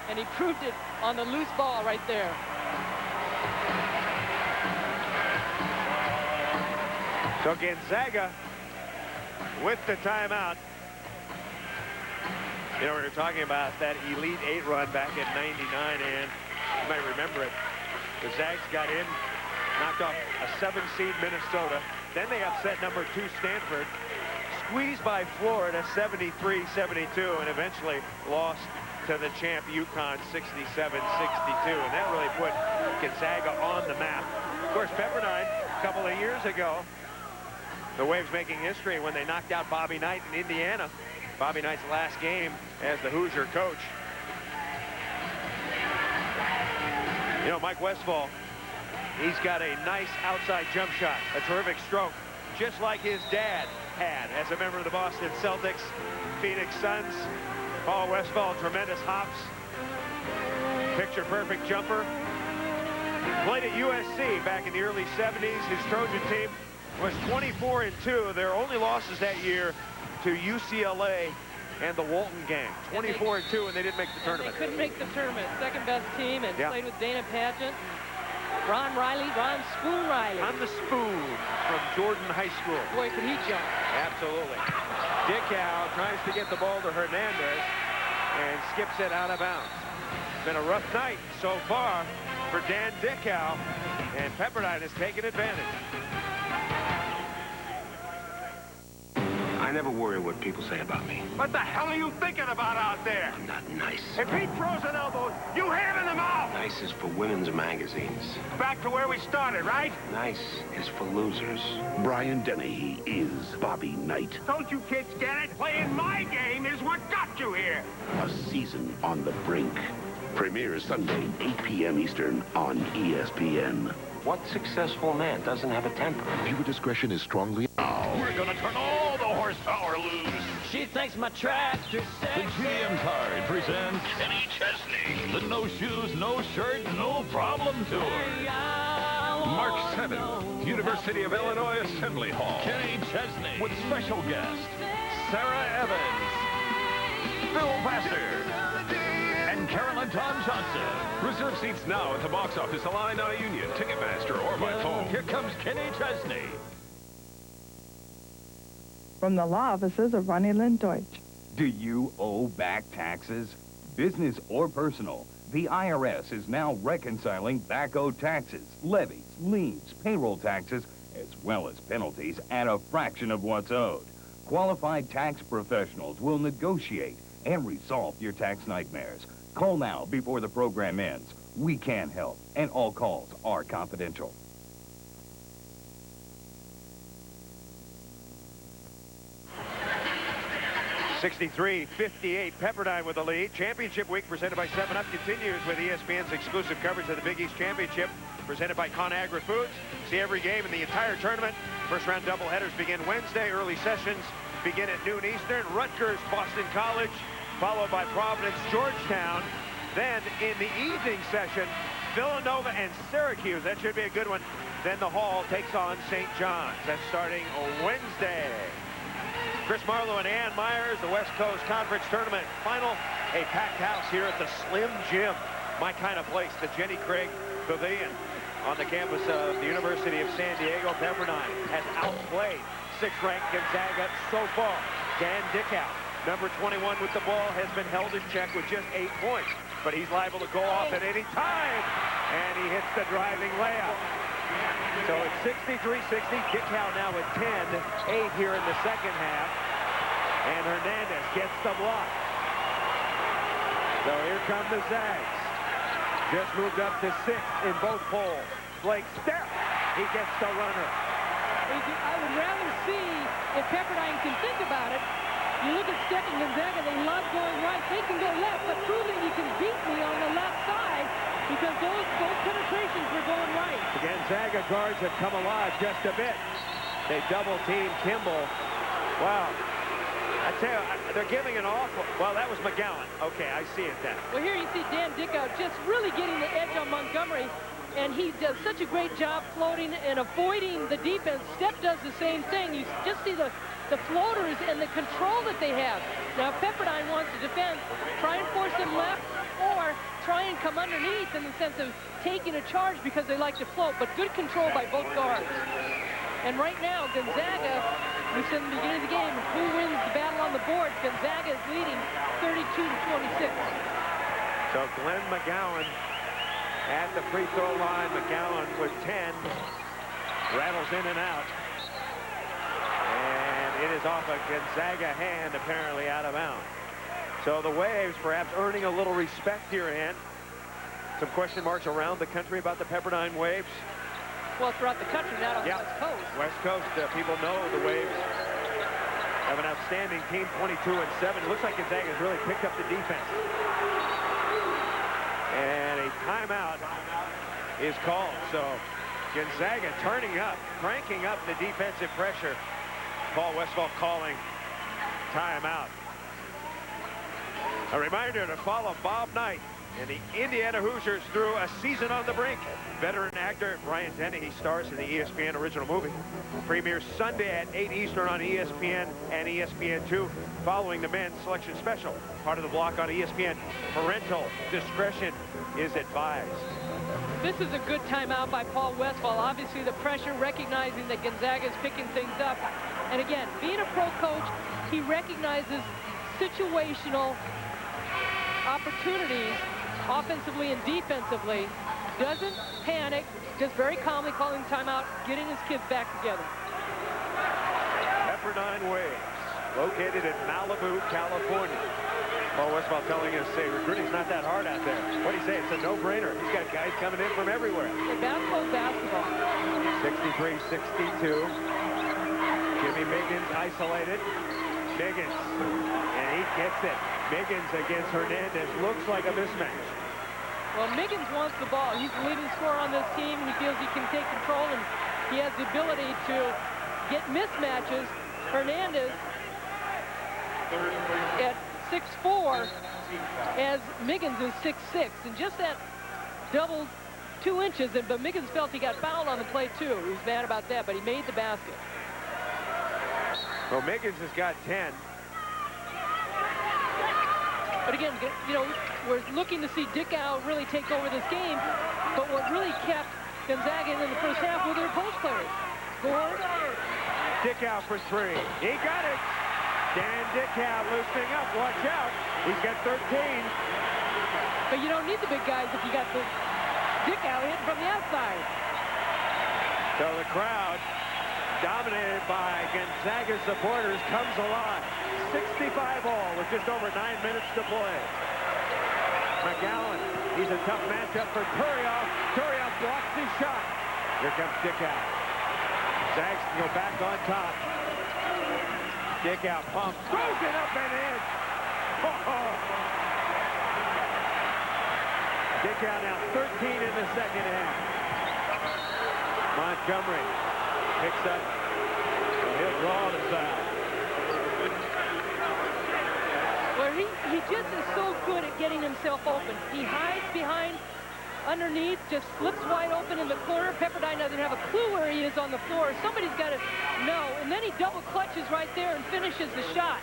Speaker 9: and he proved it on the loose ball right there.
Speaker 7: So Gonzaga with the timeout. You know, we were talking about that Elite 8 run back in '99, and you might remember it. The Zags got in, knocked off a 7-seed Minnesota. Then they upset number 2 Stanford, squeezed by Florida 73-72, and eventually lost to the champ UConn 67-62. And that really put Gonzaga on the map. Of course, Pepperdine, a couple of years ago, the Waves making history when they knocked out Bobby Knight in Indiana. Bobby Knight's last game as the Hoosier coach. You know, Mike Westphal, he's got a nice outside jump shot, a terrific stroke, just like his dad had as a member of the Boston Celtics, Phoenix Suns. Paul Westphal, tremendous hops, picture-perfect jumper. Played at USC back in the early 70s. His Trojan team was 24-2. Their only losses that year to UCLA and the Walton gang. 24-2, and they didn't make the tournament.
Speaker 9: They couldn't make the tournament. Second best team, and played with Dana Pageant, Ron Spoon Riley.
Speaker 7: On the spoon from Jordan High School.
Speaker 9: Boy, could he jump.
Speaker 7: Absolutely. Dickow tries to get the ball to Hernandez and skips it out of bounds. It's been a rough night so far for Dan Dickow, and Pepperdine has taken advantage.
Speaker 2: I never worry what people say about me.
Speaker 3: What the hell are you thinking about out there?
Speaker 2: I'm not nice.
Speaker 3: If he throws an elbow, you hit him in the mouth.
Speaker 2: Nice is for women's magazines.
Speaker 3: Back to where we started, right?
Speaker 2: Nice is for losers.
Speaker 13: Brian Dennehy is Bobby Knight.
Speaker 3: Don't you kids get it? Playing my game is what got you here.
Speaker 13: A season on the brink. Premieres Sunday, 8 p.m. Eastern on ESPN.
Speaker 2: What successful man doesn't have a temper?
Speaker 13: Viewer discretion is strongly...
Speaker 3: We're gonna turn all the horsepower loose.
Speaker 1: She thinks my tractor's sexy.
Speaker 5: The GM card presents
Speaker 3: Kenny Chesney.
Speaker 5: the no shoes, no shirt, no problem tour. March 7th, University of Illinois Assembly Hall.
Speaker 3: Kenny Chesney.
Speaker 5: With special guest, Sarah Evans, Bill Passer, and Carolyn Tom Johnson. Reserve seats now at the box office, Illini Union, Ticketmaster, or by phone. Here comes Kenny Chesney.
Speaker 16: From the law offices of Ronnie Lynn Deutsch.
Speaker 18: Do you owe back taxes? Business or personal, the IRS is now reconciling back-owed taxes, levies, liens, payroll taxes, as well as penalties at a fraction of what's owed. Qualified tax professionals will negotiate and resolve your tax nightmares. Call now before the program ends. We can help, and all calls are confidential.
Speaker 7: 63-58, Pepperdine with the lead. Championship week presented by 7-Up continues with ESPN's exclusive coverage of the Big East Championship presented by ConAgra Foods. See every game in the entire tournament. First round doubleheaders begin Wednesday. Early sessions begin at noon Eastern. Rutgers, Boston College, followed by Providence, Georgetown. Then in the evening session, Villanova and Syracuse. That should be a good one. Then the Hall takes on St. John's. That's starting Wednesday. Chris Marlowe and Ann Myers, the West Coast Conference Tournament final. A packed house here at the Slim Gym. My kind of place, the Jenny Craig Pavilion on the campus of the University of San Diego. Pepperdine has outplayed 6th-ranked Gonzaga so far. Dan Dickow, number 21 with the ball, has been held in check with just 8 points. But he's liable to go off at any time. And he hits the driving layup. So it's 63-60. Dickow now with 10, 8 here in the second half. And Hernandez gets the block. So here come the Zags. Just moved up to 6th in both polls. Blake Step, he gets the runner.
Speaker 9: I would rather see, if Pepperdine can think about it, you look at Step and Gonzaga, they love going right. They can go left, but proving you can beat me on the left side because those penetrations were going right.
Speaker 7: The Gonzaga guards have come alive just a bit. They double-team Kimball. Wow. I tell you, they're giving an awful... Well, that was McGowan. Okay, I see it then.
Speaker 9: Well, here you see Dan Dickow just really getting the edge on Montgomery, and he does such a great job floating and avoiding the defense. Step does the same thing. You just see the the floaters and the control that they have. Now, if Pepperdine wants to defend, try and force them left, or try and come underneath in the sense of taking a charge because they like to float, but good control by both guards. And right now, Gonzaga, we said in the beginning of the game, who wins the battle on the board? Gonzaga is leading 32-26.
Speaker 7: So Glenn McGowan at the free throw line. McGowan with 10. Rattles in and out. And it is off a Gonzaga hand, apparently out of bounds. So the Waves perhaps earning a little respect here, Ann. Some question marks around the country about the Pepperdine Waves.
Speaker 9: Well, throughout the country, not on the West Coast.
Speaker 7: West Coast, people know the Waves have an outstanding team, 22-7. Looks like Gonzaga's really picked up the defense. And a timeout is called. So Gonzaga turning up, cranking up the defensive pressure. Paul Westphal calling timeout. A reminder to follow Bob Knight and the Indiana Hoosiers through A Season on the Brink. Veteran actor Brian Dennehy stars in the ESPN original movie. Premieres Sunday at 8 Eastern on ESPN and ESPN2, following the men's selection special. Part of the block on ESPN. Parental discretion is advised.
Speaker 9: This is a good timeout by Paul Westphal. Obviously, the pressure, recognizing that Gonzaga is picking things up. And again, being a pro coach, he recognizes situational opportunities offensively and defensively, doesn't panic, just very calmly calling timeout, getting his kids back together.
Speaker 7: Pepperdine Waves, located in Malibu, California. Paul Westphal telling us, say, recruiting's not that hard out there. What do you say? It's a no-brainer. He's got guys coming in from everywhere.
Speaker 9: Basketball's basketball.
Speaker 7: 63-62. Jimmy Miggins isolated. Miggins, and he gets it. Miggins against Hernandez. Looks like a mismatch.
Speaker 9: Well, Miggins wants the ball. He's the leading scorer on this team. He feels he can take control, and he has the ability to get mismatches. Hernandez at 6'4", as Miggins is 6'6", and just that double 2 inches. But Miggins felt he got fouled on the play too. He was mad about that, but he made the basket.
Speaker 7: Well, Miggins has got 10.
Speaker 9: But again, you know, we're looking to see Dickow really take over this game. But what really kept Gonzaga in the first half were their post players. Gord.
Speaker 7: Dickow for 3. He got it. Dan Dickow loosening up. Watch out. He's got 13.
Speaker 9: But you don't need the big guys if you got the Dickow hitting from the outside.
Speaker 7: So the crowd, dominated by Gonzaga supporters, comes alive. 65 all with just over 9 minutes to play. McGowan, he's a tough matchup for Turioff. Turioff blocks his shot. Here comes Dickow. Zags can go back on top. Dickow pumps, throws it up and in. Dickow now 13 in the second half. Montgomery picks up. He'll draw the foul.
Speaker 9: Well, he just is so good at getting himself open. He hides behind, underneath, just flips wide open in the corner. Pepperdine doesn't have a clue where he is on the floor. Somebody's got to know. And then he double clutches right there and finishes the shot.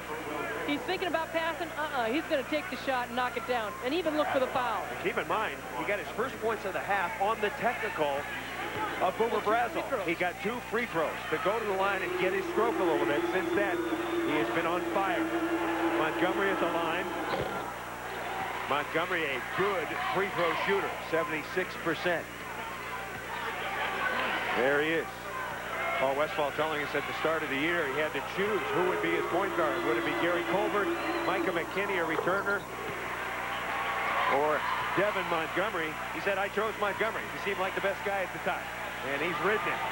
Speaker 9: He's thinking about passing. He's going to take the shot and knock it down, and even look for the foul.
Speaker 7: And keep in mind, he got his first points of the half on the technical of Boomer Brazel. He got 2 free throws to go to the line and get his stroke a little bit. Since then, he has been on fire. Montgomery at the line. Montgomery, a good free throw shooter, 76%. There he is. Paul Westphal telling us at the start of the year he had to choose who would be his point guard. Would it be Gary Colbert, Micah McKinney, a returner, or Devin Montgomery? He said, I chose Montgomery. He seemed like the best guy at the time, and he's ridden it.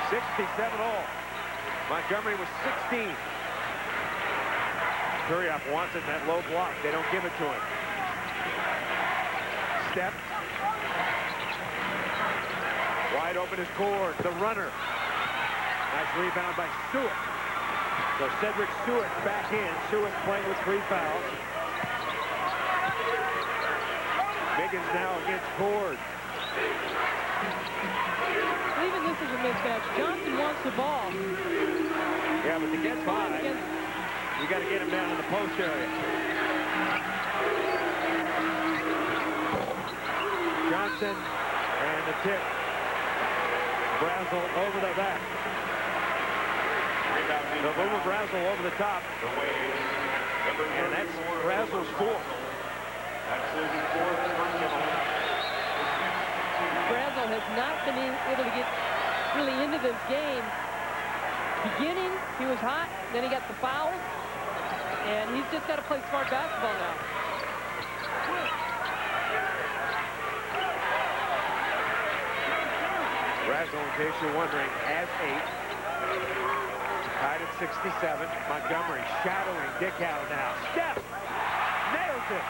Speaker 7: 67 all. Montgomery was 16. Turioff wants it in that low block. They don't give it to him. Step. Wide open is Cord, the runner. Nice rebound by Stewart. So Cedric Stewart back in. Stewart playing with 3 fouls. Miggins now against Cord.
Speaker 9: Even this is a mismatch. Johnson wants the ball.
Speaker 7: Yeah, but to get by, you got to get him down in the post area. Johnson and the tip. Brazel over the back. The move of Brazel over the top. And that's Brazel's fourth.
Speaker 9: Brazel has not been able to get really into this game. Beginning, he was hot, then he got the fouls, and he's just got to play smart basketball now.
Speaker 7: Brazel, in case you're wondering, has 8. Tied at 67. Montgomery shadowing Dickow now. Steph nails it.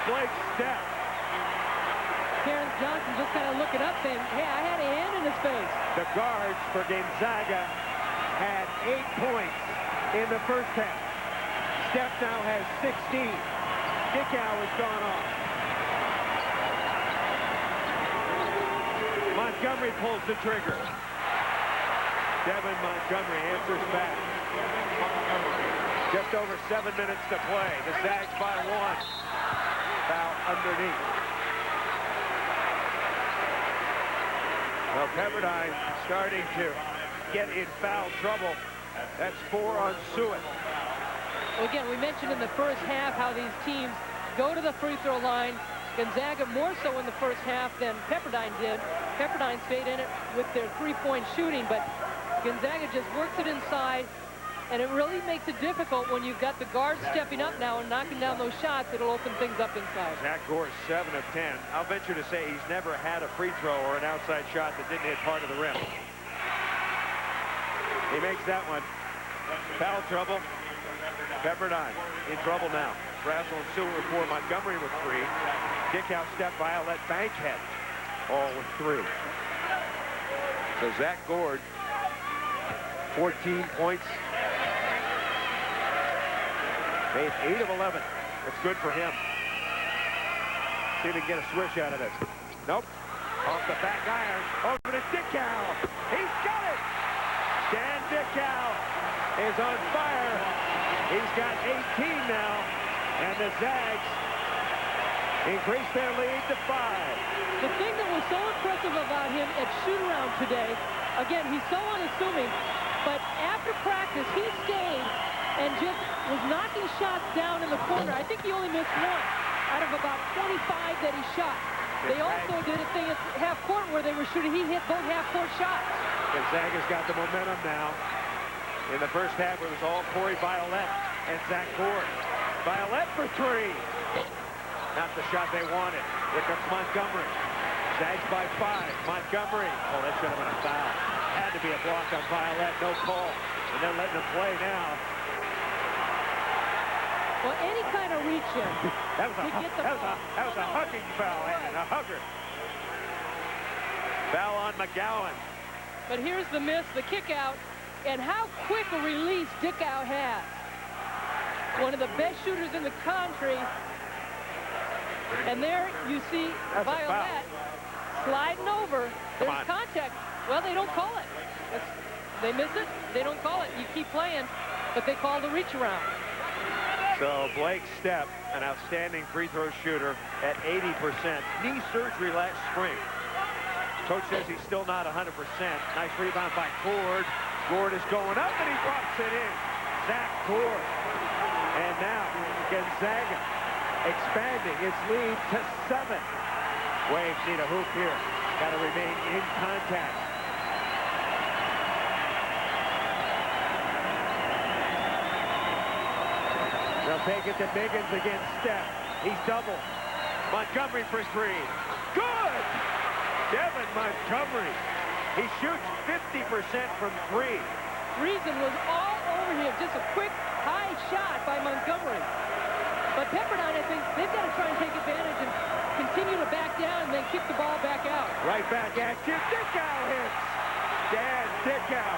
Speaker 7: Blake Steph.
Speaker 9: Terrence Johnson just kind of looking up saying, hey, I had a hand in his face.
Speaker 7: The guards for Gonzaga had 8 points in the first half. Steph now has 16. Dickow has gone off. Montgomery pulls the trigger. Devin Montgomery answers back. Just over 7 minutes to play. The Zags by 1. Foul underneath. Well, Pepperdine starting to get in foul trouble. That's 4 on Suet.
Speaker 9: Well, again, we mentioned in the first half how these teams go to the free throw line. Gonzaga more so in the first half than Pepperdine did. Pepperdine stayed in it with their three-point shooting, but Gonzaga just works it inside, and it really makes it difficult when you've got the guards stepping up now and knocking down those shots. It'll open things up inside.
Speaker 7: Zach Gore's 7 of 10. I'll venture to say he's never had a free throw or an outside shot that didn't hit part of the rim. He makes that one. Foul trouble. Pepperdine in trouble now. Brazel and Sewell with 4. Montgomery with 3. Dickow, Steph, Violet, Bankhead all with 3. So Zach Gord, 14 points. Made 8 of 11. That's good for him. See if he can get a swish out of this. Nope. Off the back iron. Over to Dickow. He's got it. Dan Dickow is on fire. He's got 18 now. And the Zags increase their lead to 5.
Speaker 9: The thing that was so impressive about him at shoot-around today, again, he's so unassuming, but after practice, he stayed and just was knocking shots down in the corner. I think he only missed 1 out of about 25 that he shot. They also did a thing at half court where they were shooting. He hit both half-court shots.
Speaker 7: Gonzaga's got the momentum now. In the first half, it was all Corey Violet and Zach Gord. Violet for 3. Not the shot they wanted. Here comes Montgomery. Zags by 5. Montgomery. Oh, that should have been a foul. Had to be a block on Violet. No call. And they're letting him play now.
Speaker 9: Well, any kind of reach in.
Speaker 7: That was a hugging foul, and a hugger. Foul on McGowan.
Speaker 9: But here's the miss, the kick out, and how quick a release Dickow has. One of the best shooters in the country. And there you see Violet sliding over. There's contact. Well, they don't call it. They miss it. They don't call it. You keep playing, but they call the reach around.
Speaker 7: So Blake Steph, an outstanding free throw shooter at 80%. Knee surgery last spring. Coach says he's still not 100%. Nice rebound by Gord. Gord is going up and he drops it in. Zach Gord. And now Gonzaga expanding its lead to 7. Waves need a hoop here. Got to remain in contact. They'll take it to Biggins against Steph. He's doubled. Montgomery for 3. Good! Devin Montgomery. He shoots 50% from 3.
Speaker 9: Reason was all over him. Just a quick, high shot by Montgomery. But Pepperdine, I think, they've got to try and take advantage and continue to back down and then kick the ball back out.
Speaker 7: Right back at you. Dickow hits. Dan Dickow.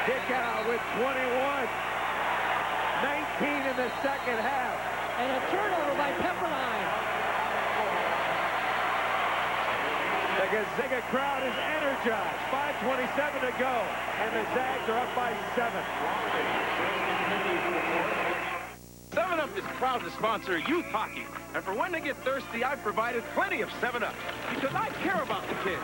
Speaker 7: Dickow with 21. 19 in the second half.
Speaker 9: And a turnover by Pepperdine.
Speaker 7: The Gonzaga crowd is energized. 5:27 to go, and the Zags are up by 7.
Speaker 5: 7-Up is proud to sponsor youth hockey. And for when they get thirsty, I've provided plenty of 7-Up because I care about the kids.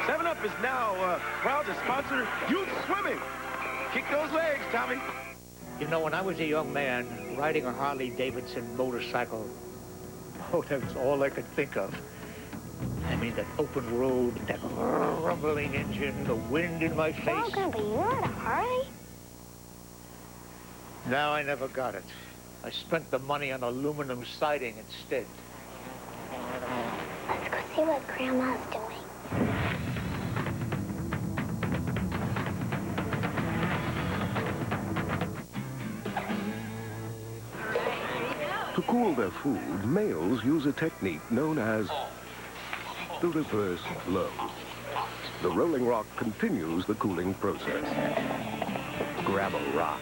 Speaker 5: 7-Up is now proud to sponsor youth swimming. Kick those legs, Tommy.
Speaker 4: You know, when I was a young man riding a Harley-Davidson motorcycle, oh, that was all I could think of. I mean, that open road, that rumbling engine, the wind in my face.
Speaker 19: Oh, Grandpa, you ride a Harley?
Speaker 4: No, I never got it. I spent the money on aluminum siding instead.
Speaker 19: Let's go see what Grandma's doing.
Speaker 13: To cool their food, males use a technique known as the reverse blow. The Rolling Rock continues the cooling process. Grab a rock.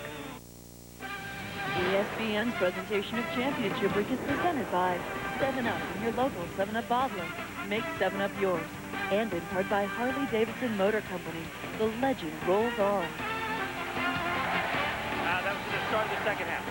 Speaker 21: ESPN's presentation of championship week is presented by 7-Up, your local 7-Up bottler. Make 7-Up yours. And in part by Harley-Davidson Motor Company. The legend rolls on.
Speaker 7: That was the start of the second half.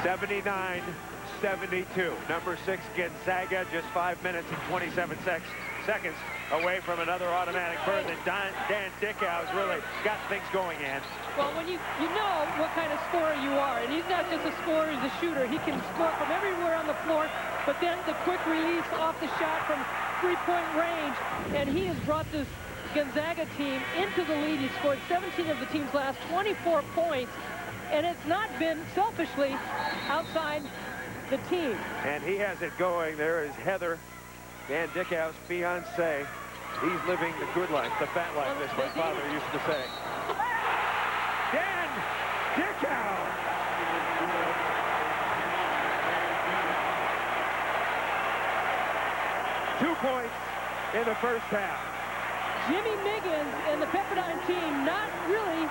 Speaker 7: 79-72. Number 6, Gonzaga, just 5 minutes and 27 seconds away from another automatic berth. And Dan Dickau has really got things going, Ann.
Speaker 9: Well, when you know what kind of scorer you are, and he's not just a scorer, he's a shooter. He can score from everywhere on the floor, but then the quick release off the shot from three-point range, and he has brought this Gonzaga team into the lead. He scored 17 of the team's last 24 points, and it's not been selfishly outside the team.
Speaker 7: And he has it going. There is Heather, Dan Dickau's fiancée. He's living the good life, the fat life, as my father used to say. Dan Dickau! Two points in the first half.
Speaker 9: Jimmy Miggins and the Pepperdine team not really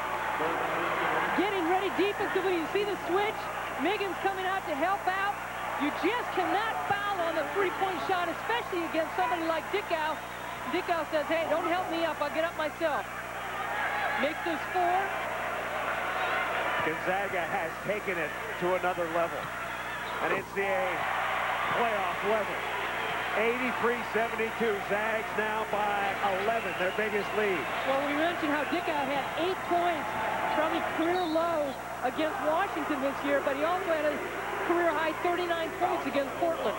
Speaker 9: getting ready defensively. You see the switch. Miggins coming out to help out. You just cannot foul on the three-point shot, especially against somebody like Dickau. Dickau says, hey, don't help me up. I'll get up myself. Makes this 4.
Speaker 7: Gonzaga has taken it to another level. An NCAA playoff level. 83-72. Zags now by 11, their biggest lead.
Speaker 9: Well, we mentioned how Dickau had 8 points from his career low against Washington this year, but he also had a career-high 39 points against Portland.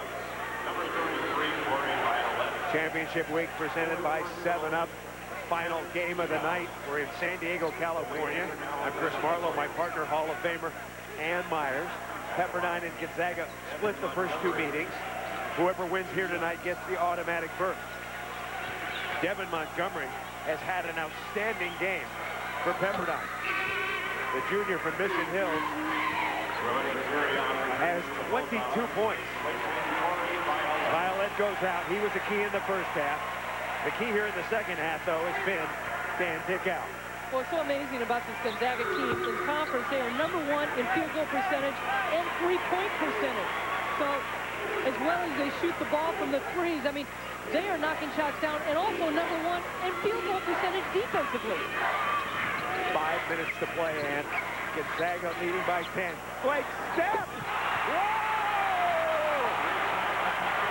Speaker 7: Championship week presented by 7-Up. Final game of the night. We're in San Diego, California. I'm Chris Marlowe, my partner, Hall of Famer Ann Myers. Pepperdine and Gonzaga split the first 2 meetings. Whoever wins here tonight gets the automatic berth. Devin Montgomery has had an outstanding game for Pepperdine. The junior from Mission Hills has 22 points. Violet goes out. He was the key in the first half. The key here in the second half, though, has been Dan Dickau.
Speaker 9: What's so amazing about this Gonzaga team in conference, they are #1 in field goal percentage and three-point percentage. So, as well as they shoot the ball from the threes, I mean, they are knocking shots down, and also #1 in field goal percentage defensively.
Speaker 7: 5 minutes to play, and Gonzaga leading by 10. Blake step! Whoa!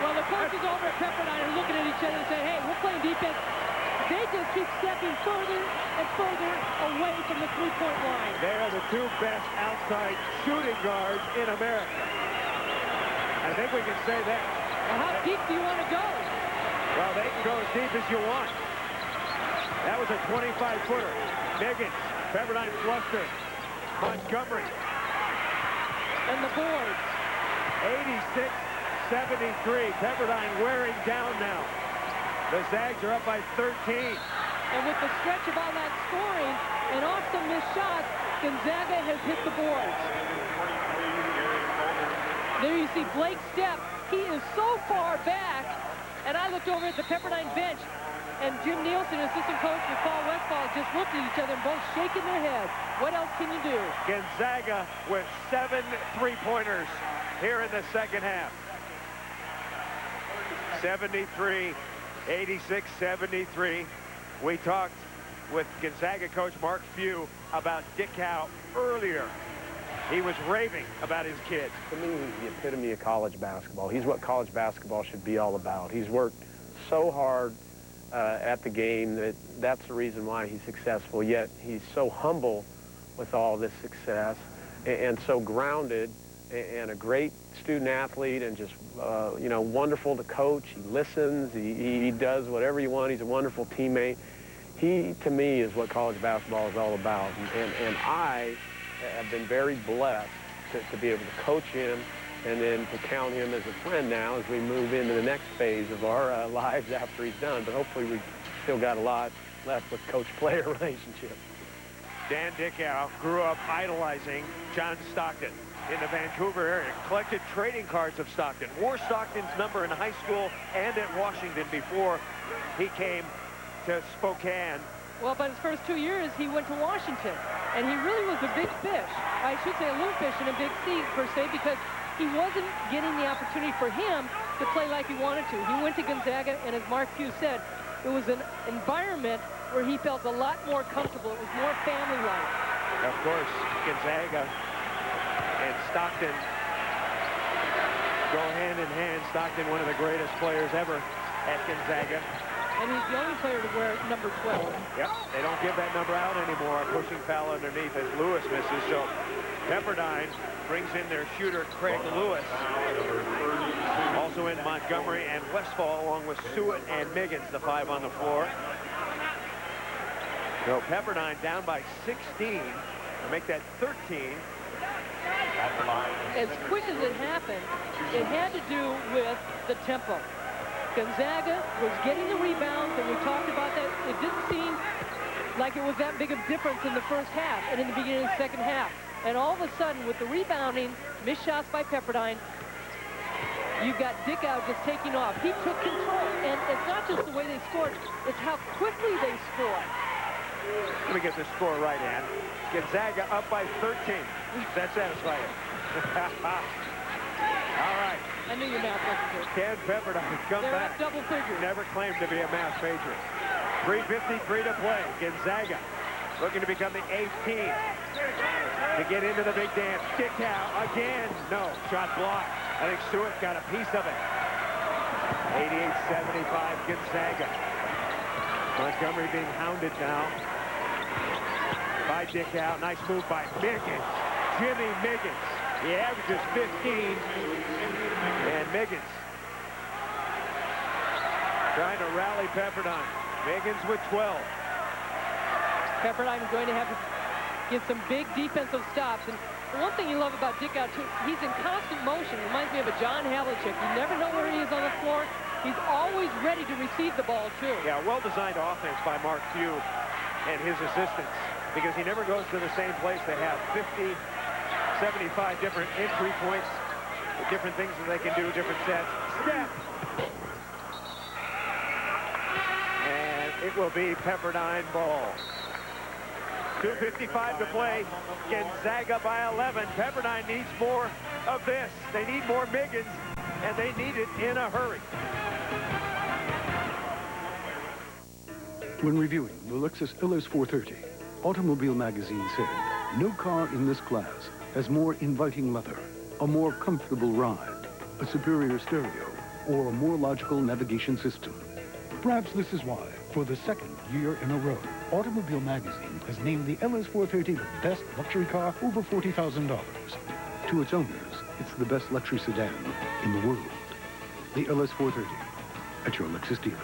Speaker 9: Well, the coaches over at Pepperdine are looking at each other and saying, hey, we're playing defense. They just keep stepping further and further away from the three-point line.
Speaker 7: They are the 2 best outside shooting guards in America. I think we can say that.
Speaker 9: Well, how deep do you want to go?
Speaker 7: Well, they can go as deep as you want. That was a 25-footer. Miggins, Pepperdine fluster. Montgomery.
Speaker 9: And the boards.
Speaker 7: 86-73. Pepperdine wearing down now. The Zags are up by 13.
Speaker 9: And with the stretch of all that scoring and off some missed shots, Gonzaga has hit the boards. There you see Blake Stepp. He is so far back. And I looked over at the Pepperdine bench, and Jim Nielsen, assistant coach with Paul Westphal, just looked at each other and both shaking their heads. What else can you do?
Speaker 7: Gonzaga with 7 3-pointers here in the second half. 73, 86, 73. We talked with Gonzaga coach Mark Few about Dick Howe earlier. He was raving about his kid.
Speaker 6: To me, he's the epitome of college basketball. He's what college basketball should be all about. He's worked so hard at the game that's the reason why he's successful, yet he's so humble with all this success and so grounded and a great student athlete and just, you know, wonderful to coach. He listens. He does whatever you want. He's a wonderful teammate. He, to me, is what college basketball is all about. And I have been very blessed to be able to coach him and then to count him as a friend now as we move into the next phase of our lives after he's done. But hopefully we've still got a lot left with coach-player relationship.
Speaker 7: Dan Dickau grew up idolizing John Stockton in the Vancouver area, collected trading cards of Stockton, wore Stockton's number in high school and at Washington before he came to Spokane.
Speaker 9: Well, but his first 2 years, he went to Washington, and he really was a big fish. I should say a little fish in a big sea, per se, because he wasn't getting the opportunity for him to play like he wanted to. He went to Gonzaga, and as Mark Few said, it was an environment where he felt a lot more comfortable. It was more family-like.
Speaker 7: Of course, Gonzaga and Stockton go hand in hand. Stockton, one of the greatest players ever at Gonzaga.
Speaker 9: And he's the only player to wear number 12.
Speaker 7: Yep, they don't give that number out anymore. A pushing foul underneath as Lewis misses. So Pepperdine brings in their shooter, Craig Lewis. Also in Montgomery and Westfall, along with Sewitt and Miggins, the 5 on the floor. So Pepperdine down by 16 to make that 13.
Speaker 9: As quick as it happened, it had to do with the tempo. Gonzaga was getting the rebounds, and we talked about that. It didn't seem like it was that big of a difference in the first half and in the beginning of the second half. And all of a sudden, with the rebounding, missed shots by Pepperdine, you've got Dickau just taking off. He took control, and it's not just the way they scored, it's how quickly they scored.
Speaker 7: Let me get the score right, Ann. Gonzaga up by 13. Does that satisfy you? All right.
Speaker 9: I knew your math wasn't good.
Speaker 7: Can Pepperdine come
Speaker 9: They're
Speaker 7: back?
Speaker 9: up double figures.
Speaker 7: Never claimed to be a math major. 3:53 to play. Gonzaga looking to become the 8th team to get into the big dance. Dickau again. No, shot blocked. I think Sewitt got a piece of it. 88-75 Gonzaga. Montgomery being hounded now by Dickau. Nice move by Miggins. Jimmy Miggins. He averages 15. And Miggins trying to rally Pepperdine. Miggins with 12.
Speaker 9: Pepperdine is going to have to get some big defensive stops. And the one thing you love about Dickau, too, he's in constant motion. Reminds me of a John Havlicek. You never know where he is on the floor. He's always ready to receive the ball, too.
Speaker 7: Yeah, well-designed offense by Mark Few and his assistants, because he never goes to the same place. They have 50, 75 different entry points, different things that they can do, different sets. Step! And it will be Pepperdine ball. 2:55 to play. Gonzaga by 11. Pepperdine needs more of this. They need more Miggins, and they need it in a hurry.
Speaker 13: When reviewing the Lexus LS430, Automobile Magazine said, no car in this class has more inviting leather, a more comfortable ride, a superior stereo, or a more logical navigation system. Perhaps this is why, for the second year in a row, Automobile Magazine has named the LS430 the best luxury car over $40,000. To its owners, it's the best luxury sedan in the world. The LS430 at your Lexus dealer.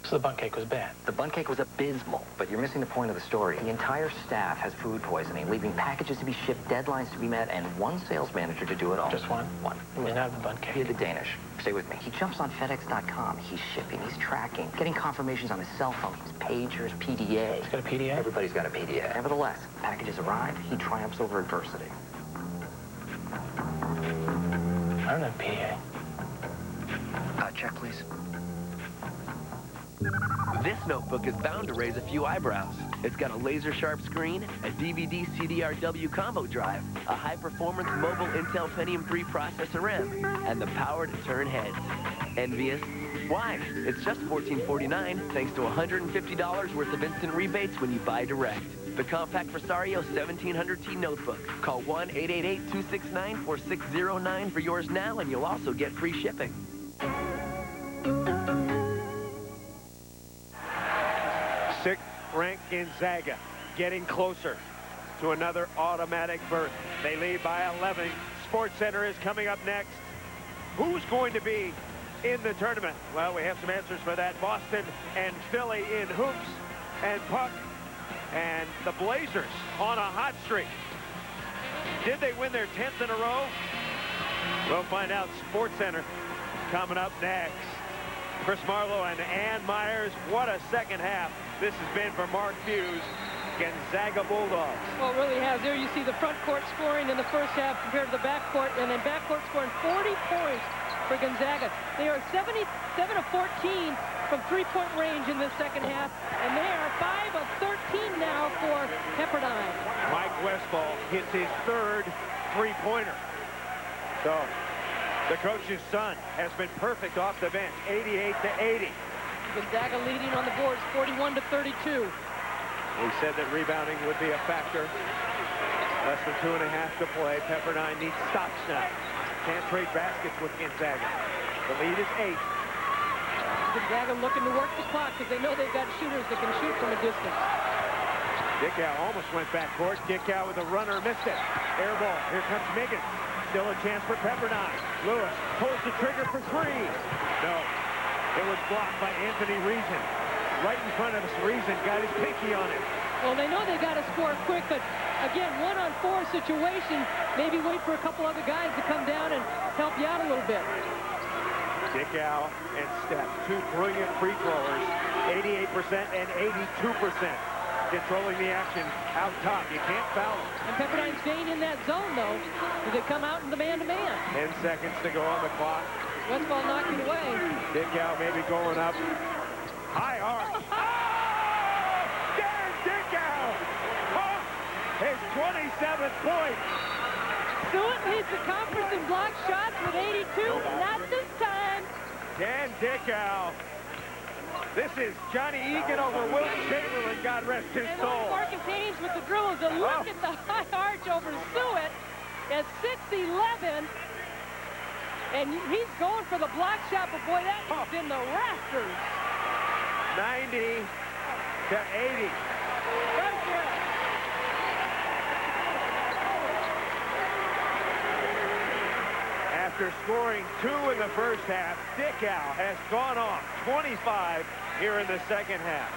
Speaker 12: So the bun cake was bad. The bun cake was abysmal, but you're missing the point of the story. The entire staff has food poisoning, leaving packages to be shipped, deadlines to be met, and one sales manager to do it all. Just one? One. It was not the bun cake. You're the Danish. Stay with me. He jumps on FedEx.com. He's shipping, he's tracking, getting confirmations on his cell phone, his pagers, PDA. He's got a PDA? Everybody's got a PDA. Nevertheless, packages arrive, he triumphs over adversity. I don't have PDA.
Speaker 20: Check, please.
Speaker 14: This notebook is bound to raise a few eyebrows. It's got a laser-sharp screen, a DVD CDRW combo drive, a high-performance mobile Intel Pentium 3 processor RAM, and the power to turn heads. Envious? Why? It's just $14.49 thanks to $150 worth of instant rebates when you buy direct. The compact Presario 1700T notebook. Call 1-888-269-4609 for yours now, and you'll also get free shipping.
Speaker 7: Sixth-ranked Gonzaga getting closer to another automatic berth. They lead by 11. Sports Center is coming up next. Who's going to be in the tournament? Well, we have some answers for that. Boston and Philly in hoops and puck. And the Blazers on a hot streak. Did they win their 10th in a row? We'll find out. Sports Center coming up next. Chris Marlowe and Ann Myers. What a second half this has been for Mark Hughes. Gonzaga Bulldogs.
Speaker 9: Well, it really has. There you see the front court scoring in the first half compared to the back court, and then back court scoring 40 points for Gonzaga. They are 77 of 14 from three-point range in this second half, and they are 5 of 13 now for Pepperdine.
Speaker 7: Mike Westphal hits his third three-pointer. So the coach's son has been perfect off the bench, 88-80.
Speaker 9: Gonzaga leading on the boards, 41-32.
Speaker 7: We said that rebounding would be a factor. Less than 2.5 to play. Pepperdine needs stops now. Can't trade baskets with Gonzaga. The lead is 8.
Speaker 9: Gonzaga looking to work the clock because they know they've got shooters that can shoot from a distance.
Speaker 7: Dickow almost went backcourt. Dickow with a runner, missed it. Air ball. Here comes Miggins. Still a chance for Pepperdine. Lewis pulls the trigger for 3. No. It was blocked by Anthony Reason. Right in front of us, Reason got his pinky on it.
Speaker 9: Well, they know they got to score quick, but again, 1-on-4 situation. Maybe wait for a couple other guys to come down and help you out a little bit.
Speaker 7: Dickow and Steph, two brilliant free throwers, 88% and 82%. Controlling the action out top. You can't foul them.
Speaker 9: And Pepperdine staying in that zone, though, as they come out in the man-to-man.
Speaker 7: 10 seconds to go on the clock.
Speaker 9: Westphal knocking it away.
Speaker 7: Dickow maybe going up. High arch. Oh! Darren Dickow! Oh! His 27th point.
Speaker 9: Stewart leads the conference in block shots with 82. Not this time.
Speaker 7: Dan Dickow. This is Johnny Egan over Wilt Chamberlain, God rest his soul.
Speaker 9: Marcus Haynes with the dribbles. And look at the high arch over Stewart at 6'11". And he's going for the block shot, but boy, that is in the rafters.
Speaker 7: 90-80. After scoring 2 in the first half, Dickow has gone off 25 here in the second half.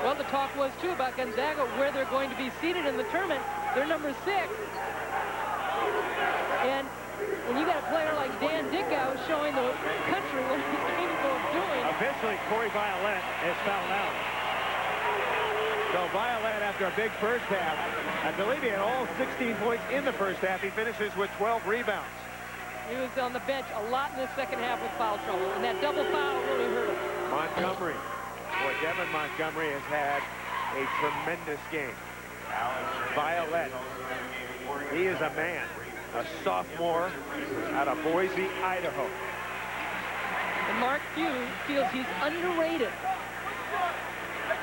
Speaker 9: Well, the talk was, too, about Gonzaga, where they're going to be seated in the tournament. They're number 6. And when you got a player like Dan Dickow showing the country what he's capable of doing.
Speaker 7: Officially, Corey Violette has fouled out. So Violette, after a big first half, I believe he had all 16 points in the first half. He finishes with 12 rebounds.
Speaker 9: He was on the bench a lot in the second half with foul trouble, and that double foul really hurt him.
Speaker 7: Montgomery. Boy, Devin Montgomery has had a tremendous game. Violette, he is a man, a sophomore out of Boise, Idaho.
Speaker 9: And Mark Hughes feels he's underrated.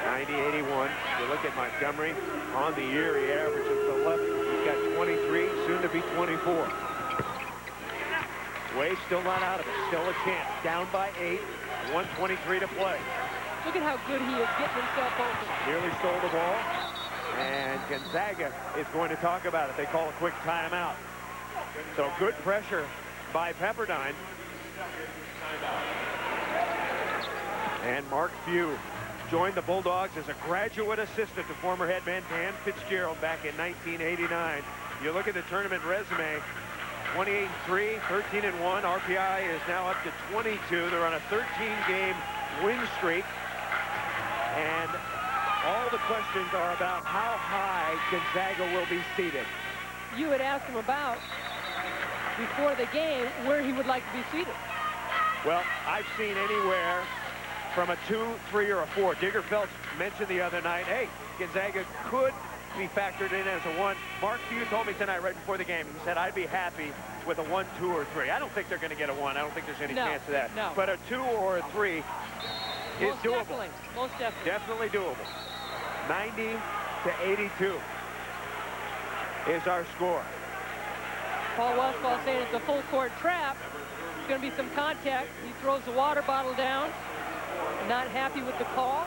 Speaker 7: 90-81. You look at Montgomery on the year, he averages 11. He's got 23, soon to be 24. Wade still not out of it. Still a chance. Down by 8. 1:23 to play.
Speaker 9: Look at how good he is getting himself open.
Speaker 7: Nearly stole the ball. And Gonzaga is going to talk about it. They call a quick timeout. So good pressure by Pepperdine. And Mark Few joined the Bulldogs as a graduate assistant to former head man Dan Fitzgerald back in 1989. You look at the tournament resume, 28-3, 13-1. RPI is now up to 22. They're on a 13-game win streak. And all the questions are about how high Gonzaga will be seated.
Speaker 9: You had asked him about before the game where he would like to be seated.
Speaker 7: Well, I've seen anywhere from a 2, 3, or a 4. Digger Phelps mentioned the other night, hey, Gonzaga could be factored in as a 1. Mark Few told me tonight right before the game, he said, I'd be happy with a 1, 2, or 3. I don't think they're going to get a 1. I don't think there's any chance of that.
Speaker 9: No.
Speaker 7: But a 2 or a 3 is doable.
Speaker 9: Definitely. Most definitely.
Speaker 7: Definitely doable. 90-82 is our score.
Speaker 9: Paul Westphal saying it's a full court trap. There's going to be some contact. He throws the water bottle down. Not happy with the call.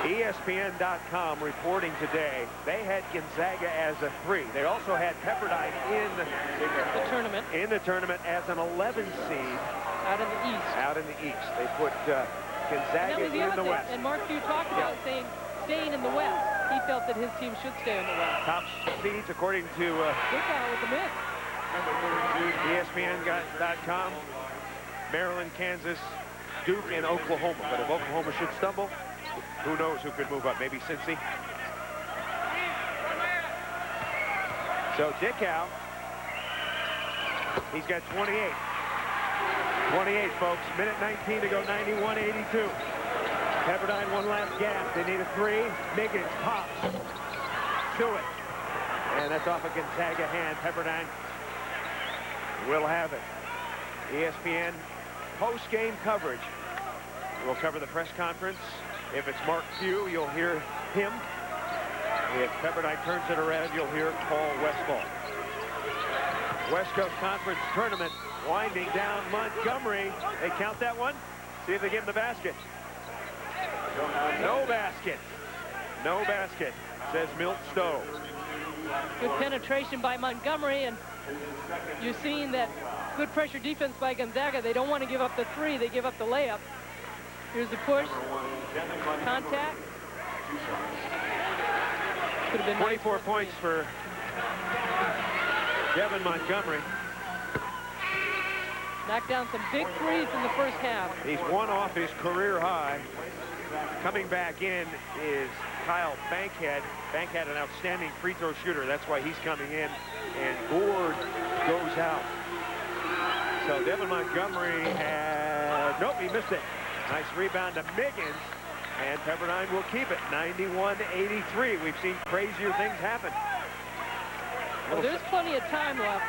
Speaker 7: ESPN.com reporting today, they had Gonzaga as a 3. They also had Pepperdine in the tournament as an 11 seed.
Speaker 9: Out in the East.
Speaker 7: Out in the East. They put Gonzaga in the West.
Speaker 9: And Mark Few talked about saying staying in the West. He felt that his team should stay in the West.
Speaker 7: Top seeds according to
Speaker 9: with the miss.
Speaker 7: ESPN.com, Maryland, Kansas, Duke, and Oklahoma. But if Oklahoma should stumble, who knows who could move up? Maybe Cincy. So Dickow, he's got 28. 28, folks. Minute 19 to go, 91-82. Pepperdine one last gap. They need a 3. Miggins pops to it. And that's off a Gonzaga hand. Pepperdine will have it. ESPN post-game coverage. We'll cover the press conference. If it's Mark Few, you'll hear him. If Pepperdine turns it around, you'll hear Paul Westphal. West Coast Conference Tournament winding down. Montgomery, they count that one. See if they give him the basket. No basket. No basket, says Milt Stowe.
Speaker 9: Good penetration by Montgomery, and you're seeing that good pressure defense by Gonzaga. They don't want to give up the 3. They give up the layup. Here's the push. Contact. Could have been
Speaker 7: 24 points for Devin Montgomery.
Speaker 9: Knocked down some big 3s in the first half.
Speaker 7: He's 1 off his career high. Coming back in is Kyle Bankhead. Bankhead, an outstanding free throw shooter. That's why he's coming in. And Gord goes out. So Devin Montgomery had... Nope, he missed it. Nice rebound to Miggins. And Pepperdine will keep it. 91-83. We've seen crazier things happen.
Speaker 9: Well, there's plenty of time left.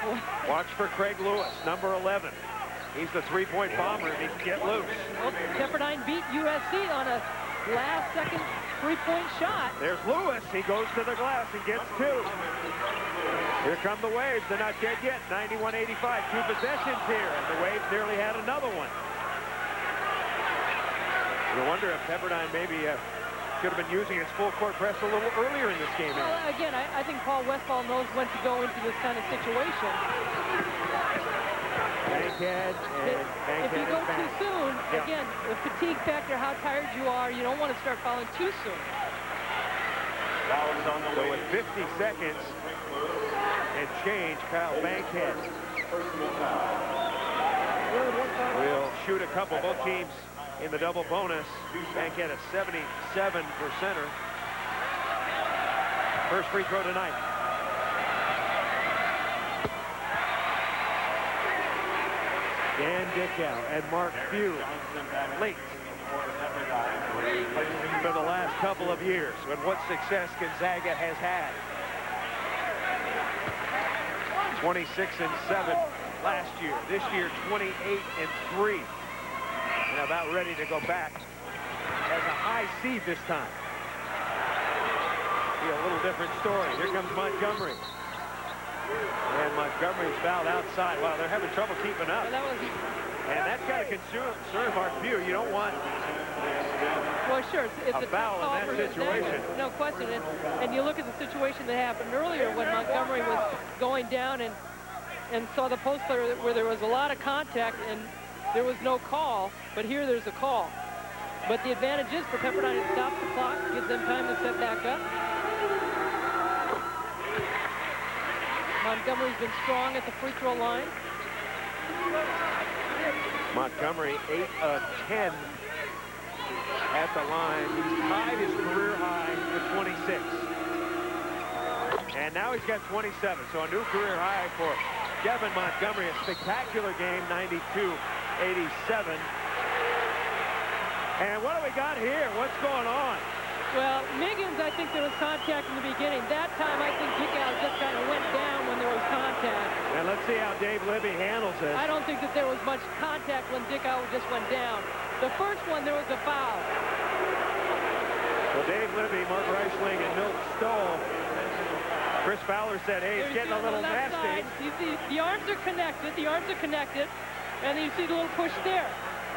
Speaker 7: Watch for Craig Lewis, number 11. He's the three-point bomber, and he can get loose.
Speaker 9: Well, Pepperdine beat USC on a last-second three-point shot.
Speaker 7: There's Lewis. He goes to the glass and gets 2. Here come the Waves. They're not dead yet. 91-85. 2 possessions here, and the Waves nearly had another one. You wonder if Pepperdine maybe should have been using its full-court press a little earlier in this game.
Speaker 9: Well, again, I think Paul Westphal knows when to go into this kind of situation.
Speaker 7: Bankhead and Bankhead.
Speaker 9: If you go too soon, again, the fatigue factor, how tired you are, you don't want to start fouling too soon.
Speaker 7: So with 50 seconds and change, Kyle Bankhead will shoot a couple. Both teams in the double bonus. Bankhead a 77%er. First free throw tonight. Dan Dickow and Mark Few late for the last couple of years. And what success Gonzaga has had. 26-7 last year. This year 28-3. And about ready to go back as a high seed this time. Be a little different story. Here comes Montgomery. And Montgomery's fouled outside. Wow, they're having trouble keeping up. And that's got to concern Mark Few. You don't want
Speaker 9: well, sure, it's
Speaker 7: a foul in that situation.
Speaker 9: No question. And you look at the situation that happened earlier when Montgomery was going down and saw the post player where there was a lot of contact and there was no call. But here there's a call. But the advantage is for Pepperdine, it stops the clock, gives them time to set back up. Montgomery's been strong at the free throw line.
Speaker 7: Montgomery 8 of 10 at the line. He's tied his career high with 26. And now he's got 27, so a new career high for Devin Montgomery. A spectacular game, 92-87. And what do we got here? What's going on?
Speaker 9: Well, Miggins, I think there was contact in the beginning. That time, I think Dickow just kind of went down when there was contact.
Speaker 7: And let's see how Dave Libby handles this.
Speaker 9: I don't think that there was much contact when Dickow just went down. The first one, there was a foul.
Speaker 7: Well, Dave Libby, Mark Reichling, and Milt Stoll. Chris Fowler said, hey, it's getting a little nasty.
Speaker 9: You see, the arms are connected. The arms are connected. And then you see the little push there.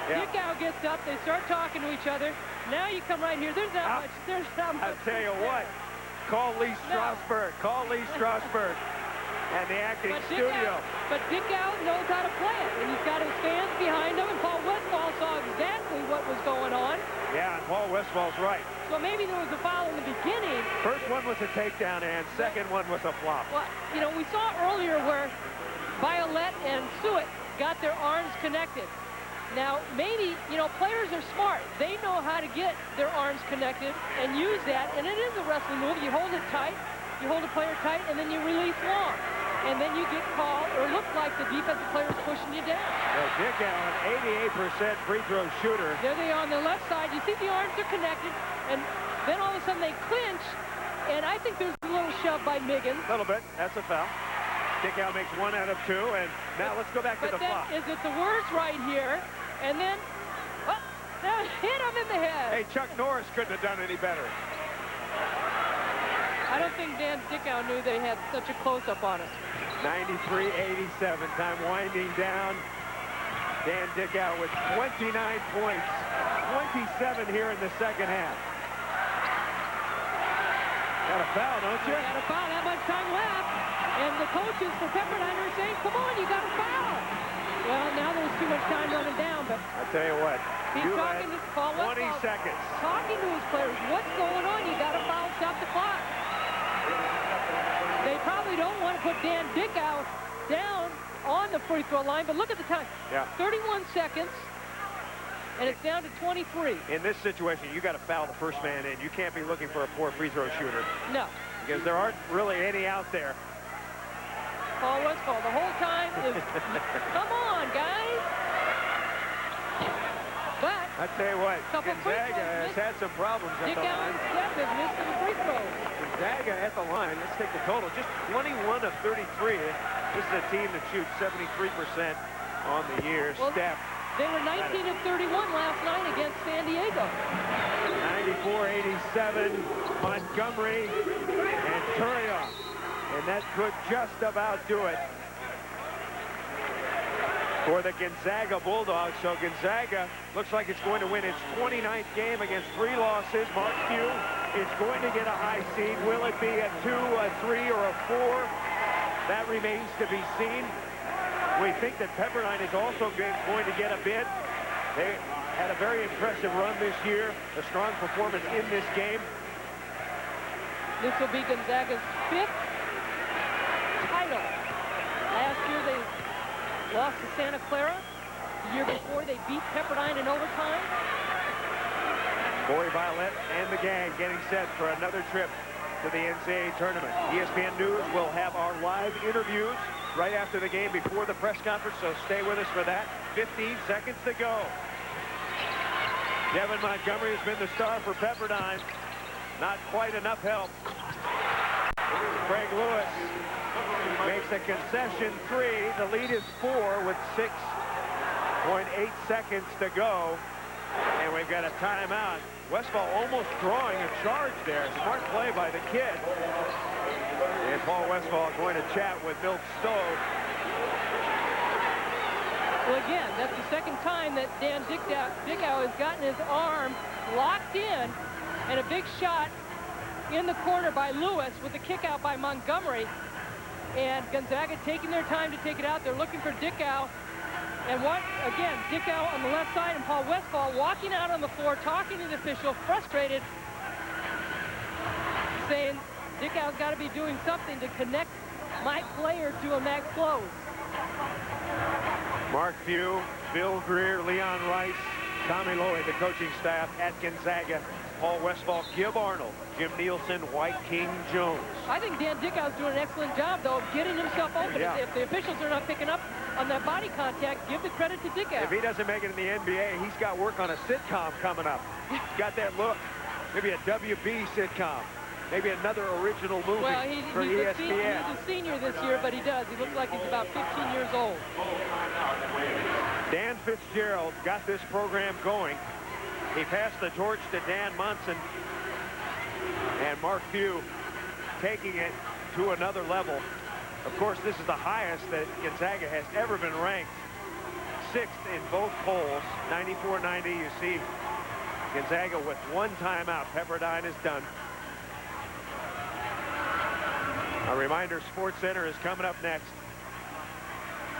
Speaker 7: Yeah.
Speaker 9: Dickow gets up. They start talking to each other. Now you come right here. There's not much. There's not much.
Speaker 7: I'll tell you what. Call Lee Strasberg. Call Lee Strasberg and the acting studio.
Speaker 9: But Dickow knows how to play it. And he's got his fans behind him. And Paul Westphal saw exactly what was going on.
Speaker 7: Yeah, and Paul Westphal's right.
Speaker 9: So maybe there was a foul in the beginning.
Speaker 7: First one was a takedown, and second one was a flop.
Speaker 9: Well, you know, we saw earlier where Violet and Suet got their arms connected. Now, maybe, you know, players are smart. They know how to get their arms connected and use that, and it is a wrestling move. You hold it tight, you hold the player tight, and then you release long. And then you get called, or look like the defensive player is pushing you down.
Speaker 7: Well, Dickow, an 88% free throw shooter.
Speaker 9: There they are on the left side. You see the arms are connected, and then all of a sudden they clinch, and I think there's a little shove by Miggins.
Speaker 7: A little bit. That's a foul. Dickow makes 1 out of 2, and now let's go back to the flop.
Speaker 9: Is it the words right here? And then, oh, hit him in the head.
Speaker 7: Hey, Chuck Norris couldn't have done any better.
Speaker 9: I don't think Dan Dickow knew they had such a close-up on it.
Speaker 7: 93-87, time winding down. Dan Dickow with 29 points, 27 here in the second half. Got a foul, don't you?
Speaker 9: Got a foul, not much time left. And the coaches for Pepperdine are saying, come on, you got a foul. Well, now there's too much time running down, but
Speaker 7: I'll tell you what,
Speaker 9: he's
Speaker 7: you
Speaker 9: talking
Speaker 7: had
Speaker 9: to Paul
Speaker 7: 20 seconds.
Speaker 9: Talking to his players, what's going on? You got a foul, stop the clock. They probably don't want to put Dan Dickow down on the free throw line, but look at the time.
Speaker 7: Yeah.
Speaker 9: 31 seconds, and it's down to 23.
Speaker 7: In this situation, you got to foul the first man in. You can't be looking for a poor free throw shooter.
Speaker 9: No.
Speaker 7: Because there aren't really any out there.
Speaker 9: Paul Westphal the whole time is, come on, guys. But
Speaker 7: I tell you what, Gonzaga has had some problems at the line.
Speaker 9: Dickow has missed some free throws.
Speaker 7: Gonzaga at the line, let's take the total, just 21 of 33. This is a team that shoots 73% on the year.
Speaker 9: Well,
Speaker 7: Steph.
Speaker 9: They were 19 of 31 last night against San Diego.
Speaker 7: 94-87, Montgomery and Turioff. And that could just about do it for the Gonzaga Bulldogs. So Gonzaga looks like it's going to win its 29th game against 3 losses. Mark Few is going to get a high seed. Will it be a 2, a 3, or a 4? That remains to be seen. We think that Pepperdine is also going to get a bid. They had a very impressive run this year, a strong performance in this game.
Speaker 9: This will be Gonzaga's 5th title. Last year they lost to Santa Clara. The year before they beat Pepperdine in overtime.
Speaker 7: Corey Violet and the gang getting set for another trip to the NCAA tournament. ESPN News will have our live interviews right after the game before the press conference, so stay with us for that. 15 seconds to go. Devin Montgomery has been the star for Pepperdine. Not quite enough help. Craig Lewis makes a concession 3. The lead is 4 with 6.8 seconds to go. And we've got a timeout. Westphal almost drawing a charge there. Smart play by the kid. And Paul Westphal going to chat with Milt Stowe.
Speaker 9: Well, again, that's the second time that Dan Dickow has gotten his arm locked in, and a big shot in the corner by Lewis with the kick out by Montgomery. And Gonzaga taking their time to take it out. They're looking for Dickow. And what, again, Dickow on the left side and Paul Westphal walking out on the floor, talking to the official, frustrated, saying Dickow's got to be doing something to connect my player to a max close.
Speaker 7: Mark Few, Bill Greer, Leon Rice, Tommy Lloyd, the coaching staff at Gonzaga, Paul Westphal, Gib Arnold, Jim Nielsen, White King Jones.
Speaker 9: I think Dan Dickau's doing an excellent job, though, of getting himself open.
Speaker 7: Yeah.
Speaker 9: If the officials are not picking up on that body contact, give the credit to Dickau.
Speaker 7: If he doesn't make it in the NBA, he's got work on a sitcom coming up. He's got that look. Maybe a WB sitcom. Maybe another original movie for ESPN.
Speaker 9: He's a senior this year, but he does. He looks like he's about 15 years old.
Speaker 7: Dan Fitzgerald got this program going. He passed the torch to Dan Munson, and Mark Few taking it to another level. Of course, this is the highest that Gonzaga has ever been ranked. 6th in both polls, 94-90. You see Gonzaga with one timeout. Pepperdine is done. A reminder, Sports Center is coming up next.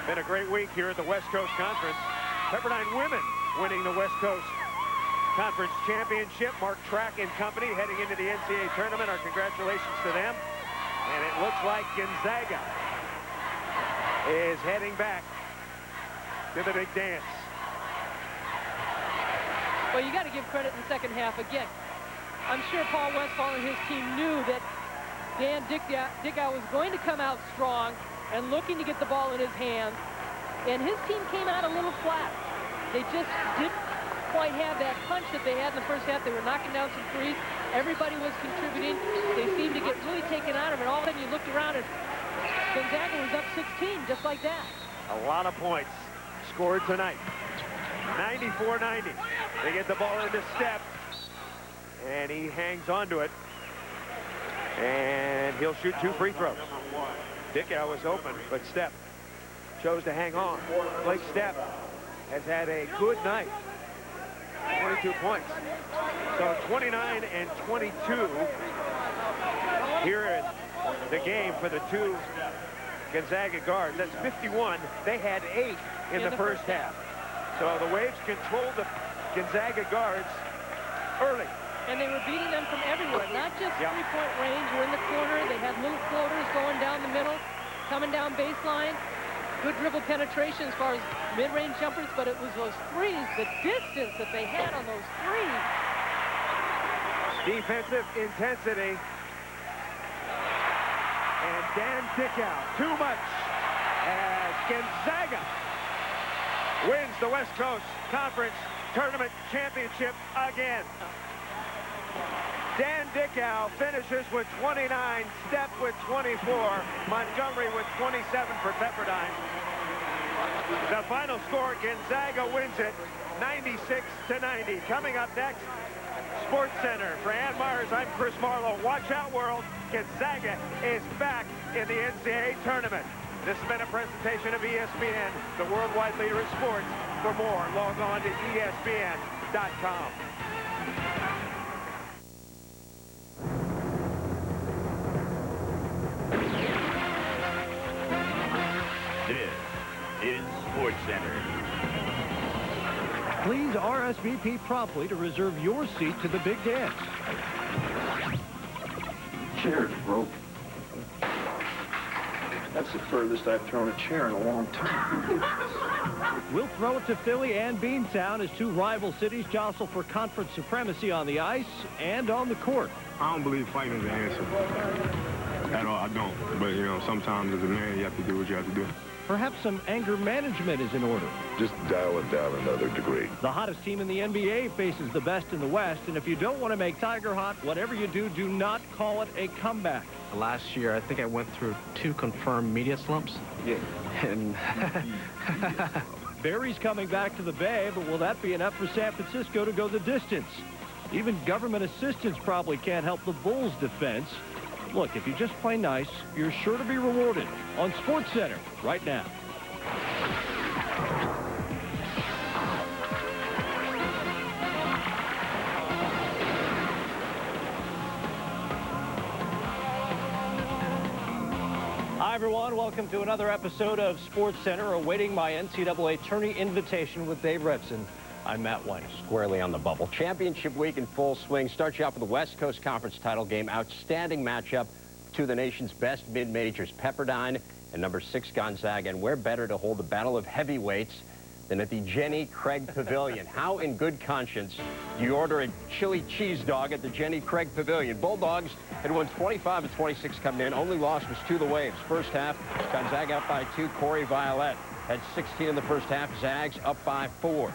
Speaker 7: Been a great week here at the West Coast Conference. Pepperdine women winning the West Coast Conference Championship. Mark Track and company heading into the NCAA tournament. Our congratulations to them. And it looks like Gonzaga is heading back to the big dance.
Speaker 9: Well, you got to give credit in the second half again. I'm sure Paul Westphal and his team knew that Dan Dickau was going to come out strong and looking to get the ball in his hands. And his team came out a little flat. They just didn't quite have that punch that they had in the first half. They were knocking down some threes. Everybody was contributing. They seemed to get really taken out of it. All of a sudden you looked around and Gonzaga was up 16, just like that.
Speaker 7: A lot of points scored tonight. 94-90. They get the ball into Step, and he hangs on to it. And he'll shoot 2 free throws. Dickau was open, but Step chose to hang on. Blake Step has had a good night. 22 points. So 29 and 22 here in the game for the 2 Gonzaga guards. That's 51. They had 8 in the first half. So the Waves controlled the Gonzaga guards early.
Speaker 9: And they were beating them from everywhere, not just three-point range or in the corner. They had little floaters going down the middle, coming down baseline. Good dribble penetration as far as mid-range jumpers, but it was those threes, the distance that they had on those threes.
Speaker 7: Defensive intensity. And Dan Dickau, too much, as Gonzaga wins the West Coast Conference Tournament Championship again. Dan Dickau finishes with 29, Step with 24, Montgomery with 27 for Pepperdine. The final score, Gonzaga wins it 96-90. Coming up next, Sports Center. For Ann Myers, I'm Chris Marlowe. Watch out, world. Gonzaga is back in the NCAA tournament. This has been a presentation of ESPN, the worldwide leader in sports. For more, log on to ESPN.com.
Speaker 8: This is Sports Center.
Speaker 1: Please RSVP promptly to reserve your seat to the big dance.
Speaker 17: Chair's broke. That's the furthest I've thrown a chair in a long time.
Speaker 1: We'll throw it to Philly and Beantown as 2 rival cities jostle for conference supremacy on the ice and on the court.
Speaker 2: I don't believe fighting is the answer. At all, I don't. But, you know, sometimes as a man, you have to do what you have to do.
Speaker 1: Perhaps some anger management is in order.
Speaker 22: Just dial it down another degree.
Speaker 1: The hottest team in the NBA faces the best in the West, and if you don't want to make Tiger hot, whatever you do, do not call it a comeback.
Speaker 24: Last year, I think I went through 2 confirmed media slumps.
Speaker 17: Yeah.
Speaker 24: And
Speaker 1: Barry's coming back to the Bay, but will that be enough for San Francisco to go the distance? Even government assistance probably can't help the Bulls' defense. Look, if you just play nice, you're sure to be rewarded on Sports Center right now. Hi, everyone. Welcome to another episode of Sports Center, awaiting my NCAA tourney invitation with Dave Revson. I'm Matt White.
Speaker 25: Squarely on the bubble. Championship week in full swing. Starts you out with the West Coast Conference title game. Outstanding matchup to the nation's best mid-majors, Pepperdine and number 6 Gonzaga. And where better to hold the battle of heavyweights than at the Jenny Craig Pavilion. How in good conscience do you order a chili cheese dog at the Jenny Craig Pavilion? Bulldogs had won 25-26 coming in. Only loss was to the Waves. First half, Gonzaga up by 2. Corey Violette had 16 in the first half. Zags up by 4.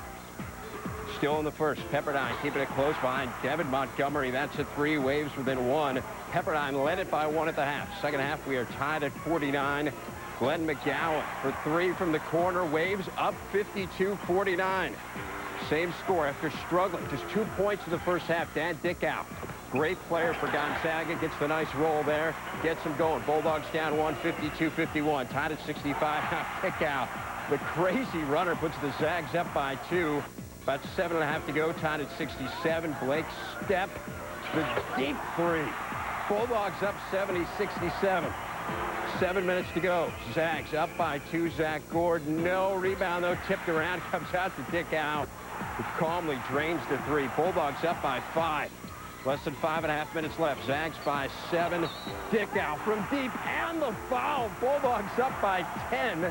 Speaker 25: Still in the first, Pepperdine keeping it close behind Devin Montgomery. That's a 3. Waves within 1. Pepperdine led it by 1 at the half. Second half, we are tied at 49. Glenn McGowan for 3 from the corner. Waves up 52-49. Same score after struggling. Just 2 points in the first half. Dan Dickow, great player for Gonzaga, gets the nice roll there, gets them going. Bulldogs down 1, 52-51. Tied at 65. Now Dickow, the crazy runner, puts the Zags up by 2. About 7.5 to go. Tied at 67. Blake Stepp, the deep 3. Bulldogs up 70-67. 7 minutes to go. Zags up by 2. Zach Gordon, no rebound though. Tipped around, comes out to Dickow, who calmly drains the 3. Bulldogs up by 5. Less than 5.5 minutes left. Zags by 7. Dickow from deep and the foul. Bulldogs up by 10.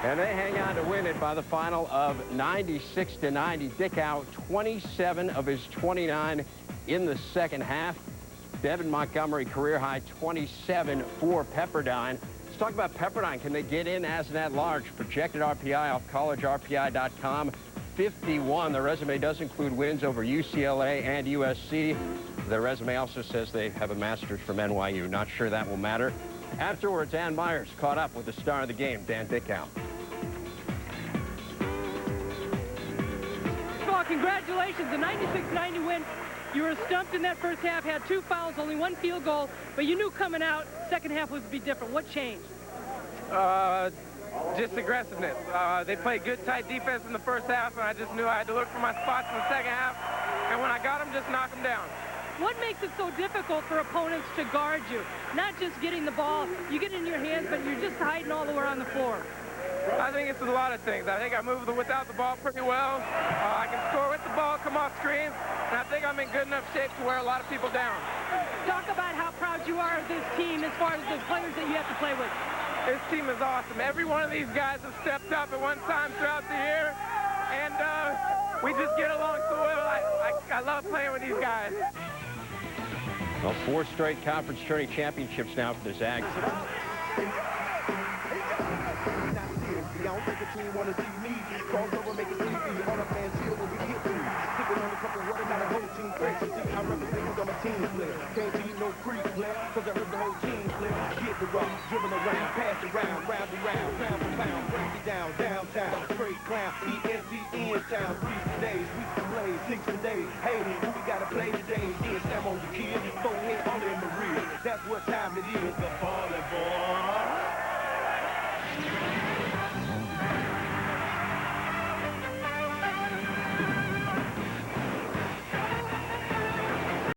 Speaker 25: And they hang on to win it by the final of 96-90. Dickow, 27 of his 29 in the second half. Devin Montgomery, career high 27 for Pepperdine. Let's talk about Pepperdine. Can they get in as an at-large? Projected RPI off collegerpi.com, 51. Their resume does include wins over UCLA and USC. Their resume also says they have a master's from NYU. Not sure that will matter. Afterwards, Ann Myers caught up with the star of the game, Dan Dickow.
Speaker 9: Well, congratulations, the 96-90 win. You were stumped in that first half, had 2 fouls, only 1 field goal, but you knew coming out, second half was to be different. What changed?
Speaker 3: Just aggressiveness. They played good, tight defense in the first half, and I just knew I had to look for my spots in the second half. And when I got them, just knock them down.
Speaker 9: What makes it so difficult for opponents to guard you? Not just getting the ball, you get it in your hands, but you're just hiding all the way around the floor.
Speaker 3: I think it's a lot of things. I think I move without the ball pretty well. I can score with the ball, come off screens, and I think I'm in good enough shape to wear a lot of people down.
Speaker 9: Talk about how proud you are of this team as far as the players that you have to play with.
Speaker 3: This team is awesome. Every one of these guys have stepped up at one time throughout the year, and we just get along so well. I love playing with these guys.
Speaker 25: Well, 4 straight conference tourney championships now for the Zags.
Speaker 10: I don't think a team want to see me. Cross over, make it easy. All up man, chill when we hit me. Sipping on a cup of water, not a whole team fresh. You see, I represent because I'm a team player. Can't see no free player, because I heard the whole team player. Get the rock, dribbling around, pass it around, round and round, pound for pound, break it down, downtown, straight clown, E-S-C-N town, 3 days, weeks to play, 6 days. Hey, who we gotta play today? Yeah, Sam on the kid, go ahead, all in the rear.